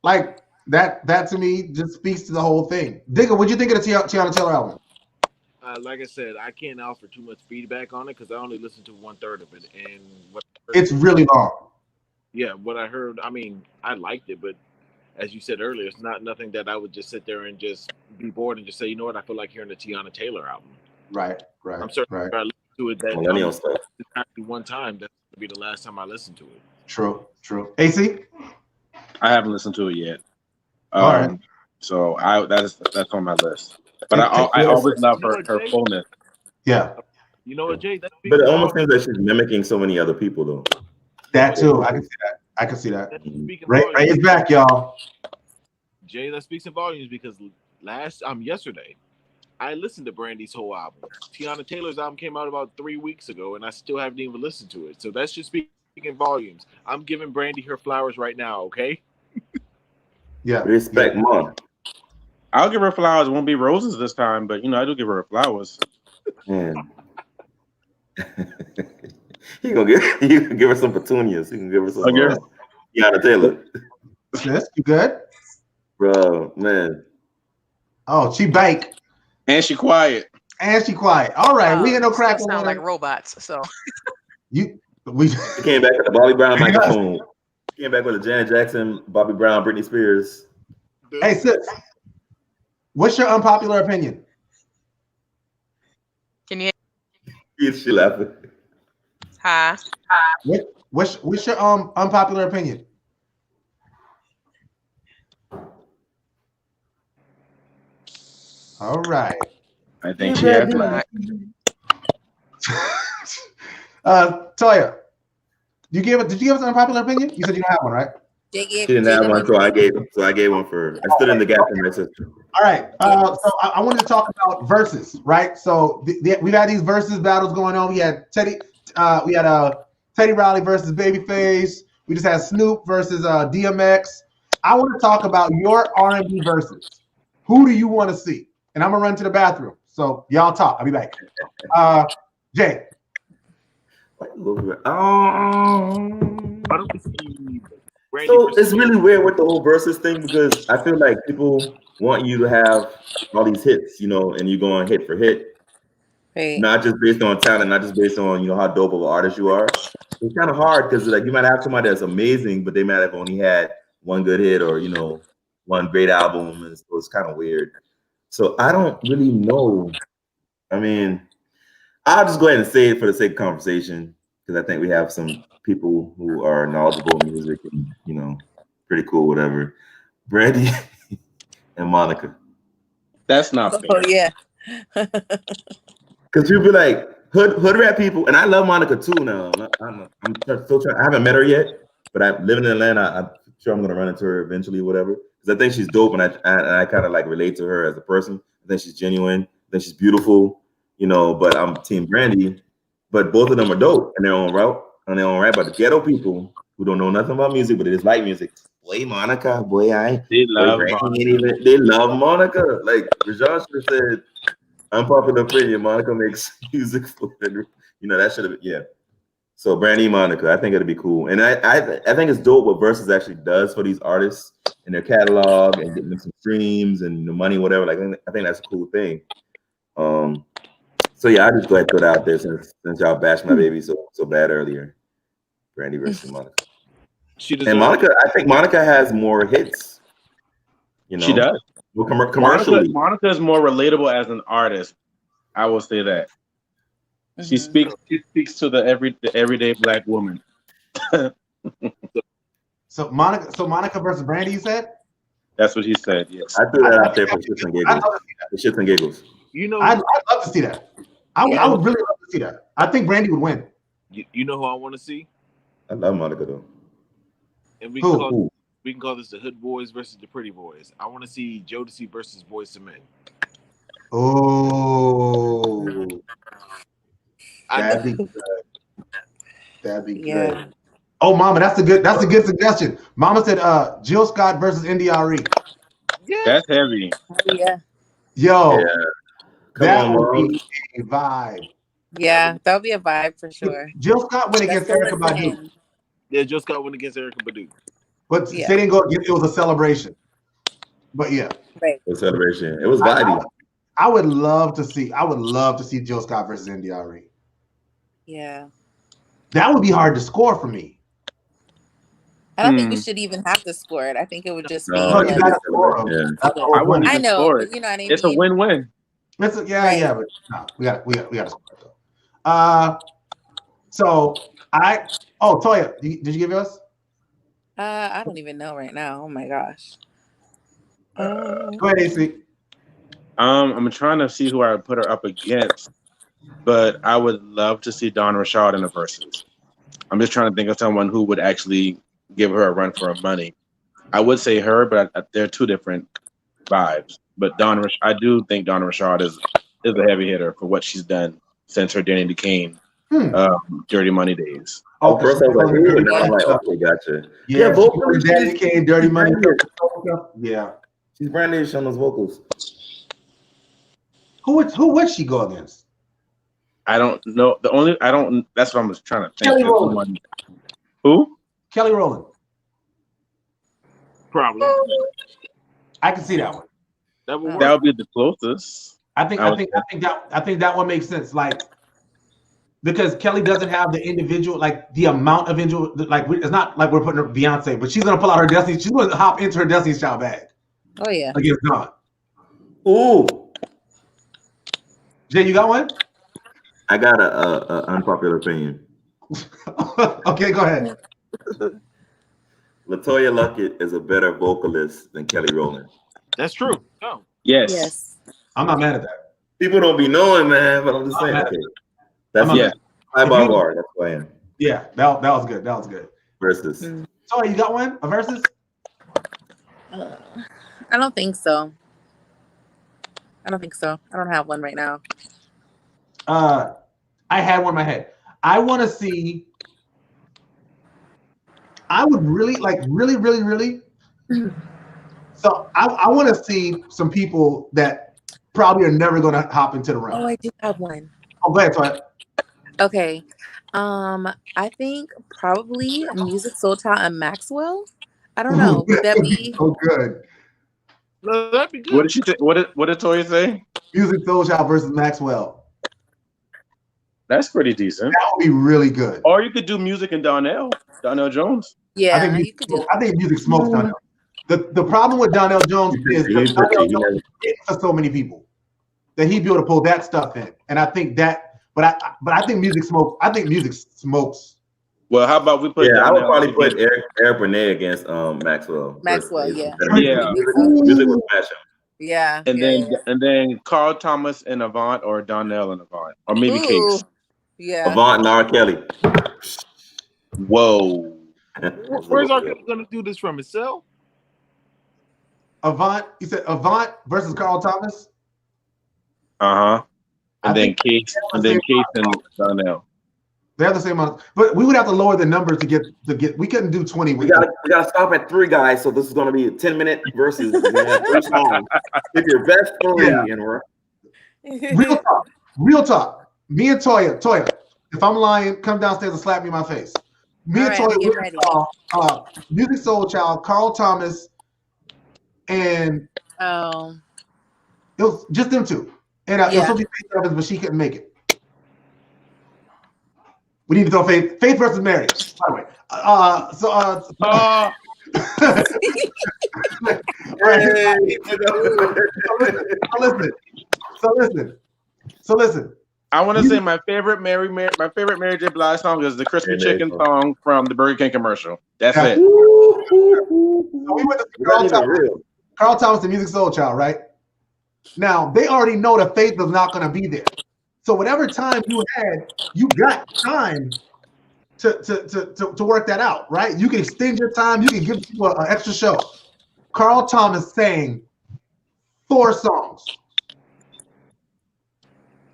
Like that to me just speaks to the whole thing. Digga, what'd you think of the Tiana Taylor album? Like I said, I can't offer too much feedback on it because I only listened to 1/3 of it, and it's really long. Yeah, what I heard, I mean, I liked it, but as you said earlier, it's not nothing that I would just sit there and just be bored and just say, you know what, I feel like hearing the Tiana Taylor album. Right. I'm certain if I listen to it that one time, that's gonna be the last time I listen to it. True. AC? I haven't listened to it yet. All right. So that's on my list. But I always love her fullness. Yeah. You know what, Jay? But it almost seems like she's mimicking so many other people, though. That too. I can see that. Ray is back, y'all. Jay, that speaks in volumes because yesterday, I listened to Brandy's whole album. Tiana Taylor's album came out about 3 weeks ago, and I still haven't even listened to it. So that's just speaking in volumes. I'm giving Brandy her flowers right now, okay? Yeah. Respect, Mom. I'll give her flowers. It won't be roses this time, but I do give her flowers. Man. He can give her some petunias. He can give her some Tiana Taylor. Sis, you good? Bro, man. Oh, she bake. And she quiet. All right, we ain't no crack. Sound like robots. So we came back with the Bobby Brown microphone. Came back with a Janet Jackson, Bobby Brown, Britney Spears. Hey sis, what's your unpopular opinion? Can you? She laughing. Hi. What's your unpopular opinion? All right. I think she has black. Toya, did you give us an unpopular opinion? You said you don't have one, right? She didn't have one, so I gave one for her. I stood in the gap for my sister. All right. So I wanted to talk about verses, right? So we've had these verses battles going on. We had Teddy Riley versus Babyface. We just had Snoop versus DMX. I want to talk about your R&B verses. Who do you want to see? And I'm gonna run to the bathroom. So y'all talk. I'll be back. Jay. So it's really weird with the whole versus thing because I feel like people want you to have all these hits, and you're going hit for hit, Right. not just based on talent, not just based on how dope of an artist you are. It's kind of hard because like you might have somebody that's amazing, but they might have only had one good hit or one great album, and so it's kind of weird. So I don't really know. I mean, I'll just go ahead and say it for the sake of conversation because I think we have some people who are knowledgeable in music and pretty cool, whatever. Brandy and Monica. That's not fair. Oh yeah. Because you'll be like hood rap people, and I love Monica too. Now I'm still trying. I haven't met her yet, but I'm living in Atlanta. I'm sure I'm gonna run into her eventually, whatever. Because I think she's dope, and I kind of like relate to her as a person. I think she's genuine. I think she's beautiful. But I'm Team Brandy. But both of them are dope in their own route, on their own right. But the ghetto people who don't know nothing about music, but they just like music. Boy, Monica, They love Monica. They love Monica. Like ReZsaun should have said, unpopular opinion, Monica makes music for that should have been, yeah. So Brandy, Monica, I think it'd be cool. And I think it's dope what Verzuz actually does for these artists in their catalog and getting them some streams and money, whatever. Like I think that's a cool thing. So yeah, I just go ahead and put it out there since y'all bashed my baby so bad earlier. Brandy versus Monica. And Monica, I think Monica has more hits. She does. Well, commercially, Monica is more relatable as an artist. I will say that. She speaks to the everyday Black woman. So Monica versus Brandy, you said? That's what he said. Yes. I threw that out there for shits and giggles. For shits and giggles. I'd love to see that. I would really love to see that. I think Brandy would win. You know who I want to see? I love Monica though. And we can call this the Hood Boys versus the Pretty Boys. I want to see Jodeci versus Boyz II Men. Oh, that'd be good. That'd be good. Oh, Mama, that's a good suggestion. Mama said Jill Scott versus NDRE. Yeah. That's heavy. Yeah. Yo, Yeah. that would be a vibe. Yeah, that would be a vibe for sure. Jill Scott went against Erykah Badu. Yeah, Jill Scott went against Erykah Badu. But they didn't go against, it was a celebration. But yeah. Right. A celebration. It was vibey. I would love to see Jill Scott versus NDRE. Yeah. That would be hard to score for me. I don't think we should even have to score it. I think it would just be. No, you gotta score them. I know, score but you know what I mean. It's a win-win. But no, we got to score it though. So Toya, did you give yours? I don't even know right now. Oh my gosh. Go ahead, AC. I'm trying to see who I would put her up against, but I would love to see Dawn Rashad in the verses. I'm just trying to think of someone who would actually give her a run for her money. I would say her, but they're two different vibes. But I do think Dawn Rashad is a heavy hitter for what she's done since her Danny Kane Dirty Money days. Oh, first I was like, ooh, and now I'm like, okay, gotcha. Yeah, vocals, Danny Kane, Dirty Money. Yeah, she's Brandy on those vocals. Who would she go against? I don't know. That's what I was trying to think. Kelly Rowland. Who? Kelly Rowland. Probably. I can see that one. That would be the closest. I think that one makes sense. Like, because Kelly doesn't have the individual, like the amount of individual, like it's not like we're putting her Beyonce, but she's gonna pull out her Destiny. She's gonna hop into her Destiny's Child bag. Oh yeah. Against Dawn. Ooh. Jay, you got one? I got a unpopular opinion. Okay, go ahead. Latoya Luckett is a better vocalist than Kelly Rowland. That's true. No. Yes. I'm not mad at that. People don't be knowing, man, but I'm just saying. Okay. That's high bar. That's who I am. Yeah, that was good. That was good. Versus. So you got one? A versus? I don't think so. I don't have one right now. I had one in my head. I want to see. I would really like, really. So I want to see some people that probably are never going to hop into the round. Oh, I do have one. Oh, go ahead, Toya. Okay. I think probably Music Soul Child and Maxwell. I don't know. Would that be so good? No, that'd be good. What did she? What did Toya say? Music Soul Child versus Maxwell. That's pretty decent. That would be really good. Or you could do Music and Donnell Jones. Yeah, I think music smokes Donnell. The problem with Donnell Jones is Donnell Jones for so many people that he'd be able to pull that stuff in, and I think that. But I think music smokes. I think music smokes. Well, how about we put? Yeah, I would probably put Eric Benet against Maxwell. yeah. Music would smash him. Yeah. And then Carl Thomas and Avant, or Donnell and Avant, or maybe Cakes. Yeah. Avant and R. Kelly. Whoa. Where's R. Kelly gonna do this from? His cell? Avant. You said Avant versus Carl Thomas. And then Cakes and Donnell. They have the same amount, but we would have to lower the numbers to get. We couldn't do 20. We gotta stop at 3 guys, so this is gonna be a 10-minute versus. Pick your best 3 and we're real talk. Me and Toya. If I'm lying, come downstairs and slap me in my face. Me and Toya, Music Soul Child, Carl Thomas, and it was just them 2. And it was supposed to be Faith Evans, but she couldn't make it. We need to throw Faith versus Mary. By the way, So listen. I want to say my favorite Mary J. Blige song is the Crispy Chicken song from the Burger King commercial. That's it. So we went to Carl Thomas, the Music Soul Child, right? Now they already know that Faith is not going to be there. So whatever time you had, you got time to work that out, right? You can extend your time. You can give people an extra show. Carl Thomas sang 4 songs.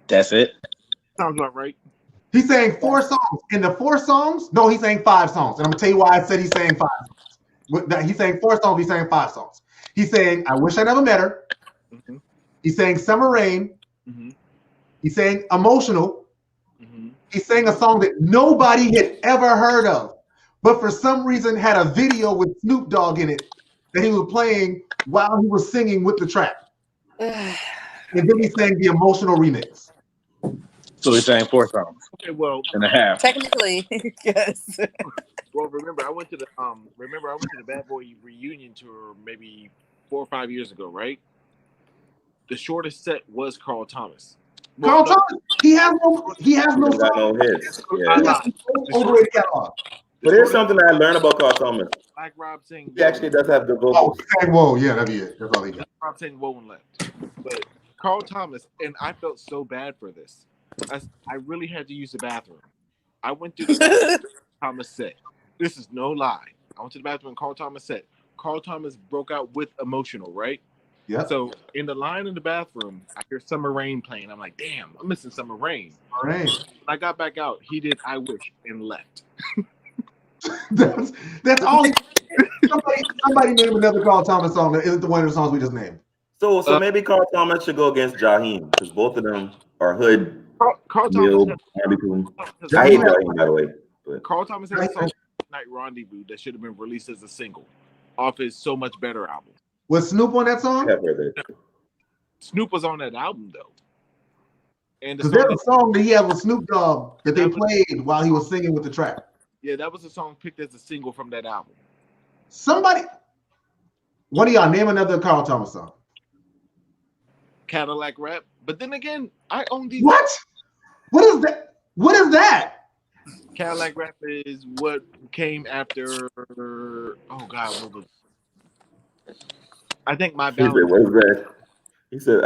That's it. Sounds about right. He sang 4 songs. In the 4 songs, no, he sang 5 songs. And I'm gonna tell you why I said he sang 5 songs. He sang 4 songs. He sang 5 songs. He sang "I Wish I Never Met Her." Mm-hmm. He sang "Summer Rain." Mm-hmm. He sang "Emotional." Mm-hmm. He sang a song that nobody had ever heard of, but for some reason had a video with Snoop Dogg in it that he was playing while he was singing with the track. And then he sang the "Emotional" remix. So he sang 4 songs. Okay, well, and a half. Technically, yes. Well, remember I went to the Bad Boy reunion tour maybe 4 or 5 years ago, right? The shortest set was Carl Thomas. Well, Carl Thomas, he has no hits. Overrated catalog. But here's something that I learned about Carl Thomas. Like Rob saying, he actually does have good vocals. Whoa, yeah, that'd be it. That's all he got. Rob saying whoa and left. But Carl Thomas, and I felt so bad for this. I really had to use the bathroom. I went to the Thomas set. This is no lie. I went to the bathroom and Carl Thomas set. Carl Thomas broke out with "Emotional," right? Yeah. So in the line in the bathroom, I hear "Summer Rain" playing. I'm like, damn, I'm missing "Summer Rain." All right. When I got back out, he did "I Wish" and left. that's all. Somebody name another Carl Thomas song that isn't one of the songs we just named. So maybe Carl Thomas should go against Jaheim because both of them are hood. Carl Thomas. I hate Jaheim, by the way. But. Carl Thomas had a song "Night Rendezvous" that should have been released as a single off his "So Much Better" album. Was Snoop on that song? Snoop was on that album though. And there's a song that he had with Snoop Dogg that they played while he was singing with the track. Yeah, that was a song picked as a single from that album. One of y'all name another Carl Thomas song. Cadillac Rap. But then again, I own these. What? What is that? What is that? Cadillac Rap is what came after. Oh God, what was? I think My He said, Valentine. "What is that?" He said,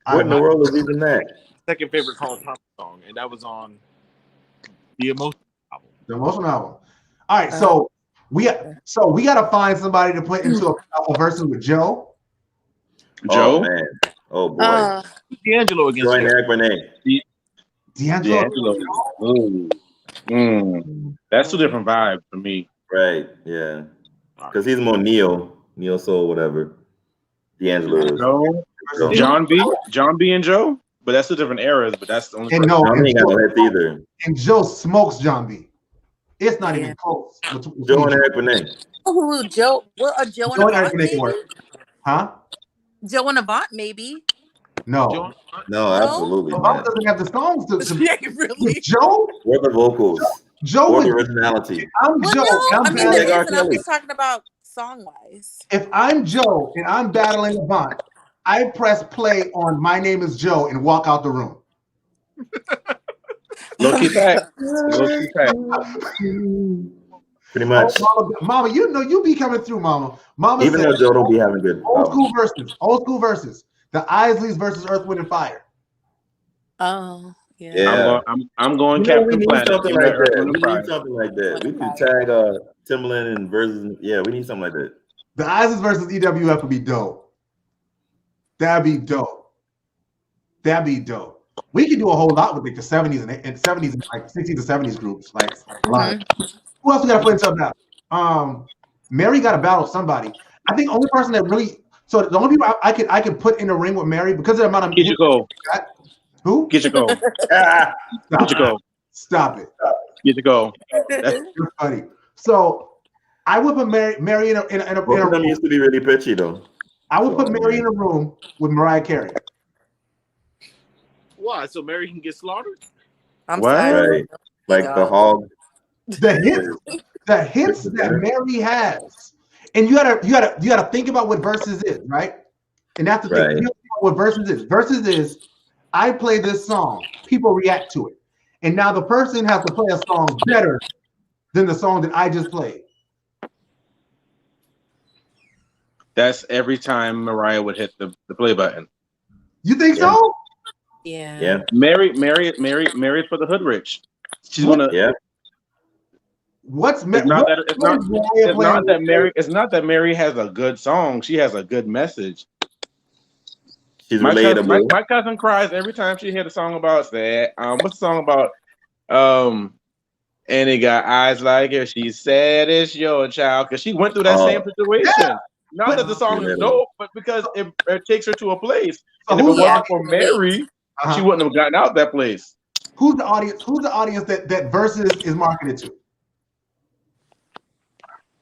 "What in the world is even that?" Second favorite Carl Thomas song, and that was on the Emotional album. The Emotional album. All right, so we got to find somebody to put into a versus with Joe. Joe? Oh man. Oh boy. D'Angelo against Join Joe. Eric Renee. D'Angelo. That's two different vibes for me. Right. Yeah. Because he's more neo soul, whatever. D'Angelo is. Joe, John B and Joe, but that's two different eras. But that's the only. And no, John ain't got no hits either. And Joe smokes John B. It's not even close. Joe and Eric Renee. Oh, Joe. Well, Joe and Avant, maybe? Huh? Joe and Avant, maybe. No. No, absolutely. Avant doesn't have the songs to Yeah, really. Joe? Or the vocals. Joe or is the originality. I'm Well, Joe. no, I'm I mean, battling. there is, and I'm just talking about song-wise. If I'm Joe and I'm battling Avant, I press play on My Name is Joe and walk out the room. Low-key fact. Low-key fact. Pretty much. Oh, mama, you know you be coming through, Mama. Mama Even though Joe don't be having good. Old school verses. The Isleys versus Earth, Wind, and Fire. Oh, yeah. Yeah. I'm going You know, Captain we need Planet. something like that. Wind, We and Fire. need something like that. We could tag Timbaland and Verzuz. Yeah, we need something like that. The Isleys versus EWF would be dope. That'd be dope. That'd be dope. We could do a whole lot with like the 70s and 70s and like 60s and 70s groups. Like a lot. Who else we gotta put in something out? Mary got to battle somebody. I think the only person that really the only people I could put in the ring with Mary because of the amount of Get your goal. Who? Get your goal. Get your goal. Stop it. Get your goal. That's funny. So I would put Mary in a Both of them used to be really pitchy though. I would put Mary in a room with Mariah Carey. Why? So Mary can get slaughtered? I'm sorry. Right. Like the hog. The hits that Mary has, and you gotta think about what Versus is, right? And that's the thing. You know what Versus is. Versus is I play this song, people react to it, and now the person has to play a song better than the song that I just played. That's every time Mariah would hit the play button. You think so? Yeah. Yeah. Mary for the hood rich. She's gonna. Yeah. It's not that Mary has a good song. She has a good message. She's relatable. My cousin cries every time she hears a song about that. What's the song about? And he got eyes like her. She's sad as your child because she went through that same situation. Yeah. Not that the song is dope, but because it takes her to a place. And if it wasn't for Mary, she wouldn't have gotten out that place. Who's the audience? Who's the audience that Versus is marketed to?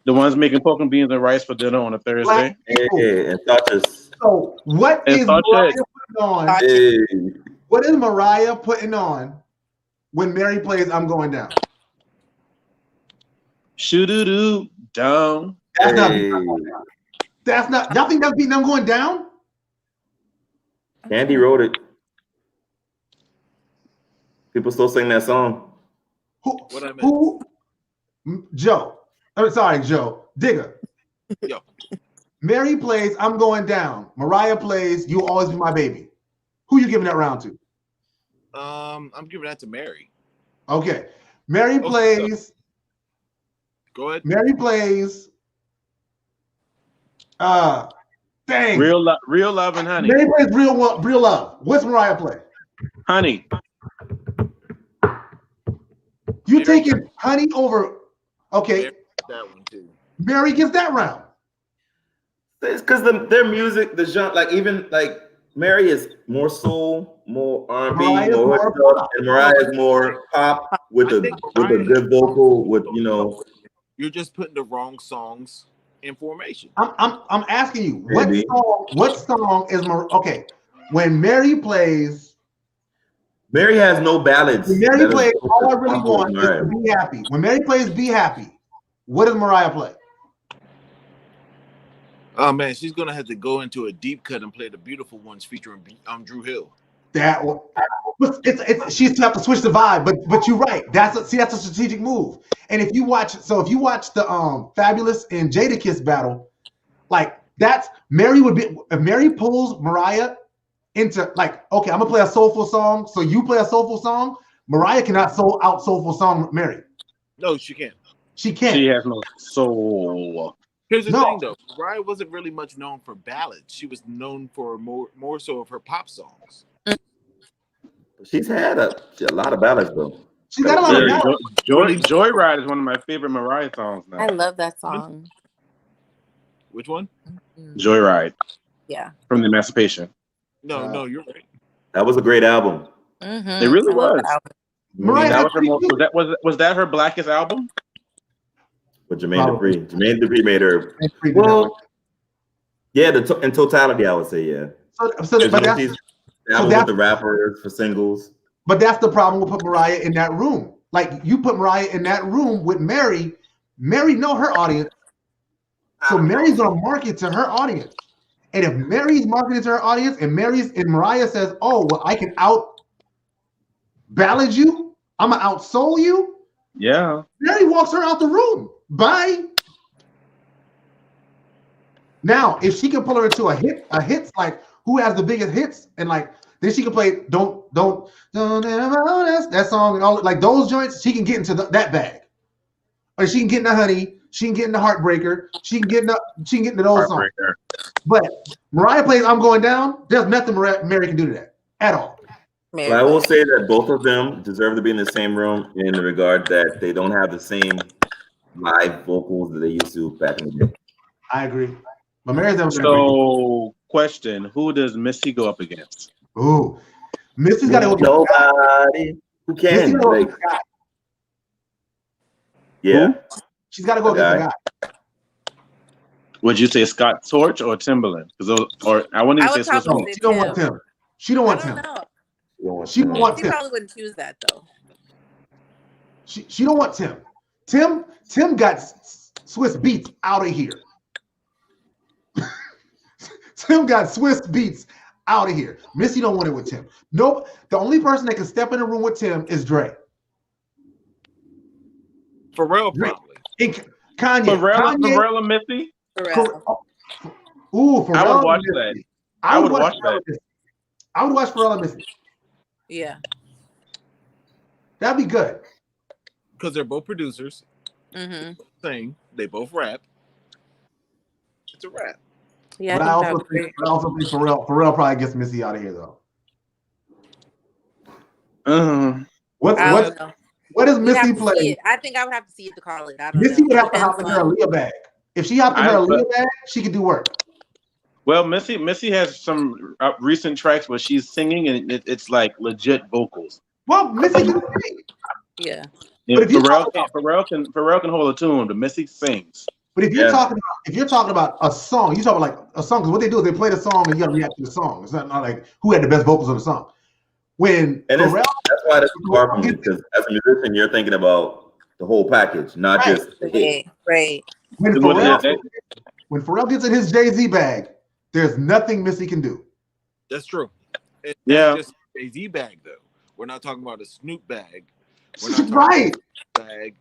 The ones making pork and beans and rice for dinner on a Thursday. Hey, and touches. So what is Mariah putting on? Hey. What is Mariah putting on when Mary plays "I'm Going Down"? Shoo-doo-doo down. That's not. Y'all think that's beating "I'm Going Down"? Candy wrote it. People still sing that song. Who? Joe. I'm sorry, Joe. Digga. Yo. Mary plays "I'm Going Down." Mariah plays "You'll Always Be My Baby." Who you giving that round to? I'm giving that to Mary. Okay. Mary plays. Go ahead. Mary plays. Dang. Real love and honey. Mary plays real love. What's Mariah play? Honey. You taking Honey over? Okay. That one too. Mary gets that round. It's because their music, the genre, like even like Mary is more soul, more R&B, more stuff, and Mariah is more pop with a good vocal. With you're just putting the wrong songs in formation. I'm asking you what song is okay? When Mary plays. Mary has no ballads. When Mary plays, all I really want is to be happy. When Mary plays "Be Happy," what does Mariah play? Oh man, she's gonna have to go into a deep cut and play the beautiful ones featuring Drew Hill. That one. It's she still have to switch the vibe, but you're right. That's a strategic move. And if you watch the Fabulous and Jadakiss battle, like that's Mary would be if Mary pulls Mariah into like, okay, I'm gonna play a soulful song, so you play a soulful song. Mariah cannot out soulful song Mary. No, she can't. She can't. She has no soul. Here's the thing, though. Mariah wasn't really much known for ballads. She was known for more so of her pop songs. She's had a lot of ballads though. She's got a lot of ballads. Joyride is one of my favorite Mariah songs now. I love that song. Which one? Joyride. Yeah. From the Emancipation. No, you're right. That was a great album. Mm-hmm. It really was. Mariah, was that her blackest album? With Jermaine Dupri. Jermaine Dupri made her. Well, yeah, in totality, I would say, yeah. With the rappers for singles. But that's the problem with putting Mariah in that room. Like you put Mariah in that room with Mary. Mary know her audience. So Mary's gonna market to her audience. And if Mary's marketing to her audience and Mariah says, oh, well, I can out ballad you, I'm gonna outsoul you. Yeah. Mary walks her out the room. Bye. Now, if she can pull her into a hits like who has the biggest hits, and like then she can play don't that song and all like those joints. She can get into that bag, or she can get into Honey. She can get into Heartbreaker. She can get into those songs. But Mariah plays I'm Going Down. There's nothing Mary can do to that at all. Well, I will say that both of them deserve to be in the same room in the regard that they don't have the same live vocals that they used to back in the day. I agree. But Mary's never been So, question: who does Missy go up against? Ooh, Missy's got to go against nobody who can. Like, yeah, who? She's got to go against the guy. Would you say Scott Storch or Timbaland? I wouldn't even say Swiss. She don't want Tim. She don't want Tim. She don't want Tim. She probably wouldn't choose that though. She don't want Tim. Tim got Swiss Beats out of here. Tim got Swiss Beats out of here. Missy don't want it with Tim. Nope. The only person that can step in the room with Tim is Dre. Pharrell probably. Kanye. Pharrell and Missy? Pharrell. Ooh, Pharrell. I would watch that. I would watch that. I would watch Pharrell and Missy. Yeah. That'd be good. Because they're both producers. Mm-hmm. Sing. They both rap. It's a rap. Yeah, but I also think Pharrell probably gets Missy out of here though. What does Missy play? I think I would have to see it to call it. I don't Missy know. would have to hop in her Aaliyah bag. If she hopped in her Aaliyah bag, she could do work. Well, Missy has some recent tracks where she's singing and it's like legit vocals. Well, Missy can sing. Yeah. But if Pharrell can hold a tune, but Missy sings. But if you're talking about a song, you talk about like a song because what they do is they play the song and you got to react to the song. It's not like who had the best vocals on the song. That's why that's hard for me because as a musician, you're thinking about the whole package, not just the hit. Right. When Pharrell gets in his Jay-Z bag, there's nothing Missy can do. That's true. It's just a Jay-Z bag though. We're not talking about a Snoop bag. We're not talking about a bag.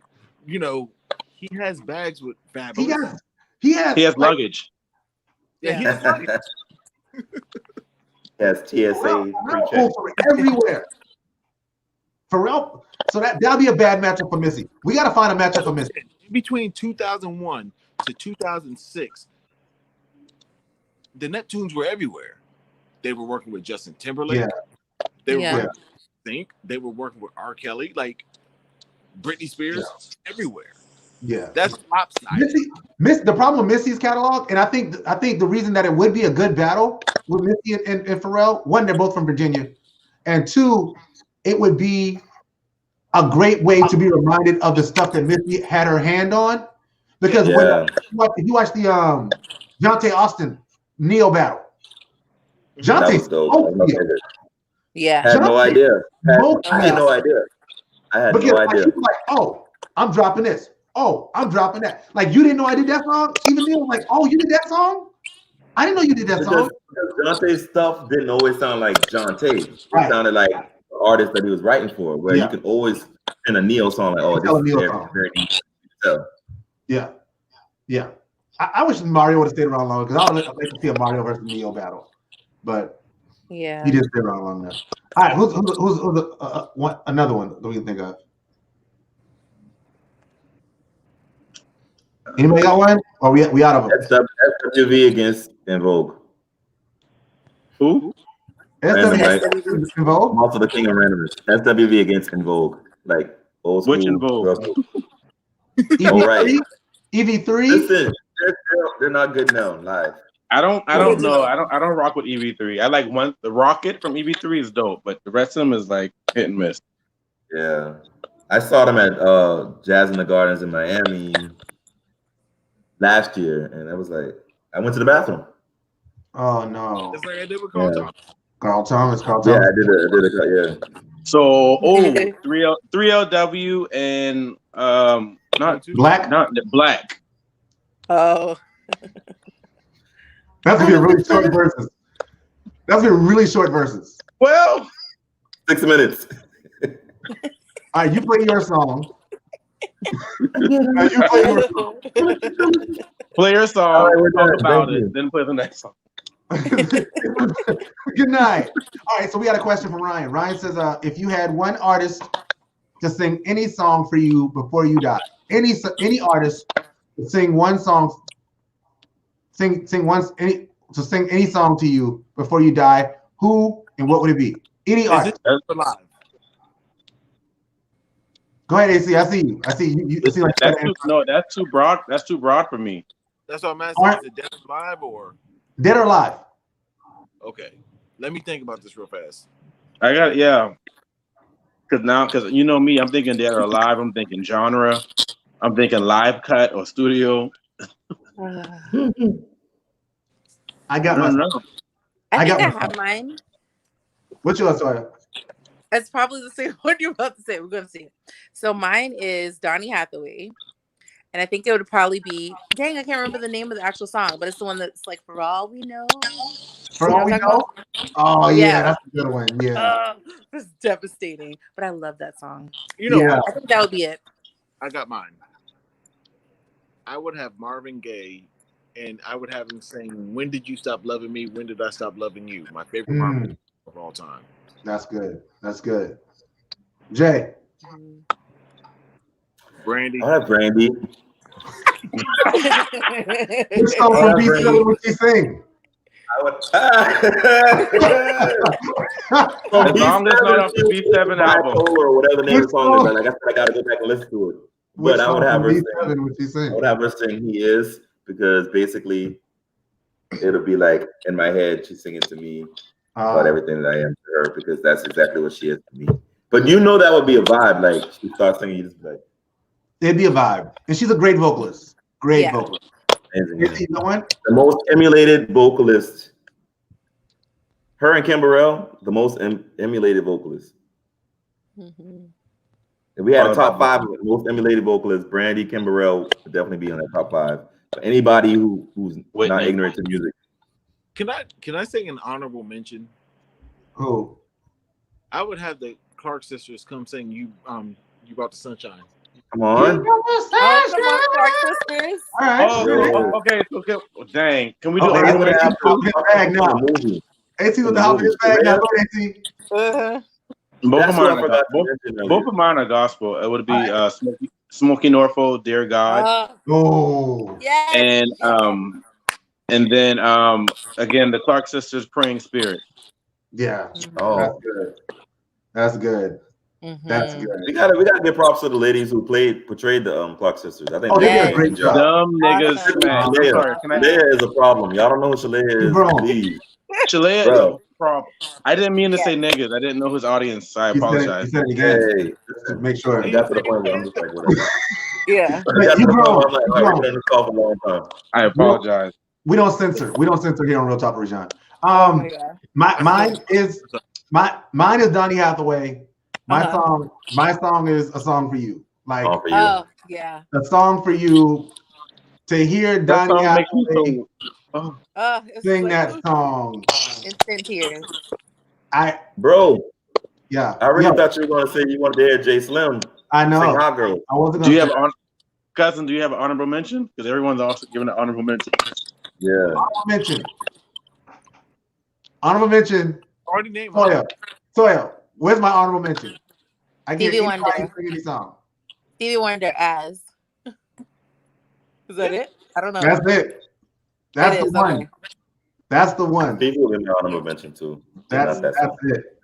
You know, he has bags with Fabulous. He has luggage. Yeah, he has luggage. Yes, TSA everywhere. Pharrell, so that'll be a bad matchup for Missy. We got to find a matchup for Missy. Between 2001 to 2006, the Neptunes were everywhere. They were working with Justin Timberlake. Yeah. They were working with Think. They were working with R. Kelly, like Britney Spears, everywhere. Yeah, that's pop side. The problem with Missy's catalog, and I think the reason that it would be a good battle with Missy and Pharrell, one, they're both from Virginia, and two, it would be a great way to be reminded of the stuff that Missy had her hand on, because when you watch the Jonte Austin Neil battle, Jonte, I had no idea. I had no idea. Like, oh, I'm dropping this. Oh, I'm dropping that. Like, you didn't know I did that song? Even Neil was like, oh, you did that song? I didn't know you did that song. Because Jonte's stuff didn't always sound like Jonte. It Right. sounded like the artist that he was writing for, where you can always in a Neo song like, oh, this is very deep. So. Yeah. Yeah. I wish Mario would have stayed around longer because I would like to see a Mario versus Neo battle. But yeah, he didn't stay around long enough. All right, who's another one that we can think of? Anybody got one? Or we out of them? SWV against En Vogue. Who? SWV En Vogue? I'm also the king of randomness. SWV against En Vogue. Like old school. Which En Vogue? All right. EV3? Listen, they're not good now live. I don't know. I don't rock with EV3. I like the Rocket from EV3 is dope, but the rest of them is like hit and miss. Yeah. I saw them at Jazz in the Gardens in Miami last year, and I was like, I went to the bathroom. Oh no! It's like I did with Carl Thomas. Carl Thomas. Yeah, I did it. Yeah. So 3LW and not Black. Oh. That's gonna be really short verses. That's gonna be really short verses. Well, 6 minutes. All right, you play your song. Play your song. We're talk about it. Then play the next song. Good night. All right, so we got a question from Ryan. Ryan says, if you had one artist to sing any song for you before you die, any artist to sing one song, sing any song to you before you die, who and what would it be? Any artist. Alive? Go ahead, AC. I see you. You see like that's too broad. That's too broad for me. That's what I'm asking. Is it dead or alive or dead or alive? Okay, let me think about this real fast. I got because you know me, I'm thinking dead or alive. I'm thinking genre. I'm thinking live cut or studio. I got my. I think I have mine. What's yours, Latoya? It's probably the same one you're about to say. We're going to see. So mine is Donny Hathaway. And I think it would probably be, dang, I can't remember the name of the actual song, but it's the one that's like, For All We Know. For All We Know? Oh, yeah, that's a good one. Yeah. It's devastating. But I love that song. You know, I think that would be it. I got mine. I would have Marvin Gaye, and I would have him sing, When Did You Stop Loving Me? When Did I Stop Loving You? My favorite Marvin Gaye of all time. That's good. That's good. Jay. Brandy. I have Brandy. Which song from B7 would she sing? I would. As long as it's not off the B7 album or whatever the name of the song is, like I said, I gotta go back and listen to it. But I would have her sing. I would have her sing "He Is" because basically it'll be like in my head she's singing to me about everything that I am to her because that's exactly what she is to me. But you know that would be a vibe. Like she starts singing, you just be like, it'd be a vibe, and she's a great vocalist. Great vocalist. Amazing, yeah. The most emulated vocalist. Her and Kimberell, the most emulated vocalist. Mm-hmm. If we had a top 5 of the most emulated vocalists, Brandy, Kimberell would definitely be on that top 5. For anybody who's not ignorant to music. Can I say an honorable mention? Who? I would have the Clark sisters come sing "You Brought the Sunshine." Come on. Clark sisters. All right. Okay. Dang. Can we do AC with the bag now? AC with the hop in his bag now. AC. Both of mine are gospel. It would be Smokey Norfolk, Dear God. Yes. And then again the Clark sisters, Praying Spirit. Yeah. Oh, that's good. That's good. Mm-hmm. That's good. We gotta give props to the ladies who portrayed the Clark sisters. I think they did a great job. Dumb niggas, man. Shalea is a problem. Y'all don't know what Shalea is. Please. Shalea is a problem. I didn't mean to say niggas. I didn't know his audience. So I apologize. He said it again. Hey, make sure. I got to the point where I'm just like, whatever. Yeah. I apologize. We don't censor. We don't censor here on Real Talk ReZsaun. Mine is Donny Hathaway. My song is A Song for You. Like, yeah, a song for you to hear Donny Hathaway It's Sing like that song. instant tears. Bro, Yeah. I really Yo, thought you were going to say you wanted to hear Jslym I know. sing Hot Girl. I wasn't Do gonna you say have that. cousin? Do you have an honorable mention? Because everyone's also giving an honorable mention. Yeah. Honorable mention. Honorable mention. Already named Toya, where's my honorable mention? I get Stevie anybody Wonder. sing any song. Stevie Wonder as. Is that it? I don't know. That's it. That's It the is, one. okay. That's the one. Stevie will be my honorable mention too. That's Not that song. it.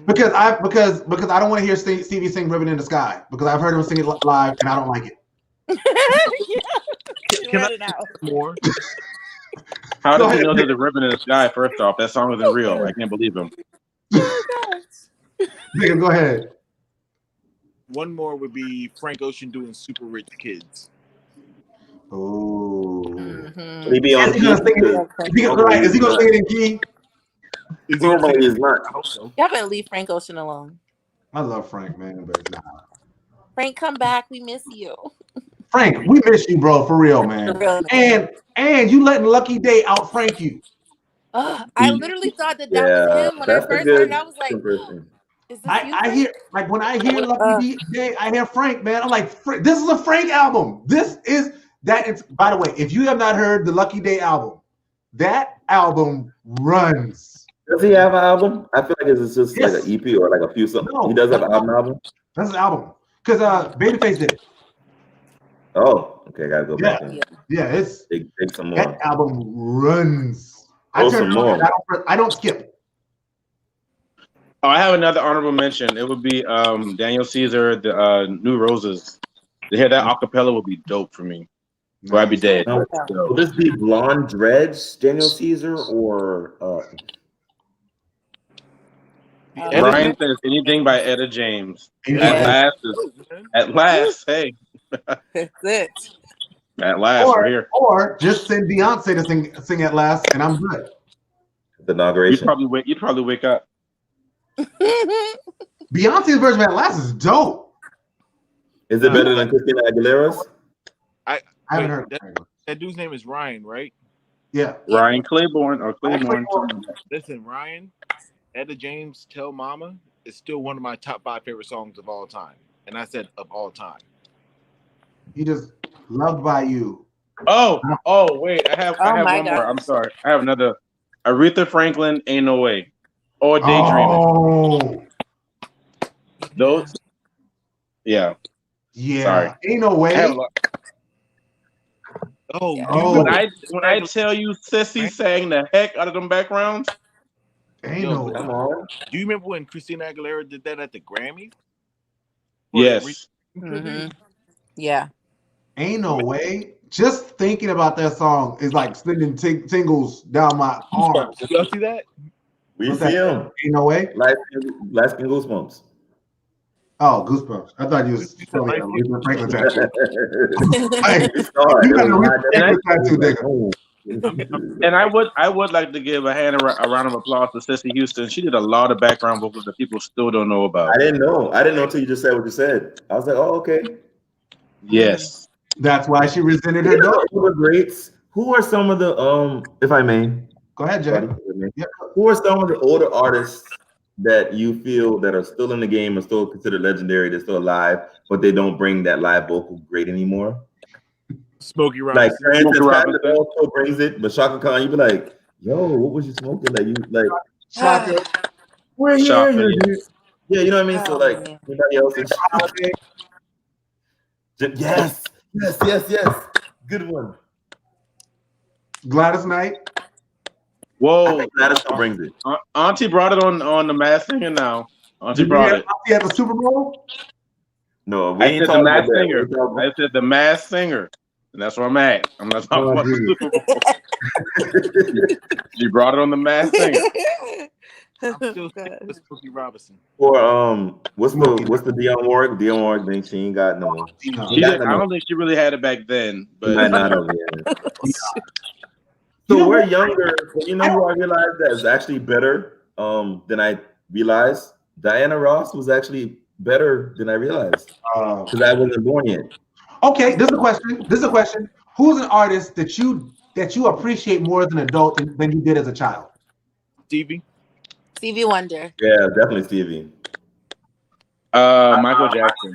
Because I don't want to hear Stevie sing "Ribbon in the Sky" because I've heard him sing it live and I don't like it. Can I more? How Go does he ahead, know Nick. there's a ribbon in the sky? First off, that song isn't real. I can't believe him. Nigga, go ahead. One more would be Frank Ocean doing "Super Rich Kids." Oh. Would he be on Is he gonna sing it? Is he gonna sing it in key? Normally he's not. I hope so. Y'all better leave Frank Ocean alone. I love Frank, man, but nah. Frank, come back. We miss you. Frank, we miss you, bro, for real, man. For real, man. And you letting Lucky Day out Frank you. I literally thought that was him when I first heard it. I was like, is this you? I hear, like, when I hear Lucky Day, I hear Frank, man. I'm like, this is a Frank album. By the way, if you have not heard the Lucky Day album, that album runs. Does he have an album? I feel like it's just like an EP or like a few something. No, He does have an album. That's an album. Because Babyface did it. Oh, okay, gotta go back. Yeah, it's take some more. That album runs. I don't skip. Oh, I have another honorable mention. It would be Daniel Caesar, the New Roses. To hear that acapella would be dope for me. Or I'd be dead. Will this be Blonde Dreads, Daniel Caesar, or Ryan says anything by Etta James. At last, hey. That's it. At last, we're here. Or just send Beyonce to sing at last, and I'm good. The inauguration. You'd probably wake up. Beyonce's version of at last is dope. Is it better than Christina Aguilera's? I haven't heard that dude's name is Ryan, right? Yeah. Ryan Claiborne or Claiborne. Listen, Ryan, Etta James, Tell Mama is still one of my top 5 favorite songs of all time. And I said of all time. He just Loved by You. Oh, wait. I have one more. I'm sorry. I have another. Aretha Franklin, Ain't No Way. Or Daydreaming. Oh. Those. Yeah. Yeah. Sorry. Ain't No Way. When I tell you Sissy sang the heck out of them backgrounds. Ain't no way. Come on. Do you remember when Christina Aguilera did that at the Grammys? Yes. Mm-hmm. Yeah. Ain't No Way. Just thinking about that song is like sending tingles down my arms. Y'all see that? We see him. Ain't No Way. Last Goosebumps. Oh, Goosebumps. I thought you was telling me Aretha Franklin tattoo. You got a Aretha Franklin tattoo, and I would like to give a round of applause to Cissy Houston. She did a lot of background vocals that people still don't know about. I didn't know until you just said what you said. I was like, oh, okay. Yes. That's why she resented her dog. Who are greats? Who are some of the if I may? Go ahead, Jay. Yep. Who are some of the older artists that you feel that are still in the game and still considered legendary, they're still alive, but they don't bring that live vocal great anymore? Smokey Robinson. Like Francis Patton also brings it, but Shaka Khan, you be like, yo, what was you smoking? Like you like Shaka. We're here. Yeah, you know what I mean? So like anybody else Yes. Good one. Gladys Knight. Whoa. Gladys still brings it. Auntie brought it on the Masked Singer now. Auntie brought it. Auntie at the Super Bowl? No, we I ain't said the Masked about Singer. that. I said the Masked Singer. And that's where I'm at. I'm not talking about the Super Bowl. She brought it on the Masked Singer. I'm still with Smokey Robinson. Or what's the Dionne Warwick? Dionne Warwick thing, she ain't got no. I don't think she really had it back then. But might not have, yeah. So we're younger. You know who I realized that is actually better than I realized? Diana Ross was actually better than I realized because I wasn't born yet. Okay, this is a question. Who's an artist that you that you appreciate more as an adult than you did as a child? Stevie. Stevie Wonder. Yeah, definitely Stevie. Michael Jackson.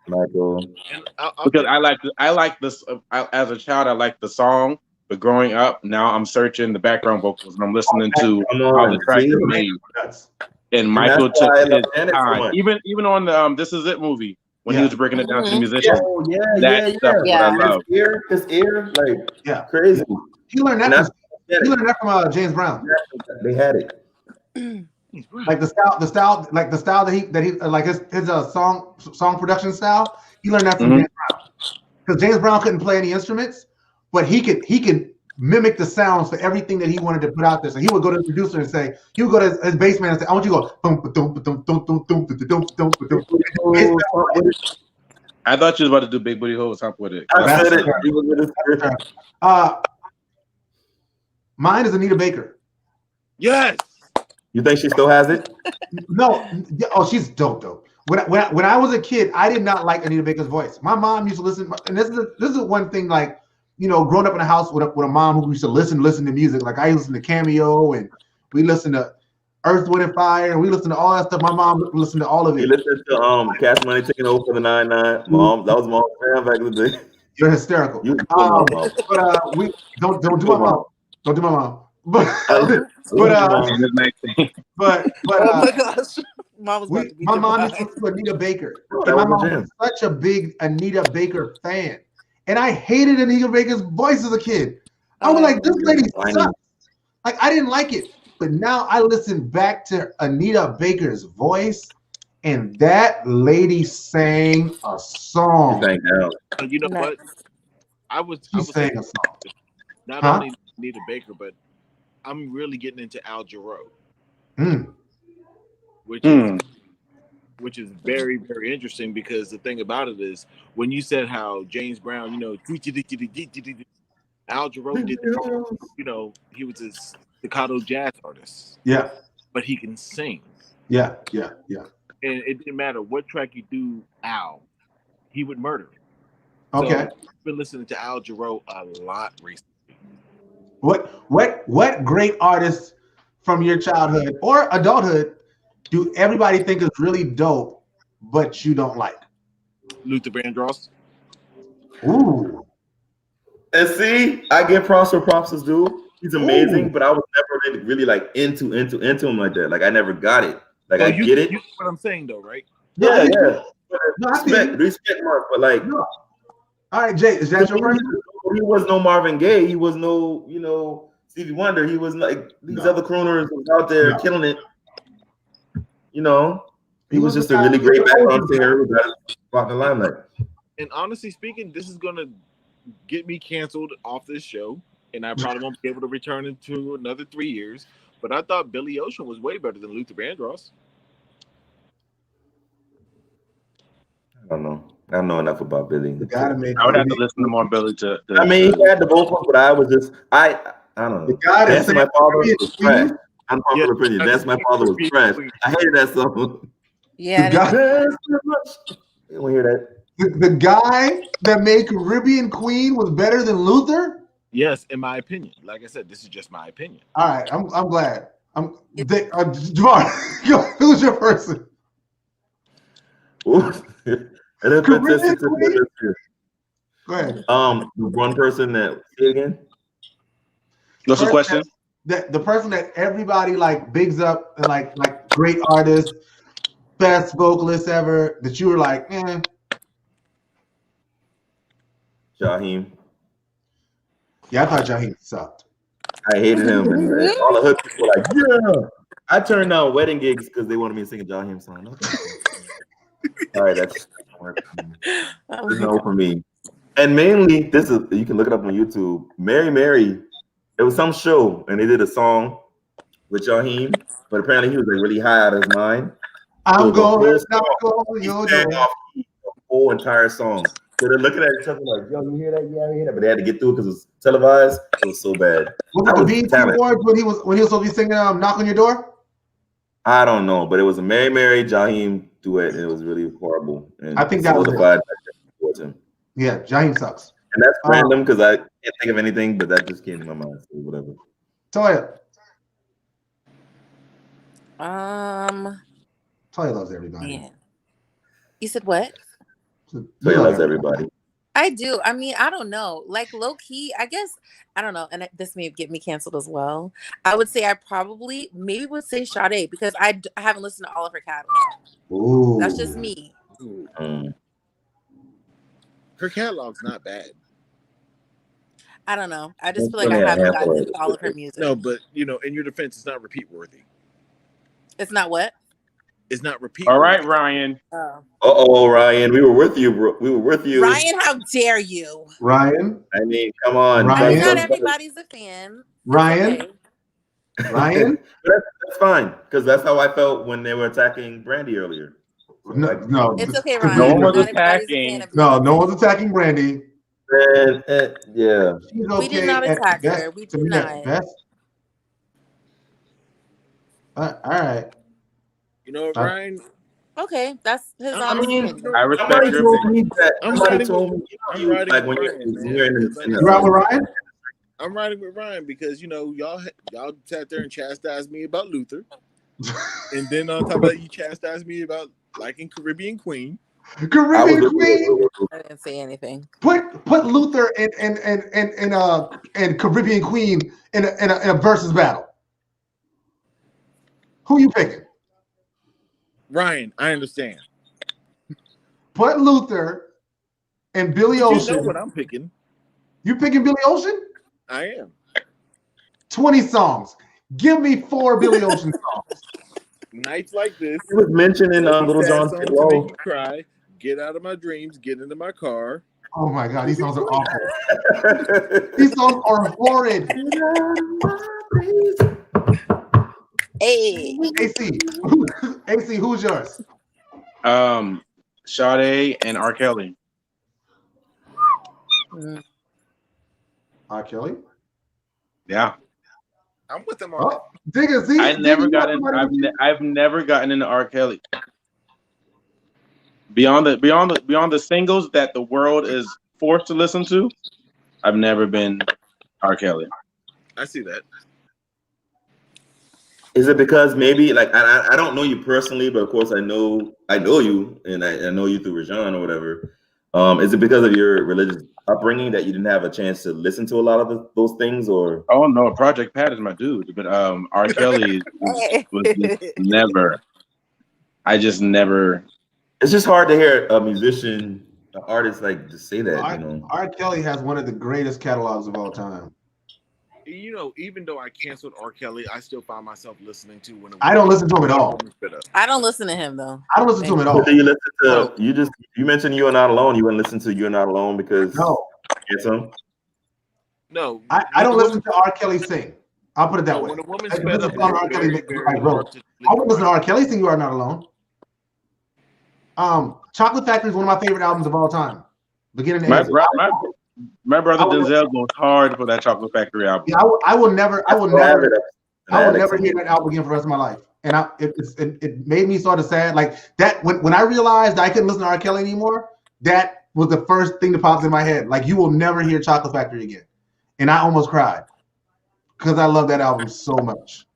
Michael. And I'll Because I like this as a child. I liked the song, but growing up, now I'm searching the background vocals and I'm listening to how the track is made. And Michael took his time, even on the This Is It movie when he was breaking it down to the musicians. Oh yeah, that stuff is what I love. His ear, like crazy. He learned that. From James Brown. They had it. Like the style that he like his song production style. He learned that from James Brown, because James Brown couldn't play any instruments, but he could mimic the sounds for everything that he wanted to put out there. So he would go to the producer and say, he would go to his bass man and say, I want you to go. I thought you was about to do Big Booty Hole Top with it. I said it. Mine is Anita Baker. Yes. You think she still has it? No. Oh, she's dope though. When I was a kid, I did not like Anita Baker's voice. My mom used to listen, and this is one thing, like, you know, growing up in a house with a mom who used to listen to music. Like I listened to Cameo, and we listened to Earth, Wind and Fire, and we listened to all that stuff. My mom listened to all of it. You listened to Cash Money Taking Over for the 99. Mom, that was my fan back in the day. You're hysterical. But we don't do my mom. Don't do my mom. But oh my gosh. My mom used to listen to Anita Baker. And my mom was such a big Anita Baker fan. And I hated Anita Baker's voice as a kid. I was like, this lady sucks. Like, I didn't like it. But now I listen back to Anita Baker's voice, and that lady sang a song. You know what? I was sang a song. Not only Anita Baker, but I'm really getting into Al Jarreau, which is very, very interesting, because the thing about it is, when you said how James Brown, you know, Al Jarreau did, you know, he was a staccato jazz artist. Yeah. But he can sing. Yeah. And it didn't matter what track you do, Al, he would murder it. Okay. So I've been listening to Al Jarreau a lot recently. What great artists from your childhood or adulthood do everybody think is really dope, but you don't like? Luther Vandross. Ooh. And see, I give props where props is due. He's amazing, but I was never really like into him like that. Like I never got it. Like I get it. You know what I'm saying though, right? Yeah. No, respect Mark, but like. No. All right, Jay, is that your version? He was no Marvin Gaye. He was no, you know, Stevie Wonder. He was like these other crooners out there killing it. You know, he was just a really great background singer who got the limelight. And honestly speaking, this is gonna get me canceled off this show, and I probably won't be able to return into another 3 years. But I thought Billy Ocean was way better than Luther Vandross. I don't know. I don't know enough about Billy. I would have to listen to more Billy to I mean, he had the vocals, but I was just I don't know. The guy That's my father was trash. Unpopular opinion. That's my father was trash. I hated that song. Yeah. You don't hear that. The guy that made Caribbean Queen was better than Luther? Yes, in my opinion. Like I said, this is just my opinion. All right, I'm glad. Javar, who's your person? And then Go ahead. One person that say again. What's the question? The person that everybody like bigs up and like great artist, best vocalist ever, that you were like, Jaheim. Yeah, I thought Jaheim sucked. I hated him, and all the hood people were like, yeah. I turned down wedding gigs because they wanted me to sing a Jaheim song. Okay. All right, that's no for me. And mainly, this is, you can look it up on YouTube. Mary, it was some show, and they did a song with Jaheim, but apparently he was like really high out of his mind. I'm going the whole entire song. So they're looking at each other like, yo, you hear that? Yeah, I hear that. But they had to get through it because it was televised. It was so bad. Was it the BET Awards when he was supposed to be singing "Knock on Your Door"? I don't know, but it was a Mary Jaheim duet, and it was really horrible. And I think that was him. Yeah, Jaheim sucks. And that's random because I can't think of anything, but that just came to my mind. So whatever. Toya. Toya loves everybody. Man. You said what? Toya loves everybody. I do. I mean, I don't know. Like low key, I guess I don't know. And this may get me canceled as well. I would say I probably maybe would say Sharea because I haven't listened to all of her catalog. Ooh. That's just me. Her catalog's not bad. I don't know. I just feel like I haven't gotten into all of her music. No, but in your defense, it's not repeat worthy. It's not what? It's not repeat. All right, Ryan. Ryan, we were with you, bro. We were with you. Ryan, how dare you? Ryan. I mean, come on. Ryan. Not everybody's a fan. Ryan. Okay. Ryan. That's fine because that's how I felt when they were attacking Brandy earlier. No, it's okay, Ryan. No one's attacking. No one's attacking Brandy. Yeah. We did not attack her. We did not. All right. You know what, Ryan? Okay, that's his I mean, I respect your opinion. Somebody told me I'm riding like with when Ryan, you're in You right with Ryan? I'm riding with Ryan because y'all sat there and chastised me about Luther, and then on top of that, you chastised me about liking Caribbean Queen. Caribbean Queen. I didn't say anything. Put Luther and Caribbean Queen in a versus battle. Who you picking? Ryan, I understand. Put Luther and Billy Ocean. You know what I'm picking. You picking Billy Ocean? I am. 20 songs. Give me 4 Billy Ocean songs. Nights like this. He was mentioning Little John to make you cry. Get out of my dreams. Get into my car. Oh my God, these songs are awful. These songs are horrid. Hey, AC, who's yours? Sharea and R. Kelly. R. Kelly? Yeah. I'm with them on that. Digga, see, I've never gotten into R. Kelly. Beyond the singles that the world is forced to listen to, I've never been R. Kelly. I see that. Is it because maybe like I don't know you personally, but of course I know you and I know you through ReZsaun or whatever. Is it because of your religious upbringing that you didn't have a chance to listen to a lot of those things, or? Oh no, Project Pat is my dude, but R. Kelly was just never. I just never. It's just hard to hear a musician, an artist like just say that. R. Kelly has one of the greatest catalogs of all time. Even though I canceled R. Kelly, I still find myself listening to when I don't listen to him at all. I don't listen to him though. I don't listen to him at all. Do you listen to? You mentioned You Are Not Alone. You wouldn't listen to You're Not Alone because No, I don't listen to R. Kelly sing. I'll put it that way. When a woman's I wouldn't listen to R. Kelly sing You Are Not Alone. Chocolate Factory is one of my favorite albums of all time. Beginning to end. My brother Denzel goes hard for that Chocolate Factory album. Yeah, I will never hear that album again for the rest of my life. And it made me sort of sad. Like that when I realized I couldn't listen to R. Kelly anymore, that was the first thing that popped in my head. Like, you will never hear Chocolate Factory again. And I almost cried because I love that album so much.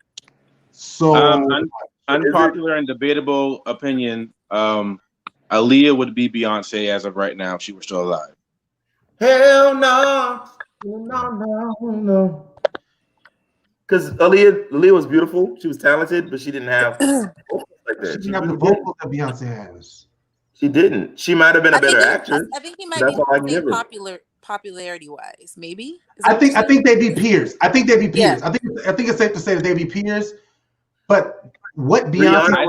Unpopular and debatable opinion. Aaliyah would be Beyonce as of right now if she were still alive. Hell no. No. Because Aaliyah was beautiful. She was talented, but she didn't have vocals like that. She didn't have the vocals that Beyonce has. She didn't. She might have been a better actress. I think he might be popularity wise. Maybe. I think they'd be peers. I think it's safe to say that they'd be peers. But what Beyonce? I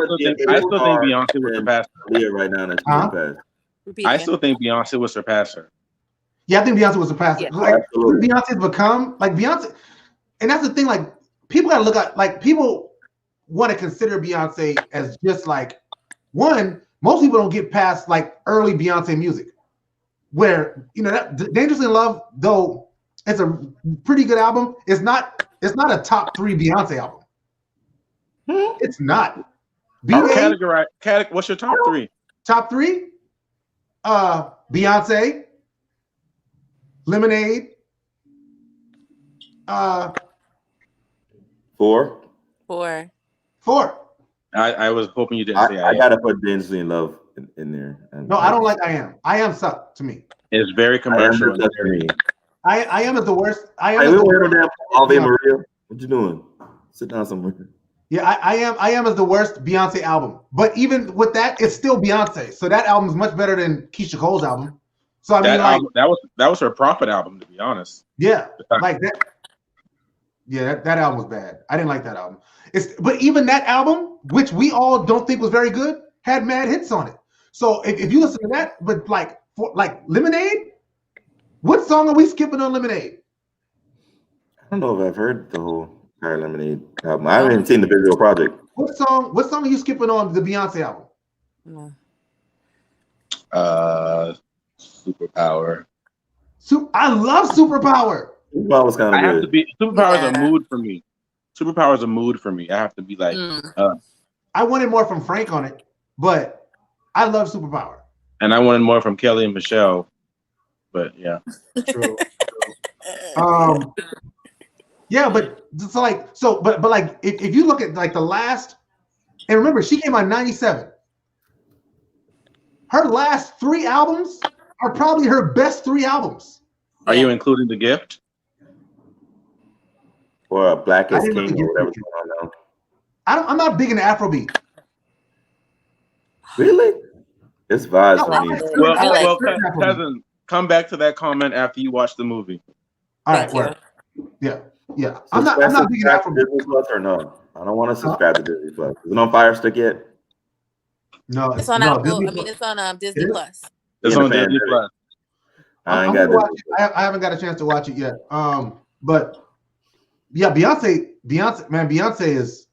still think Beyonce would surpass her right now. I still think Beyonce would surpass her. Yeah, I think Beyonce was surpassed. Yeah. Like Beyonce's become like Beyonce, and that's the thing. Like, people gotta look at, like, people want to consider Beyonce as just like one. Most people don't get past like early Beyonce music, where that Dangerously in Love, though it's a pretty good album. It's not a top 3 Beyonce album. It's not. What's your top 3? Top 3? Beyonce. Lemonade. 4. 4. 4. I was hoping you didn't say I gotta put Dangerously in Love in there. No, I don't like I Am. I Am sucked to me. It's very commercial. And very, I Am is the worst. I Am. Hey, is we the were worst. damn Ave Maria. What you doing? Sit down somewhere. Yeah, I Am is the worst Beyonce album. But even with that, it's still Beyonce. So that album is much better than Keisha Cole's album. So I mean, like album, that was her profit album, to be honest. Yeah, like that. Yeah, that album was bad. I didn't like that album. But even that album, which we all don't think was very good, had mad hits on it. So if you listen to that, but like Lemonade, what song are we skipping on Lemonade? I don't know if I've heard the whole entire Lemonade album. I haven't seen the visual project. What song are you skipping on the Beyonce album? Superpower. I love Superpower. Superpower was kind of good. Have to be Superpower is a mood for me. Superpower is a mood for me. I have to be like. I wanted more from Frank on it, but I love Superpower. And I wanted more from Kelly and Michelle, but yeah. True. Yeah, but it's like but like if you look at like the last, and remember she came out in 97. Her last 3 albums are probably her best 3 albums. Are you including The Gift? Or Black as King or whatever's going on now. I'm not big into Afrobeat. Really? It's vibes for me. Well, cousin, come back to that comment after you watch the movie. All right, well, yeah. So I'm not big into Afrobeat. Disney Plus or no? I don't want to subscribe to Disney Plus. Is it on Fire Stick yet? No, it's on Apple. It's on Disney Plus. It's on Disney Plus. I haven't got a chance to watch it yet. But yeah, Beyonce, is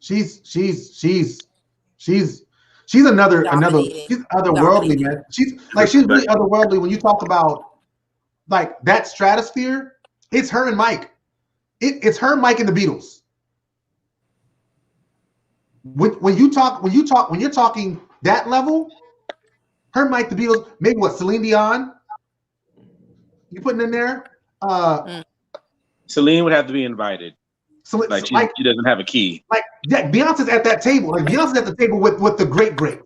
she's another she's otherworldly, man. She's really otherworldly when you talk about like that stratosphere. It's her and Mike. It's her, Mike, and the Beatles. When you're talking that level, her, Mike, the Beatles, maybe what, Celine Dion? You putting in there? Celine would have to be invited. She doesn't have a key. Like that, Beyonce's at that table. Like Beyonce's at the table with the greats,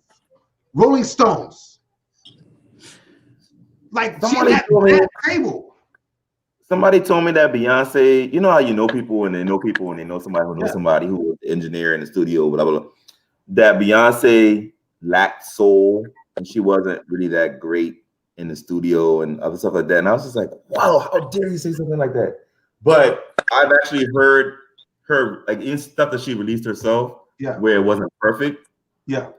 Rolling Stones. Like she's at that table. Somebody told me that Beyonce, you know how you know people and they know people and they know somebody who knows somebody who was an engineer in the studio, blah, blah, blah. That Beyonce lacked soul and she wasn't really that great in the studio and other stuff like that. And I was just like, wow, how dare you say something like that? But I've actually heard her, like in stuff that she released herself, where it wasn't perfect. Yeah.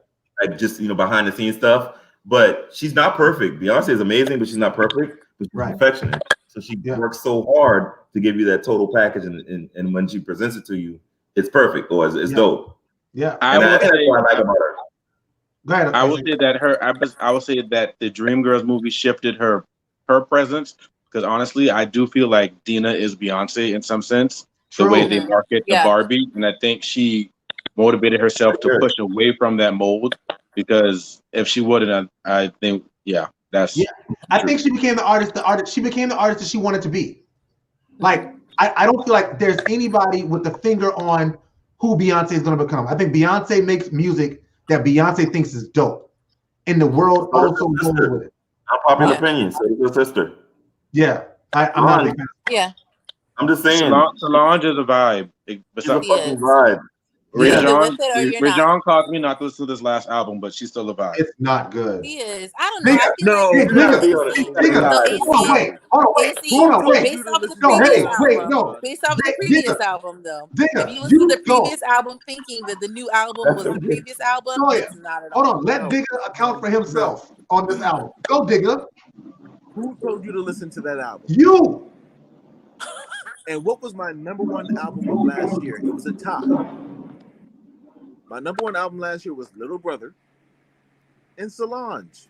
Like just, behind the scenes stuff. But she's not perfect. Beyonce is amazing, but she's not perfect. But she's perfectionist. So she works so hard to give you that total package, and when she presents it to you, it's perfect or it's dope. Yeah, I that's what I like about her. Go ahead. I will say that I will say that the Dreamgirls movie shifted her presence, because honestly, I do feel like Dina is Beyonce in some sense. The way they market the Barbie, and I think she motivated herself to push away from that mold, because if she wouldn't, I think I think she became the artist. She became the artist that she wanted to be. Like I don't feel like there's anybody with the finger on who Beyonce is going to become. I think Beyonce makes music that Beyonce thinks is dope, and the world also goes with it. Unpopular opinions. So your sister. Yeah, I'm not a big fan. Yeah, I'm just saying. Solange is a vibe. It's a fucking vibe. ReZsaun caused me not to listen to this last album, but she's still a vibe. It's not good. He is. I don't know. Based off the previous album, though. If you listen to the previous album thinking that the new album was the previous album, it's not at all. Hold on. Let Digga account for himself on this album. Go, Digga. Who told you to listen to that album? You. And what was my number 1 album of last year? It was a tie. My number 1 album last year was Little Brother and Solange.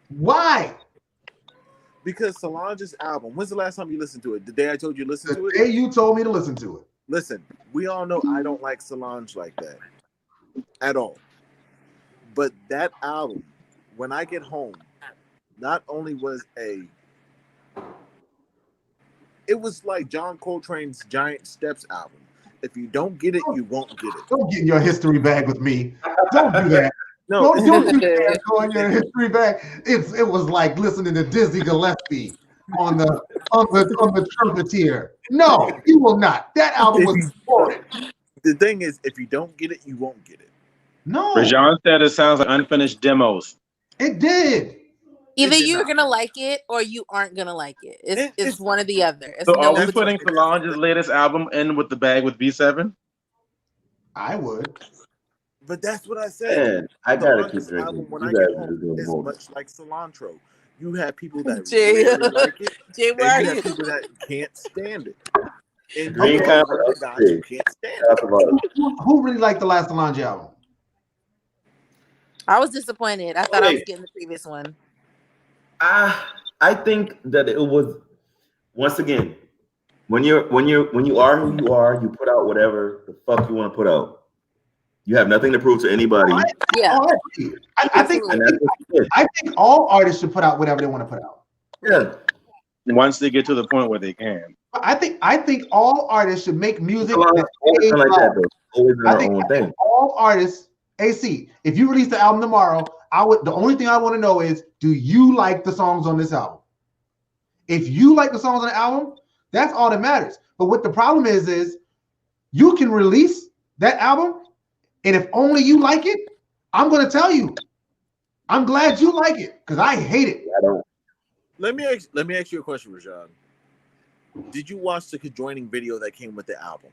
Why? Because Solange's album, when's the last time you listened to it? The day I told you to listen to it? The day you told me to listen to it. Listen, we all know I don't like Solange like that at all. But that album, when I get home, not only was a It was like John Coltrane's Giant Steps album. If you don't get it, you won't get it. Don't get in your history bag with me. Don't do that. No, Don't do that. Go in your history bag. It was like listening to Dizzy Gillespie on the trumpeter. No, you will not. That album was recorded. The thing is, if you don't get it, you won't get it. No. ReZsaun said it sounds like unfinished demos. It did. Either It did you're not. gonna like it or you aren't gonna like it. It's one or the other. It's So no are in we putting between. Solange's latest album in with the bag with B7? I would. But that's what I said. Man, I gotta keep Solange's drinking. album, when You I guys get are home, just doing is more. much like cilantro. You have people that Jay. really like it, Jay, and where are you you? have people that can't stand it. And Green you Copper, have the guys who okay. can't stand Talk it. about it. Who really liked the last Solange album? I was disappointed. I thought I was Wait. getting the previous one. I think that it was, once again, when you are who you are, you put out whatever the fuck you want to put out. You have nothing to prove to anybody. Yeah. Oh, I think And that's what you did. I think all artists should put out whatever they want to put out. Yeah. Once they get to the point where they can. I think all artists should make music. Always that been like that, though. Always been I our think own thing. all artists. AC, if you release the album tomorrow, the only thing I want to know is, do you like the songs on this album? If you like the songs on the album, that's all that matters. But what the problem is you can release that album, and if only you like it, I'm going to tell you, I'm glad you like it, because I hate it. I don't. Let me ask you a question, ReZsaun. Did you watch the conjoining video that came with the album?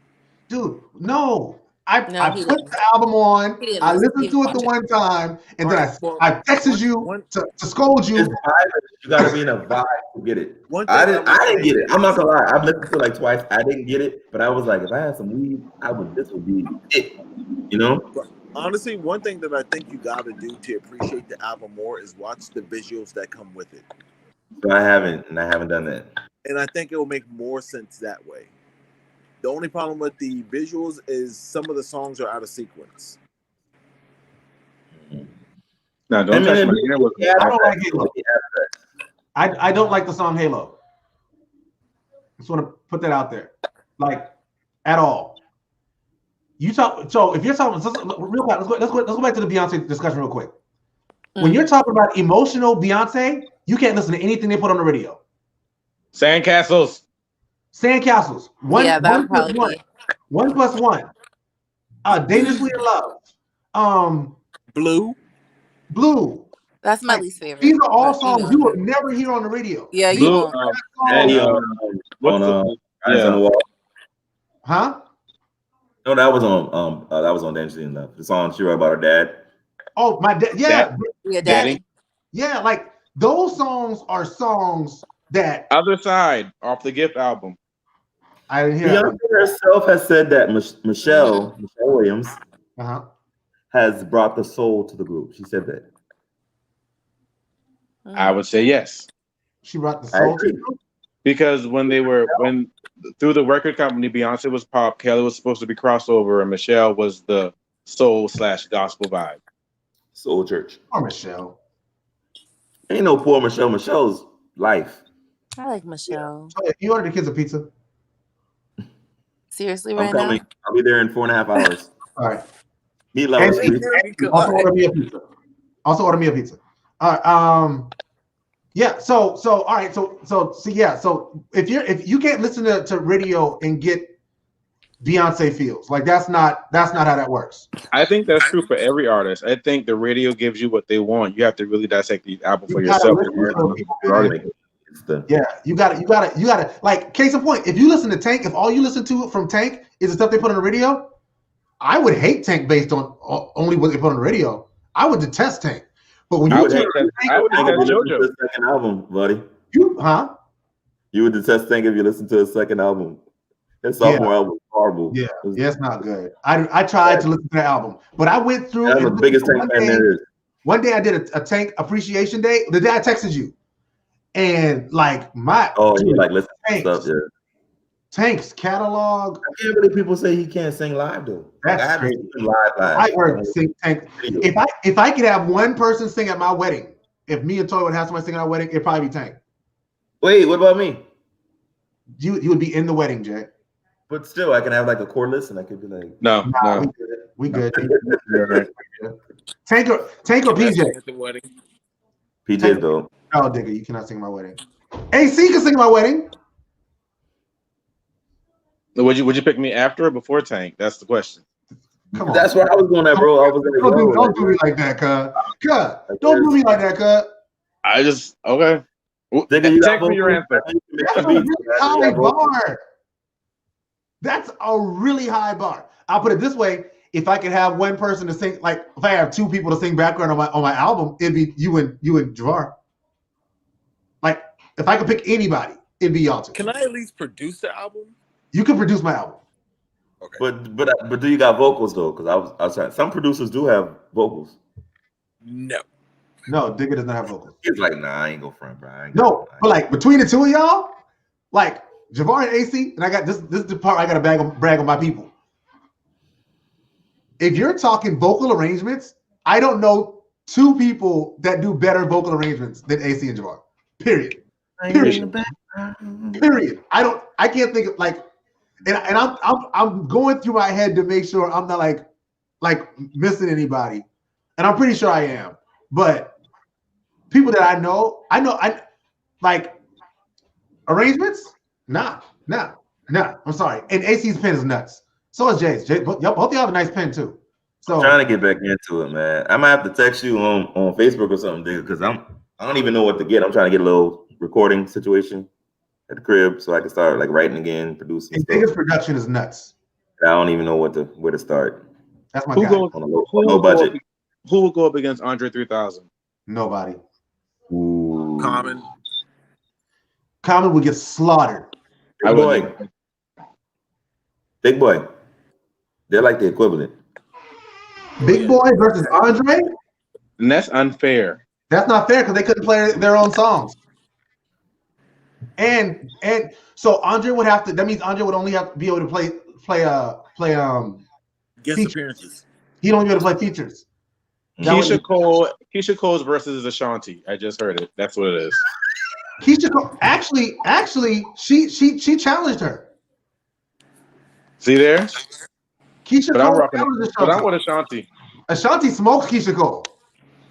Dude, no. I No, put he didn't. the album on, He didn't I listen. listened He to it didn't the watch one time, and then Alright, well, I texted you one- to scold you. It's vibe. You gotta be in a vibe to get it. One thing I didn't get it. is- I'm not gonna lie. I've listened to it like twice. I didn't get it, but I was like, if I had some weed, this would be it. You know? Honestly, one thing that I think you got to do to appreciate the album more is watch the visuals that come with it. So I haven't done that. And I think it will make more sense that way. The only problem with the visuals is some of the songs are out of sequence. No, don't touch my ear with yeah, I don't like Halo. I don't like the song Halo. Just want to put that out there, like at all. You talk. So if you're talking, real quick, let's go back to the Beyonce discussion real quick. When you're talking about emotional Beyonce, you can't listen to anything they put on the radio. Sandcastles. Sandcastles. Yeah, that would probably be. 1+1. Dangerously in Love. Blue. That's my least favorite. These are all But, songs you would never hear on the radio. Yeah, you Blue, won't. and on Eyes on the Wall. Huh? No, that was on Dangerously in Love. The song she wrote about her dad. Oh, my dad. Yeah. Yeah, Daddy. Yeah, like those songs are songs that Other Side off the Gift album. I didn't hear. Beyonce herself has said that Michelle Williams Uh-huh. has brought the soul to the group. She said that. I would say yes. She brought the I soul agree. to you. Because when through the record company, Beyonce was pop, Kelly was supposed to be crossover, and Michelle was the soul/gospel vibe. Soul Church. Or Michelle. Ain't no poor Michelle. Michelle's life. I like Michelle. Oh, yeah, you ordered the kids a pizza. Seriously, I'm right coming. now? I'll be there in 4.5 hours. All right. Meat lovers. And- please. Also order me a pizza. All right. Yeah. So all right. So yeah. So if you can't listen to radio and get Beyonce feels, like that's not how that works. I think that's true for every artist. I think the radio gives you what they want. You have to really dissect the album for You gotta yourself. listen to it. Yeah, you gotta like case in point. If you listen to Tank, if all you listen to from Tank is the stuff they put on the radio, I would hate Tank based on only what they put on the radio. I would detest Tank. But when I you would take detest JoJo. The second album, buddy. you You would detest Tank if you listen to his second album. His sophomore album was horrible. yeah, it's not good. I tried to listen to that album, but I went through. I'm the biggest Tank fan there is. One day I did a Tank appreciation day. The day I texted you, and like you like listen to stuff, yeah. Tank's catalog. I can't believe people say he can't sing live though. That's I haven't crazy. seen him live. I heard sing Tank. If I could have one person sing at my wedding, if me and Toy would have somebody sing at our wedding, it'd probably be Tank. Wait, what about me? You would be in the wedding, Jay. But still, I can have like a core list, and I could be like, No. We good. You're right. Tank or PJ. At the wedding. PJ's though. No, Digga, you cannot sing my wedding. AC can sing my wedding. Would you pick me after or before Tank? That's the question. Come on. That's where I was going at, bro. I was like, Don't do me like that, cuz. Don't do me like that, cuz. I just okay. Digga, you Take got me your answer. That's a really high bar. That's a really high bar. I'll put it this way: if I could have one person to sing, like if I have two people to sing background on my album, it'd be you and Javar. Like if I could pick anybody, it'd be y'all two. Can I at least produce the album? You can produce my album. Okay. But do you got vocals though? Because I was trying. Some producers do have vocals. No. No, Digga does not have vocals. He's like, nah, I ain't go front, bro. No, but like between the two of y'all, like Javar and AC, and I got this is the part I gotta brag on my people. If you're talking vocal arrangements, I don't know two people that do better vocal arrangements than AC and Javar. Period. Period. I can't think of like, and I'm going through my head to make sure I'm not like missing anybody, and I'm pretty sure I am. But people that I like arrangements. Nah. I'm sorry. And AC's pen is nuts. So is Jay's. Both y'all have a nice pen too. So I'm trying to get back into it, man. I might have to text you on Facebook or something, dude, because I don't even know what to get. I'm trying to get a little recording situation at the crib so I can start like writing again, producing. Digga's production is nuts. I don't even know where to start. That's my Who guy. goes? On a low budget. Who will go up against Andre 3000? Nobody. Ooh. Common would get slaughtered. Big boy. They're like the equivalent. Big Boy versus Andre? And that's unfair. That's not fair because they couldn't play their own songs. And so Andre would have to. That means Andre would only have to be able to play guest features. appearances. He'd only be able to play features. Keisha Cole's versus Ashanti. I just heard it. That's what it is. Keisha Cole, actually, she challenged her. See there? Keisha But Cole I'm rocking. challenged But I'm Ashanti. with Ashanti. Ashanti smokes Keisha Cole.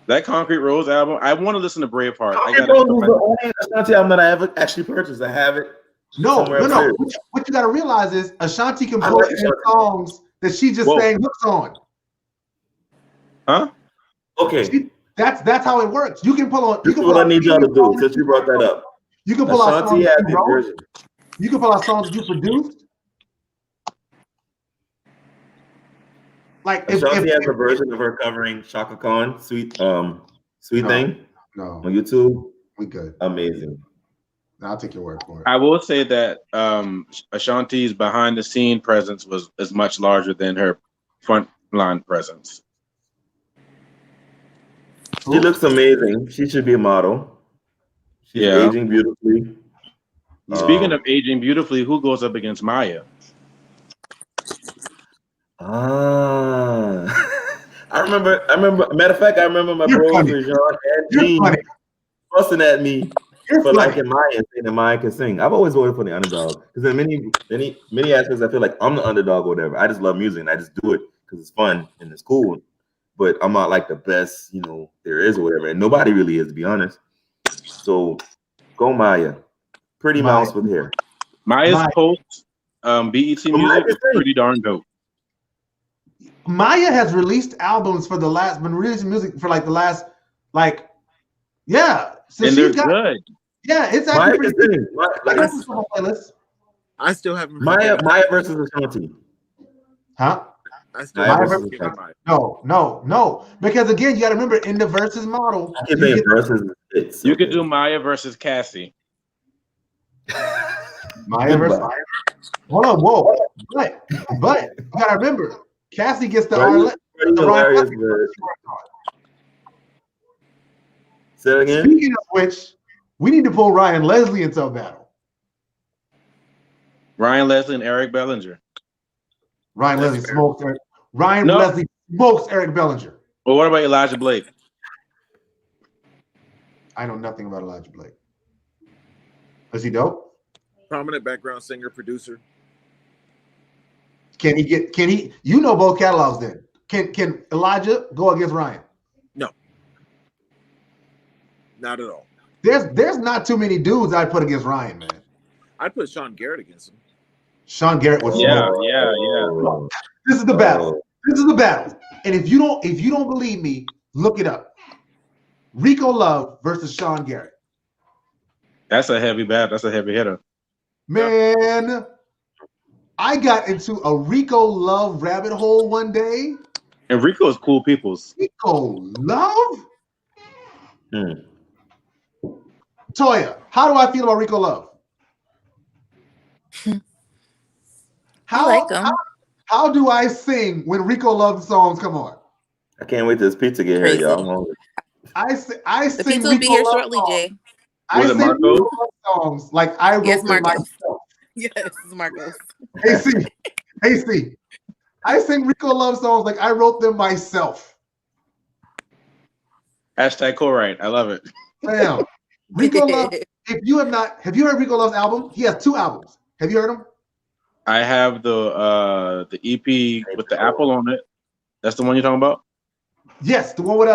That Concrete Rose album. I want to listen to Braveheart. Concrete Rose was the only Ashanti album that I ever actually purchased. I have it. No. What you got to realize is Ashanti composed songs that she just sang hooks on. Huh? Okay. That's how it works. You can pull on. This is what I need y'all to do since you brought that up. You can pull out songs has you the wrote. version. You can pull out songs you produced. Like Ashanti has a version of her covering Shaka Khan, Sweet Thing. No, on YouTube. We good. Amazing. I'll take your word for it. I will say that Ashanti's behind the scene presence is much larger than her front line presence. She looks amazing. She should be a model. She's aging beautifully. Speaking of aging beautifully, who goes up against Maya? I remember. Matter of fact, I remember my bros ReZsaun and Gene fussing at me for liking Maya and saying that Maya can sing. I've always voted for the underdog because in many aspects, I feel like I'm the underdog or whatever. I just love music and I just do it because it's fun and it's cool. But I'm not like the best, there is or whatever. And nobody really is, to be honest. So go Maya. Pretty mouse with hair. Maya's post BET music is pretty darn dope. Maya has released albums been releasing music for the last. So and they're good. Yeah, it's actually pretty good. I still haven't. Maya versus Ashanti. Huh? No. Because again, you got to remember in the versus model, you could do Maya versus Cassie. Maya versus. Hold on, whoa! But you got to remember, Cassie gets the Ryan. Say it again. Speaking of which, we need to pull Ryan Leslie into a battle. Ryan Leslie and Eric Bellinger. Ryan Leslie smokes Eric. Leslie smokes Eric Bellinger. Well, what about Elijah Blake? I know nothing about Elijah Blake. Is he dope? Prominent background singer, producer. Can he? You know both catalogs then. Can Elijah go against Ryan? No. Not at all. There's not too many dudes I'd put against Ryan, man. I'd put Sean Garrett against him. Sean Garrett was Yeah. This is the battle. This is the battle. And if you don't believe me, look it up. Rico Love versus Sean Garrett. That's a heavy battle. That's a heavy hitter. Man, I got into a Rico Love rabbit hole one day. And Rico is cool peoples. Rico Love? Toya, how do I feel about Rico Love? I like him. How do I sing when Rico Love songs come on? I can't wait till this pizza get here, Crazy. y'all. I The sing pizza will be Rico here Love shortly, songs. Jay. I Was it sing Marco? Rico Love songs like I wrote Yes, them Marcos. myself. Yes, it's Marcos. AC. I sing Rico Love songs like I wrote them myself. Hashtag co-write. I love it. Damn. Rico Love. If you have you heard Rico Love's album? He has 2 albums. Have you heard them? I have the EP with the apple on it. That's the one you're talking about? Yes, the one with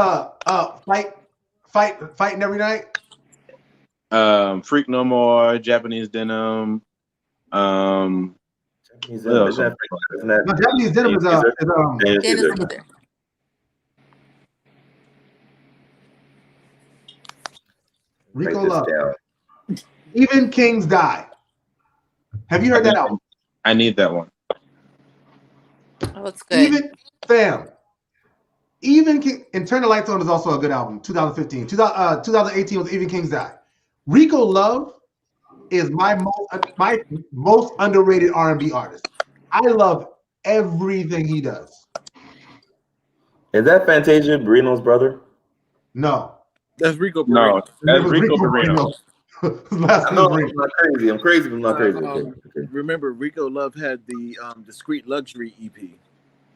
fighting every night. Freak No More, Japanese Denim. Japanese What else? Denim. No, Japanese Denim is Dennis Luther. Rico Love. Even Kings Die. Have you heard that album? I need that one. Oh, it's good. Even King and Turn the Lights On is also a good album. 2015. 2018 was Even Kings Die. Rico Love is my most underrated R&B artist. I love everything he does. Is that Fantasia Barrino's brother? No. That's Rico No, Barrino. that's Rico Barrino. Last I know name is I'm not crazy. I'm crazy, but I'm not crazy. Okay. Remember, Rico Love had the Discreet Luxury EP.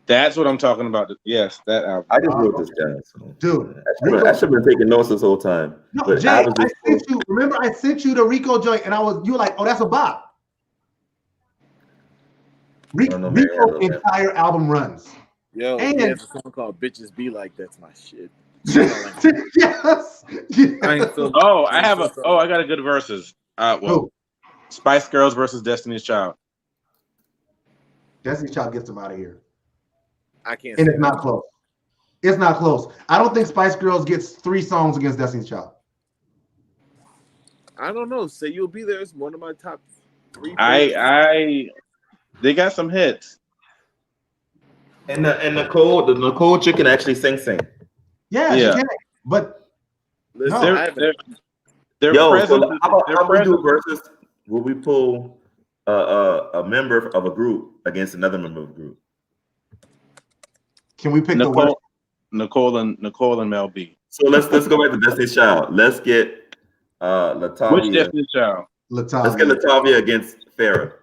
That's what I'm talking about. Yes, that album. I just wrote this down. So. Dude. I should have been taking notes this whole time. No, But Jay, I was just I sent you the Rico joint, and you were like, oh, that's a bop. Rico's entire album runs. Yo, And he has a song called "Bitches Be Like." That's my shit. yes. I ain't so- I got a good verses. Who? Spice Girls versus Destiny's Child. Destiny's Child gets him out of here. I can't. And say it's not that. close. It's not close. I don't think Spice Girls gets 3 songs against Destiny's Child. I don't know. Say You'll Be There is one of my top 3. They got some hits. And the Nicole chick can actually sing. Yeah. She can. But Listen, no. Their Yo, presence. so how we do versus? Will we pull a member of a group against another member of a group? Can we pick the worst? Nicole and Mel B. So let's go back to Destiny's Child. Let's get Latavia. Which Destiny's Child? Latavia. Let's get Latavia against Farrah.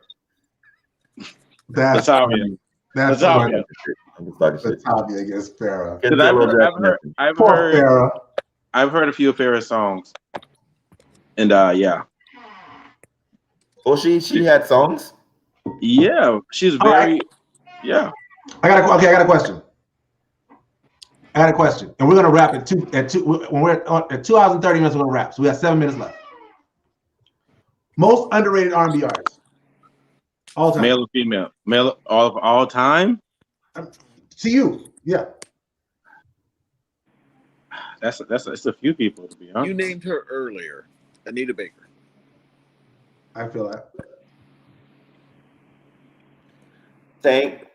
Latavia. That's Latavia. I'm just talking shit. Latavia against Farrah. I've heard a few of Farrah's songs. And yeah. Oh, she had songs? Yeah. She's very yeah. I got a question. And we're gonna wrap at when we're at 2 hours and 30 minutes, we're gonna wrap. So we have 7 minutes left. Most underrated R&B artists. All time. Male or female? Male all time? To you, yeah. That's a few people, to be honest. You named her earlier, Anita Baker. I feel that. Tank.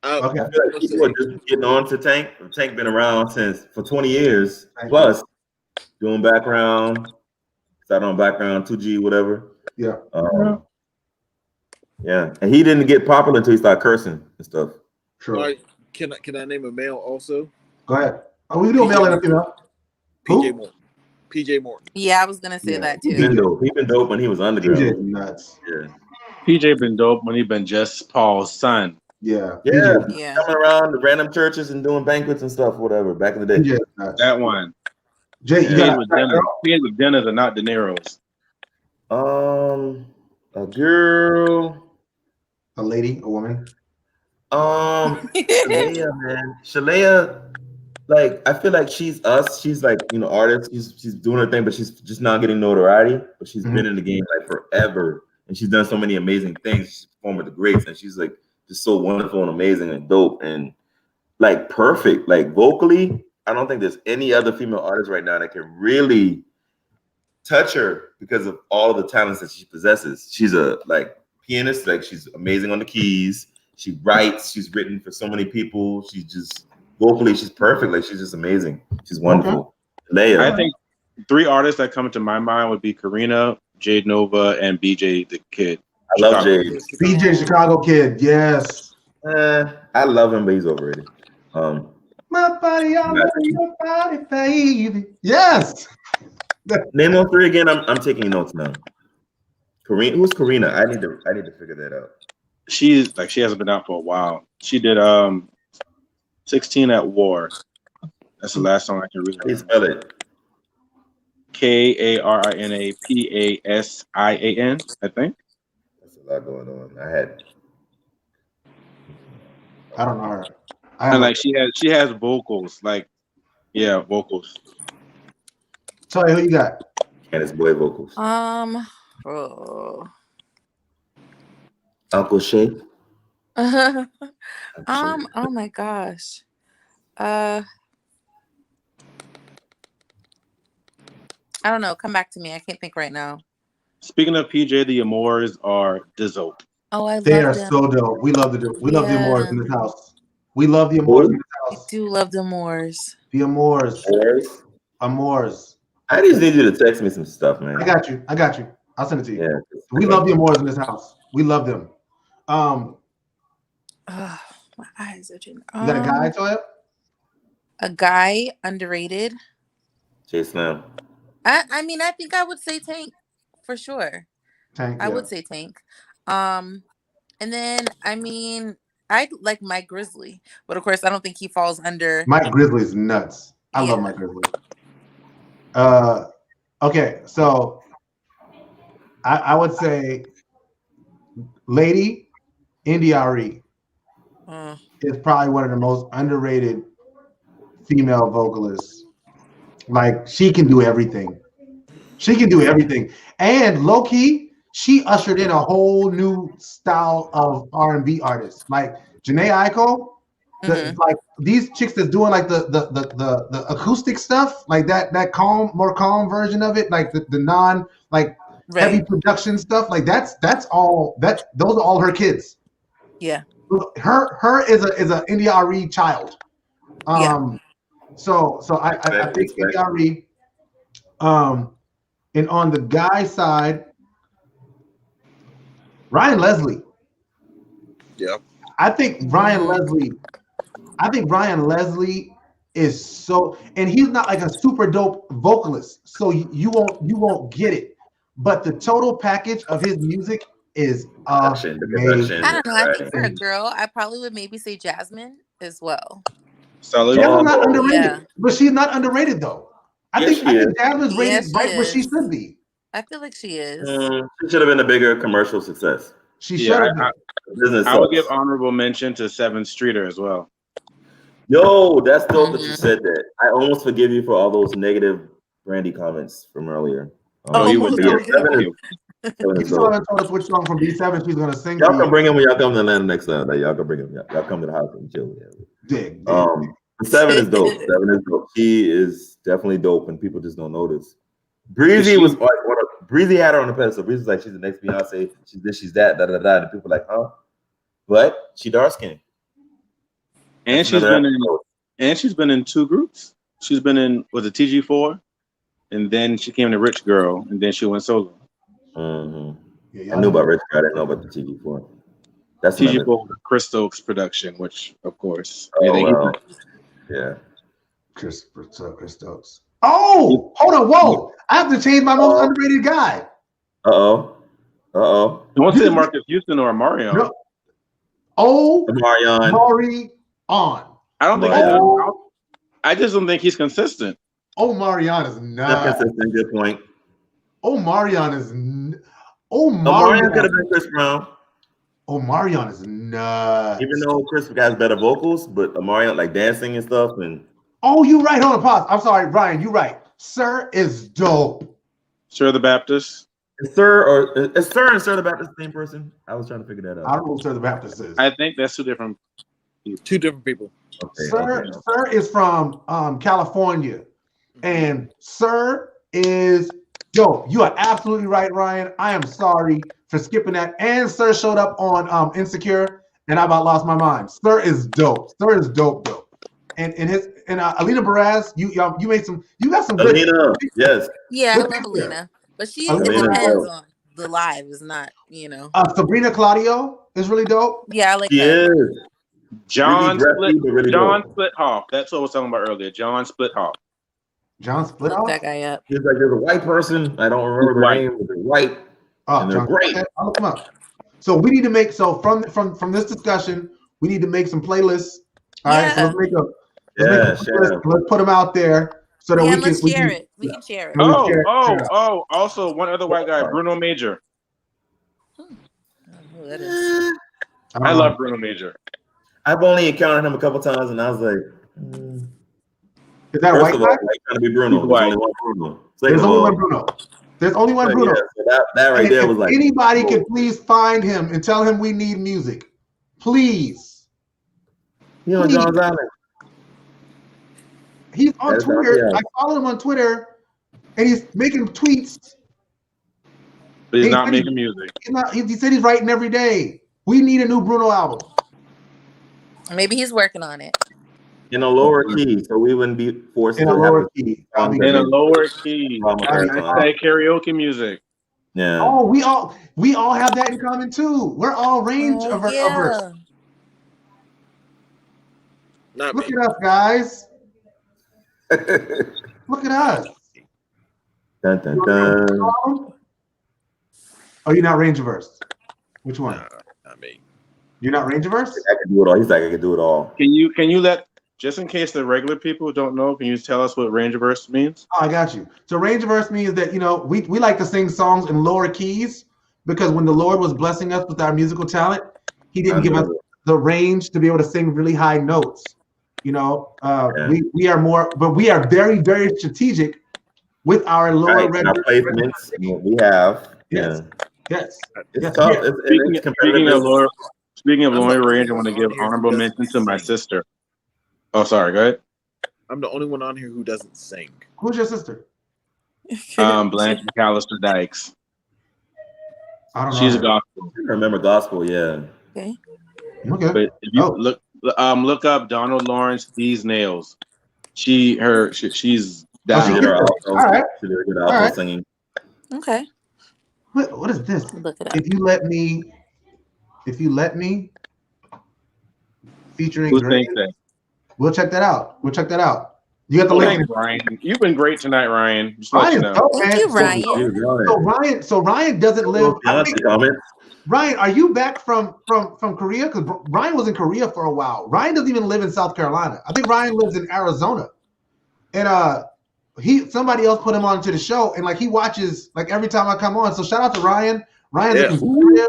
Okay. I feel like people are just getting on to Tank. Tank been around for 20 years plus, doing background, started on background 2G, whatever. Yeah. Yeah, and he didn't get popular until he started cursing and stuff. Sure. All right, can I name a male also? Go ahead. Oh, we do a male and a female. PJ Morton. PJ Morton. Yeah, I was gonna say that too. He been dope when he was underground. PJ nuts. Yeah. PJ been dope when he been just Paul's son. Yeah. Yeah. Coming around to random churches and doing banquets and stuff, whatever. Back in the day. That one. Jay, He had with Dennis and not De Niro's. A girl. A lady, a woman. Sharea, man. Sharea, like I feel like she's us. She's like, artist. She's doing her thing, but she's just not getting notoriety. But she's been in the game like forever, and she's done so many amazing things. She's performed with the greats, and she's like just so wonderful and amazing and dope and like perfect. Like vocally, I don't think there's any other female artist right now that can really touch her because of all of the talents that she possesses. She's a like pianist, like she's amazing on the keys. She writes, she's written for so many people. She's just vocally, she's perfect. Like she's just amazing. She's wonderful. Leia. I think 3 artists that come to my mind would be Karina, Jade Nova, and BJ the Kid. I love Jade. BJ Chicago Kid, yes. I love him, but he's overrated. My body, all over your body, baby. Yes. Name those 3 again. I'm taking notes now. Karina, who's Karina? I need to figure that out. She hasn't been out for a while. She did 16 at War. That's the last song I can really remember. Spell it. KARINAPASIAN, I think. That's a lot going on. I don't know her. And like she has vocals, like vocals. Sorry, who you got? Candace Boy vocals. Uncle Shay. Oh my gosh. I don't know. Come back to me. I can't think right now. Speaking of PJ, the Amores are dope. Oh, I love them. They are so dope. We love the Amores in this house. We love the Amores in this house. I do love the Amores. The Amores. Amores. I just need you to text me some stuff, man. I got you. I'll send it to you. Yeah. We love the Amores in this house. We love them. My eyes are itching. You got a guy, Toya? A guy underrated. Jslym. I mean, I think I would say Tank for sure. I would say Tank. And then I mean, I like Mike Grizzly, but of course, I don't think he falls under. Mike Grizzly's nuts. I love Mike Grizzly. Okay, so I would say Lady India.Arie is probably one of the most underrated female vocalists. Like she can do everything. And low key, she ushered in a whole new style of R&B artists. Like Jhené Aiko, like these chicks that's doing like the acoustic stuff, like that more calm version of it, like the non heavy production stuff. Like those are all her kids. Yeah. Her is a India.Arie child. So I think India.Arie. And on the guy side, Ryan Leslie. Yep. I think Ryan Leslie is so, and he's not like a super dope vocalist, so you won't get it. But the total package of his music is amazing. I don't know. I think for a girl, I probably would maybe say Jasmine as well. Jasmine's not underrated, but she's not underrated though. I think Jasmine's rated right where she should be. I feel like she is. She should have been a bigger commercial success. She should have been. I would give honorable mention to 7th Streeter as well. Yo, that's dope that you said that. I almost forgive you for all those negative Brandy comments from earlier. You would. You saw her told us which song from B7 she's gonna sing. Y'all can bring him when y'all come to Atlanta next time. Like, y'all can bring him. Y'all come to the house and chill. Dig. 7 is dope. 7 is dope. She is definitely dope, and people just don't notice. Breezy was like Breezy had her on the pedestal. Breezy was like, she's the next Beyonce. She's this, she's that, And people are like, huh? But she dark skinned. And she's been in 2 groups. She's been in TG4, and then she came to Rich Girl, and then she went solo. I knew about Rich Girl. I didn't know about the TG4. That's TG4 Chris Stokes production, which of course. Yeah. Chris Stokes. Oh, hold on, whoa! I have to change my most underrated guy. You want to say Marcus Houston or Marion? No. Marion. I don't think. I just don't think he's consistent. Marion is not consistent. Good point. Marion is. Omarion could have been Chris Brown. Omarion is nuts. Even though Chris has better vocals, but Omarion like dancing and stuff. And you right. Hold on, pause. I'm sorry, Brian. You right. Sir is dope. Sir the Baptist. Is Sir and Sir the Baptist the same person? I was trying to figure that out. I don't know who Sir the Baptist is. I think that's two different people. Okay, Sir is from California, and Sir is dope. You are absolutely right, Ryan. I am sorry for skipping that. And Sir showed up on Insecure, and I about lost my mind. Sir is dope. Sir is dope. And Alina Baraz, you got some good. Alina, yes. Yeah, I love Alina, but it depends on the live. Is not, Sabrina Claudio is really dope. Yeah, I like she that. Is. John really Splithoff. That's what I was talking about earlier. John Splithoff. Look that guy up. He's like, there's a white person. I don't remember the name, but they're white. And they're great. I'll look them up. So we need to make from this discussion, we need to make some playlists. All right, so let's put them out there so that we can share it. We can share it. Also one other white guy, Bruno Major. Who that is? I love Bruno Major. I've only encountered him a couple times, and I was like, is that a white guy? Like, trying to be Bruno. There's only one Bruno. There's only one Bruno. There's only one Bruno. Yeah, so that right there was like, anybody can please find him and tell him we need music, please. He on John's Island. He's on Twitter. I follow him on Twitter, and he's making tweets. But he's not making music. He said he's writing every day. We need a new Bruno album. Maybe he's working on it. In a lower key, so we wouldn't be forced to have a key. In a lower key. I say karaoke music. Yeah. Oh, we all have that in common too. We're all range averse. Look at us, guys. Look at us. Dun, dun, dun. Oh, you're not range averse. Which one? Not me. You're not range averse? I can do it all. He's like, I can do it all. Can you let, just in case the regular people don't know, can you tell us what range averse means? Oh, I got you. So range averse means that, we like to sing songs in lower keys because when the Lord was blessing us with our musical talent, he didn't give us the range to be able to sing really high notes. We are more, but we are very, very strategic with our lower our placements. We have. Yes. Yeah. Yes. It's tough. Speaking of lower range, I want to give honorable mention to my sister. Oh, sorry. Go ahead. I'm the only one on here who doesn't sing. Who's your sister? Blanche McAllister Dykes. I don't know. She's a gospel. I remember gospel, yeah. Okay. Okay. But if you look up Donald Lawrence These Nails. She's down. She did her alto. All right. She did her alto singing. Okay. What is this? Look it up. If you let me, featuring. Who thinks that? We'll check that out. You got the link. Ryan. You've been great tonight, Ryan. Ryan, Thank you, Ryan. So Ryan doesn't live. Ryan, are you back from Korea? Because Ryan was in Korea for a while. Ryan doesn't even live in South Carolina. I think Ryan lives in Arizona. And somebody else put him onto the show, and he watches every time I come on. So shout out to Ryan. Ryan's in Korea.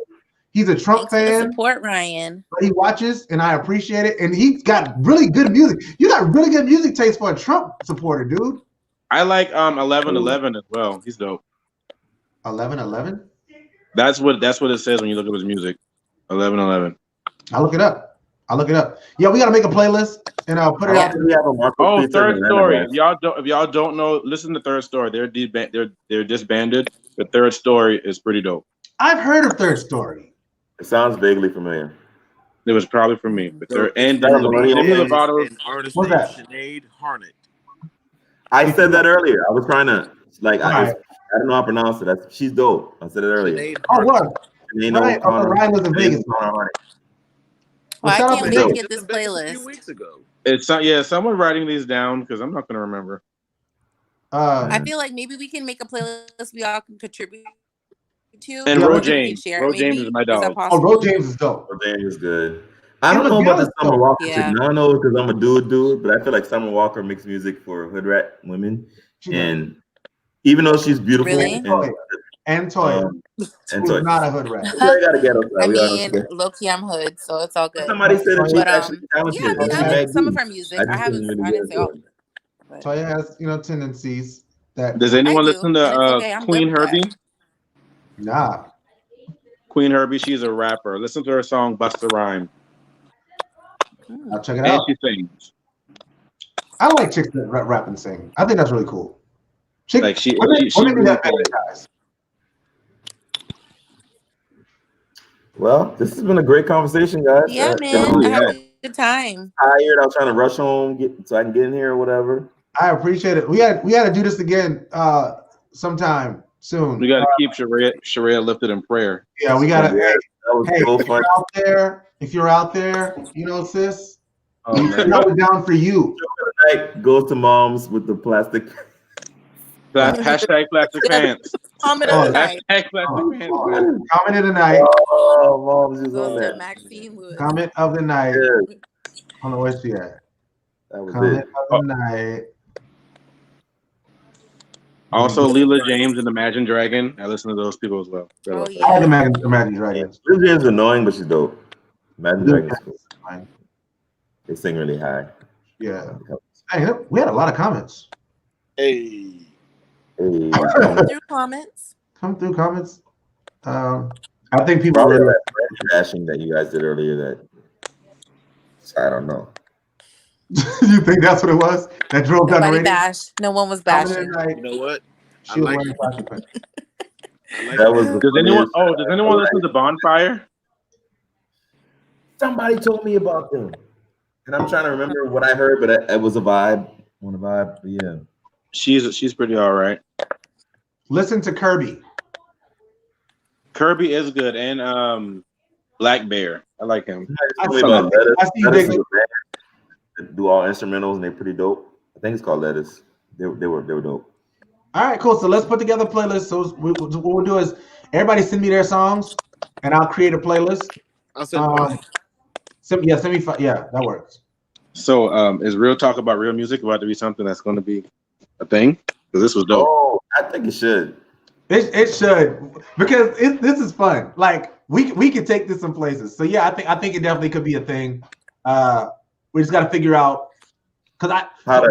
He's a Trump fan. Support Ryan. But he watches, and I appreciate it. And he's got really good music. You got really good music taste for a Trump supporter, dude. I like 1111 as well. He's dope. 1111. That's what it says when you look up his music. 1111. I'll look it up. Yeah, we gotta make a playlist and I'll put it out. Oh, Third Story. If y'all don't know, listen to Third Story. They're disbanded. The Third Story is pretty dope. I've heard of Third Story. It sounds vaguely familiar. It was probably for me. But they're artist Sinead Harnett. I said that earlier. I was trying to I don't know how to pronounce it. She's dope. I said it earlier. Oh, what? Ryan was in Vegas. Well, I can't wait to get this playlist. A few weeks ago. Someone writing these down because I'm not going to remember. I feel like maybe we can make a playlist we all can contribute to. And Ro James. Ro James is my dog. Ro James is dope. Ro James is good. I don't know about the Summer Walker chick. I don't know because I'm a dude, but I feel like Summer Walker makes music for hood rat women. And even though she's beautiful, And Toya. And Who's Toya. not a hood rat. I gotta get I mean, low-key, I'm hood, so it's all good. Somebody said that she's But actually yeah, I talented. mean, She I might like some be. of her music. I didn't say all of it. But Toya has, tendencies that. Does I anyone do, listen and it's to okay. I'm good Queen with that. Herbie? Nah. Queen Herbie, she's a rapper. Listen to her song "Busta Rhyme." I'll check it And out. she sings. I like chicks that rap and sing. I think that's really cool. Like she women do really that better can. than guys. Well, this has been a great conversation, guys. Yeah, man, I had a good time. Tired. I was trying to rush home so I can get in here or whatever. I appreciate it. We got to do this again sometime soon. We got to keep Sharea lifted in prayer. Yeah, we got to. That was so fun. If you're out there, sis. Oh, man. We're down for you. Tonight goes to moms with the plastic. Hashtag plastic pants. Comment of the night. Hashtag plastic pants. Comment of the night. Oh, mom's just on that. Maxine Lewis. Comment of the night. Yeah. I don't know where she at. That was Comment it. of the night. Also, Leela James and Imagine Dragon. I listen to those people as well. Oh, yeah. I like Imagine Dragons. Leela James is annoying, but she's dope. Imagine Dragons is cool. They sing really high. Yeah. Hey, we had a lot of comments. Hey. Come through comments. I think people probably really that bashing that you guys did earlier. That I don't know. You think that's what it was? That drove down the Nobody rating? bashed. No one was bashing. You know what? She was wearing plastic pants. That was the does anyone listen to Bonfire? Somebody told me about them, and I'm trying to remember what I heard, but it was a vibe. On a vibe, but yeah. She's pretty all right. Listen to Kirby. Kirby is good, and Black Bear. I like him. I see you do all instrumentals, and they're pretty dope. I think it's called Lettuce. They were dope. All right, cool. So let's put together a playlist. So what we'll do is everybody send me their songs, and I'll create a playlist. I'll send yeah, that works. So is Real Talk About Real Music about to be something that's going to be a thing? Because this was dope. Oh, I think it should. It should, because this is fun. Like we could take this some places. So yeah, I think it definitely could be a thing. We just got to figure out because how to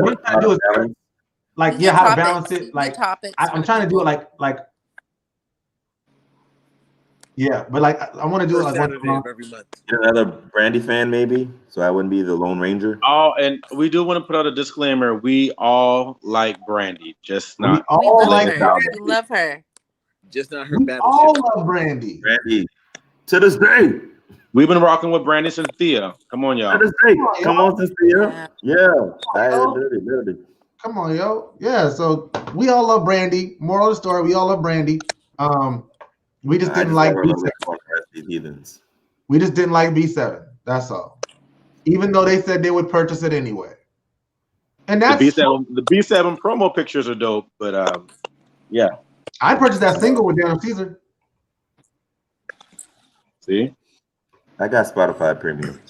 balance it. Like I'm trying to do it like. Yeah, but like I want to do it like Saturday of every month. Get another Brandy fan, maybe, so I wouldn't be the Lone Ranger. Oh, and we do want to put out a disclaimer. We all like Brandy, just not. We all like her. We love her. Just not her battleship. All love Brandy. Brandy, to this day. We've been rocking with Brandy since Thea. Come on, y'all. To this day. Come on, Thea. Yeah. Literally. Come on, yo. Yeah, so we all love Brandy. Moral of the story, we all love Brandy. We just didn't like B7. We just didn't like B7. That's all. Even though they said they would purchase it anyway. And that's the B7 promo pictures are dope, but yeah. I purchased that single with Daniel Caesar. See? I got Spotify Premium.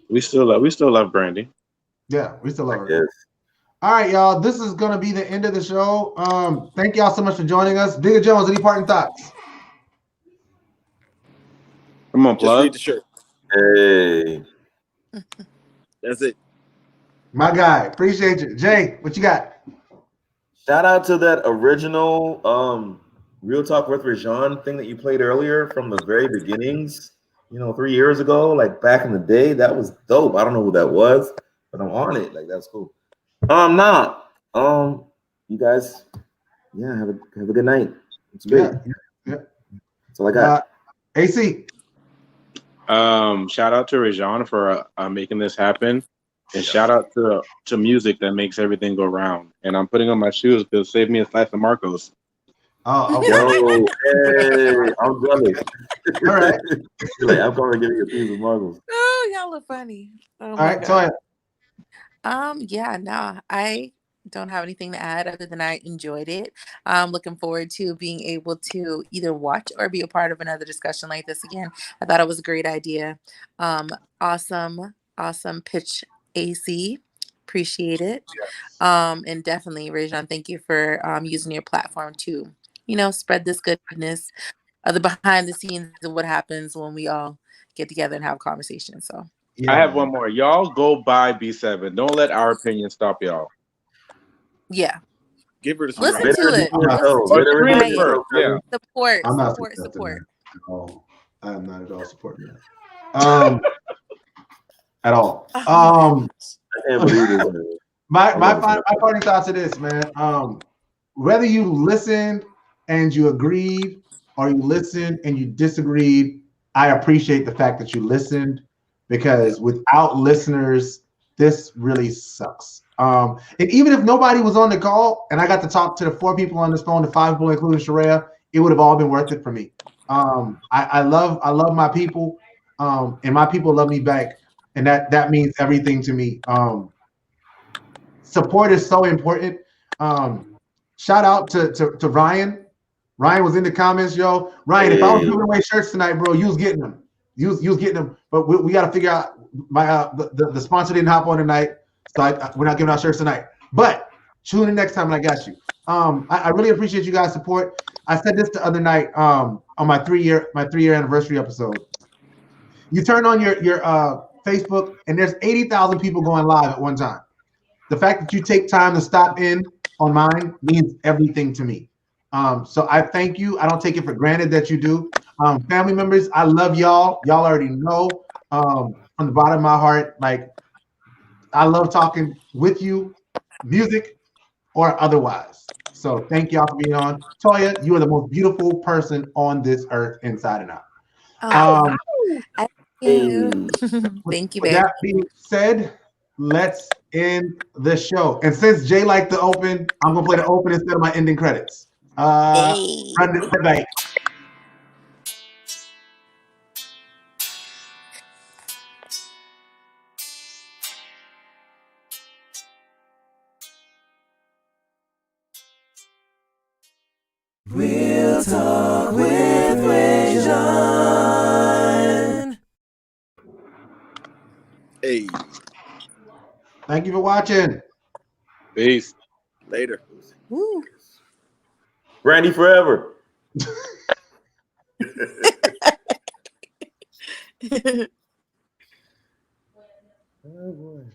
We still love Brandy. Yeah, we still love her. All right, y'all. This is gonna be the end of the show. Thank y'all so much for joining us. Digga Jones, any parting thoughts? Come on, plug. Just read Hey. the shirt. That's it. My guy, appreciate you. Jay, what you got? Shout out to that original Real Talk with ReZsaun thing that you played earlier from the very beginnings. 3 years ago, like back in the day. That was dope. I don't know who that was, but I'm on it. Like that's cool. You guys, have a good night. It's great. Yeah. That's all I got. AC. Shout out to ReZsaun for making this happen, and shout out to music that makes everything go round. And I'm putting on my shoes to save me a slice of Marcos. Oh, okay. Yo, hey, I'm jealous. All right. I'm coming to give you a piece of Marcos. Oh, y'all are funny. Oh, all right, Toya. I don't have anything to add other than I enjoyed it. I'm looking forward to being able to either watch or be a part of another discussion like this again. I thought it was a great idea. Awesome pitch, AC. Appreciate it. Yes. And definitely, ReZsaun, thank you for using your platform to spread this goodness of the behind the scenes of what happens when we all get together and have a conversation. So I have one more. Y'all go buy B7. Don't let our opinion stop y'all. Yeah. Give her the listen to it. Stream it first. Yeah. Support. I'm not Support. Oh, I am not at all supporting that. At all. I can't believe this, man. My parting thoughts of this, man. Whether you listened and you agreed or you listened and you disagreed, I appreciate the fact that you listened, because without listeners, this really sucks. And even if nobody was on the call and I got to talk to the 4 people on this phone, the 5 people, including Sharea, it would have all been worth it for me. I love my people, and my people love me back, and that means everything to me. Support is so important. Shout out to Ryan. Ryan was in the comments, yo. Ryan, if I was giving away shirts tonight, bro, you was getting them. You was getting them. But we got to figure out the sponsor didn't hop on tonight, so we're not giving out shirts tonight. But tune in next time, and I got you. I really appreciate you guys' support. I said this the other night on my 3-year anniversary episode. You turn on your Facebook, and there's 80,000 people going live at one time. The fact that you take time to stop in on mine means everything to me. So I thank you. I don't take it for granted that you do. Family members, I love y'all. Y'all already know from the bottom of my heart. Like, I love talking with you, music or otherwise. So thank y'all for being on. Toya, you are the most beautiful person on this earth, inside and out. Thank you. Thank you, babe. With that being said, let's end the show. And since Jay liked the open, I'm gonna play the open instead of my ending credits. Run it back. Real Talk with ReZsaun. Hey. Thank you for watching. Peace. Later. Woo. Brandy forever. Oh boy.